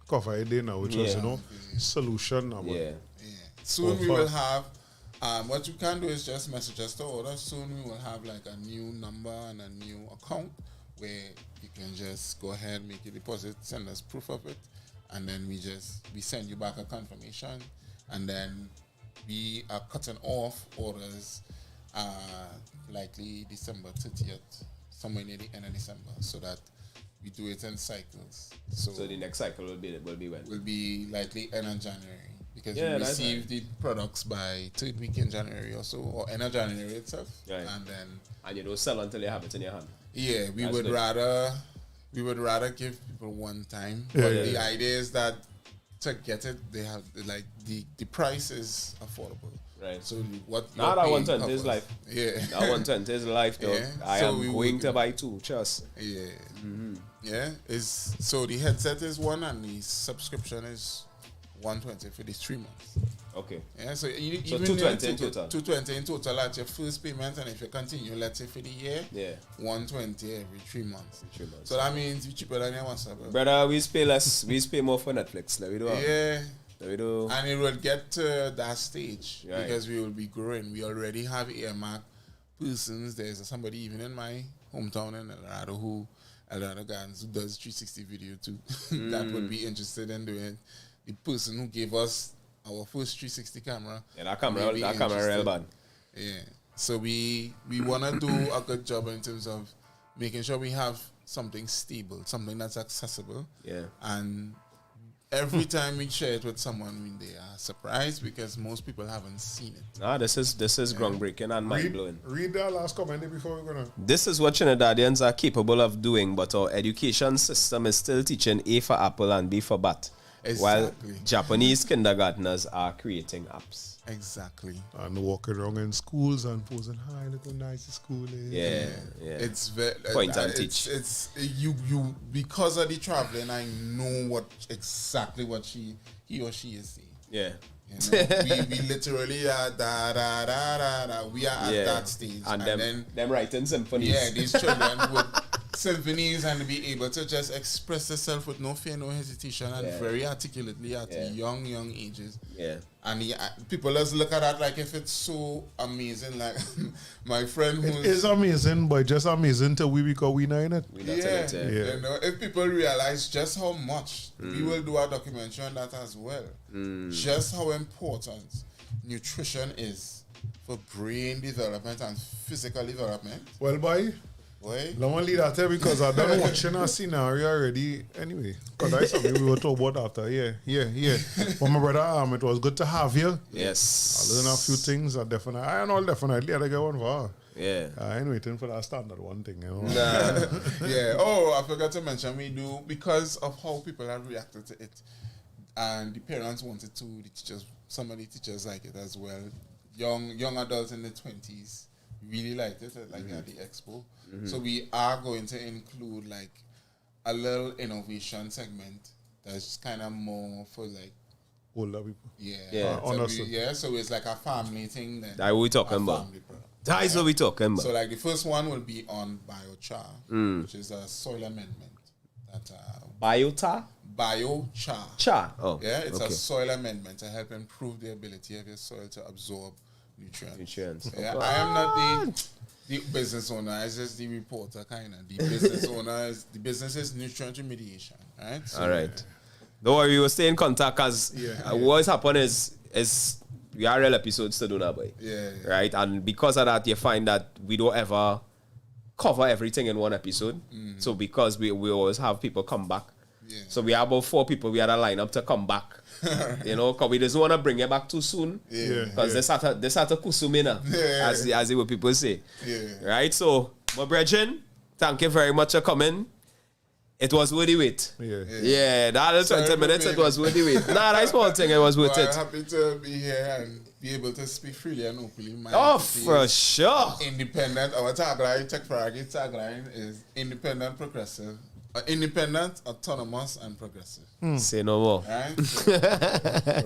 Speaker 3: cover it there now, which was solution.
Speaker 6: Soon we will have what you can do is just message us to order. Soon we will have like a new number and a new account where you can just go ahead, make a deposit, send us proof of it, and then we send you back a confirmation, and then we are cutting off orders likely December 30th, somewhere near the end of December, so that we do it in cycles. So
Speaker 2: the next cycle will be when?
Speaker 6: Will be likely end of January, because we receive the products by 3rd week in January or so, or end of January itself.
Speaker 2: Right. And you don't sell until you have it in your hand.
Speaker 6: Yeah, we would rather give people one time. But the idea is that to get it, they have the price is affordable.
Speaker 2: Right.
Speaker 6: So what?
Speaker 2: Now that 110 is life.
Speaker 6: Yeah.
Speaker 2: That 110 is life, though.
Speaker 6: Yeah.
Speaker 2: I am going to buy 2. Trust.
Speaker 6: Yeah. Mm-hmm. Yeah. So the headset is 1 and the subscription is 120 for the 3 months.
Speaker 2: Okay.
Speaker 6: Yeah. So even
Speaker 2: 220 in total.
Speaker 6: 220 in total at your first payment, and if you continue, let's say for the year, 120 every 3 months. So that means you cheaper than your WhatsApp.
Speaker 2: Brother, we pay less. We pay more for Netflix. Like we do.
Speaker 6: Yeah.
Speaker 2: We do.
Speaker 6: And it will get to that stage because we will be growing. We already have earmarked persons. There's somebody even in my hometown in Eldorado Gardens, who does 360 video too. That would be interested in doing it. The person who gave us our first 360 camera.
Speaker 2: Yeah, that camera real bad.
Speaker 6: Yeah. So we want to do a good job in terms of making sure we have something stable, something that's accessible. Yeah. And every time we share it with someone, they are surprised because most people haven't seen it.
Speaker 2: This is groundbreaking and mind-blowing.
Speaker 3: Read that last comment before we're going to...
Speaker 2: This is what Trinidadians are capable of doing, but our education system is still teaching A for apple and B for bat. Exactly. While Japanese kindergartners are creating apps.
Speaker 6: Exactly.
Speaker 3: And walking around in schools and posing, hi, look how nice the school is.
Speaker 2: Yeah.
Speaker 6: It's very...
Speaker 2: Point and teach.
Speaker 6: It's you because of the traveling, I know exactly what he or she is saying.
Speaker 2: Yeah.
Speaker 6: You know, we literally are we are at that stage.
Speaker 2: And then them writing symphonies.
Speaker 6: Yeah, these children would symphonies and be able to just express themselves with no fear, no hesitation, and very articulately at young ages. Yeah. And people just look at that like if it's so amazing. Like my friend who's...
Speaker 3: It is amazing, but just amazing till we because we know it.
Speaker 6: You know, if people realize just how much, we will do a documentary on that as well. Just how important nutrition is for brain development and physical development.
Speaker 3: Well, boy,
Speaker 6: Why?
Speaker 3: Let me leave that there because I done watching a scenario already. Anyway, because that's something we were talking about after. Yeah. But my brother, it was good to have you.
Speaker 2: Yes.
Speaker 3: I learned a few things. I definitely had to get one for her.
Speaker 2: Yeah.
Speaker 3: I ain't waiting for that standard one thing. You know?
Speaker 6: Yeah. Oh, I forgot to mention, we do, because of how people have reacted to it, and the parents wanted to, the teachers, some of the teachers like it as well. Young adults in the 20s really liked it, like at the expo. So we are going to include like a little innovation segment that's kind of more for like
Speaker 3: Older people.
Speaker 6: Yeah. So it's like a family thing then.
Speaker 2: That we talking about. That is what we talking about.
Speaker 6: So like the first one will be on biochar, which is a soil amendment. That
Speaker 2: Biochar?
Speaker 6: Biochar.
Speaker 2: Char. Oh.
Speaker 6: Yeah, it's a soil amendment to help improve the ability of your soil to absorb nutrients. Yeah, I am not the business owner, I just the reporter kind of. The business owner is the business is nutrient remediation. Right? So,
Speaker 2: all right. Don't worry, we will stay in contact because what's happened is we are real episodes to do now, boy.
Speaker 6: Yeah.
Speaker 2: Right? And because of that, you find that we don't ever cover everything in one episode. So because we always have people come back. Yeah. So we have about 4 people we had a lineup to come back. You know, because we just want to bring it back too soon. Because they start to kusumina, as the people say. Right? So, my brethren, thank you very much for coming. It was worth the wait. Yeah, that 20 minutes, it was worth the wait. Nah, that's one thing, it was worth it.
Speaker 6: I'm happy to be here and be able to speak freely and openly.
Speaker 2: Oh, for sure.
Speaker 6: Independent, our tagline, Tech Fraggy tagline is independent, progressive. Independent, autonomous, and progressive.
Speaker 2: Say no more.
Speaker 6: Right?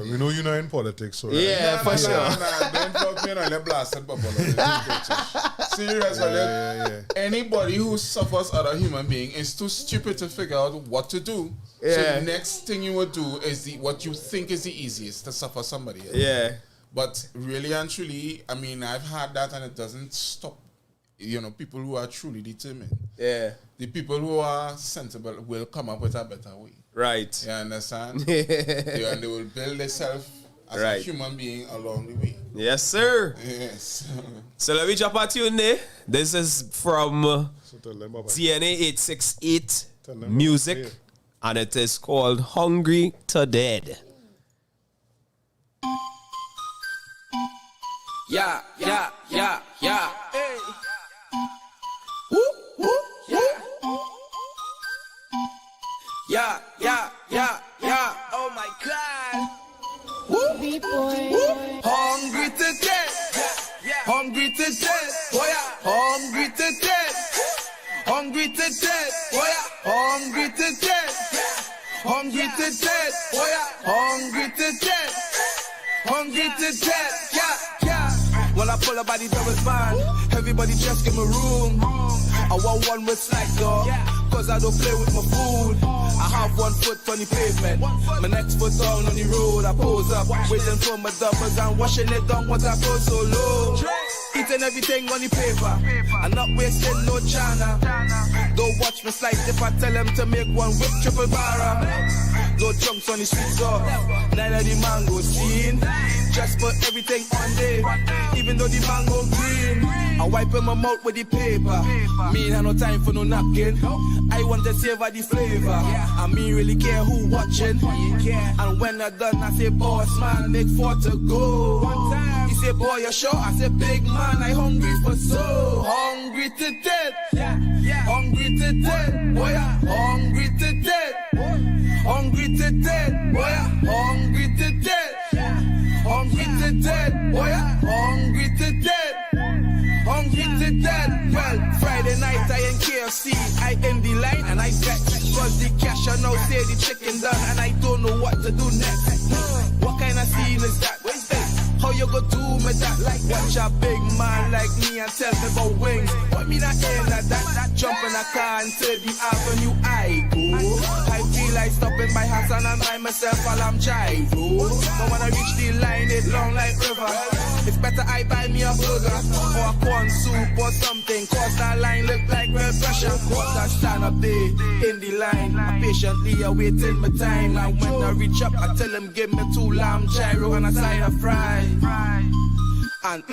Speaker 3: We know you're not in politics, so
Speaker 2: yeah, for sure.
Speaker 6: Don't fuck me on the blasted bubble. Seriously, anybody who suffers other human being is too stupid to figure out what to do. So the next thing you would do is what you think is the easiest, to suffer somebody else.
Speaker 2: Yeah.
Speaker 6: But really and truly, I mean, I've had that and it doesn't stop. You know, people who are truly determined. Yeah. The people who are sensible will come up with a better way.
Speaker 2: Right.
Speaker 6: You understand? And they will build themselves as a human being along the way.
Speaker 2: Yes, sir.
Speaker 6: Yes.
Speaker 2: So let me jump at you, Ne. This is from TNA 868 Music, and it is called Hungry to Dead.
Speaker 7: Yeah. Hey. Yeah. Oh my God. Hungry to death. Hungry to death. Oh yeah. Hungry to death. Hungry to death. Oh yeah. Hungry to death. Hungry to death. Oh yeah. Hungry to death. Hungry to death. Yeah. When I pull up by the double span, everybody just give me room. I want one with cycle, cause I don't play with my food. I have 1 foot on the pavement, my next foot down on the road. I pose up, waiting for my doubles and washing it down once I go so low. Eating everything on the paper, I'm not wasting no china. Don't watch me slice if I tell them to make one with triple barra. Go chunks on the streets up, none of the mango seen. Just put everything on day, even though the mango green. I wiping my mouth with the paper. Me ain't have no time for no napkin. I want to savor the flavor. I mean really care who watching. And when I done, I say, boss man, make 4 to go. He say, boy, you sure? I say, big man, I hungry for so. Hungry to death. Hungry to death. Boy, hungry to death. Hungry to death. Boy, hungry to death. Hungry to death. Boy, hungry to death. Hungry to death. Well, Friday night I in KFC, I in the line and I bet cause the cash I now say the chicken done and I don't know what to do next. What kind of scene is that? How you go do me that? Like watch a big man like me and tell me about wings. What me not aim like that? Jump in a car and to the avenue I go. I feel like stopping by house and I mind myself while I'm gyro. But when I reach the line, it long like river. It's better I buy me a burger or a corn soup or something. Cause that line look like real pressure. Cause I stand up there in the line. I patiently awaiting my time. And when I reach up, I tell them give me 2 lamb gyro and a side of fries. And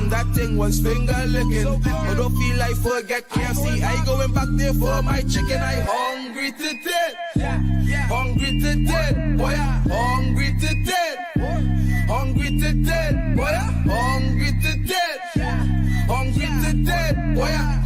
Speaker 7: that thing was finger licking. I don't feel like forget KFC. I going back there for my chicken. I hungry to death. Hungry to death. Boy, I hungry to death. Hungry to death. Boy, I hungry to death. Hungry to death. Boy, I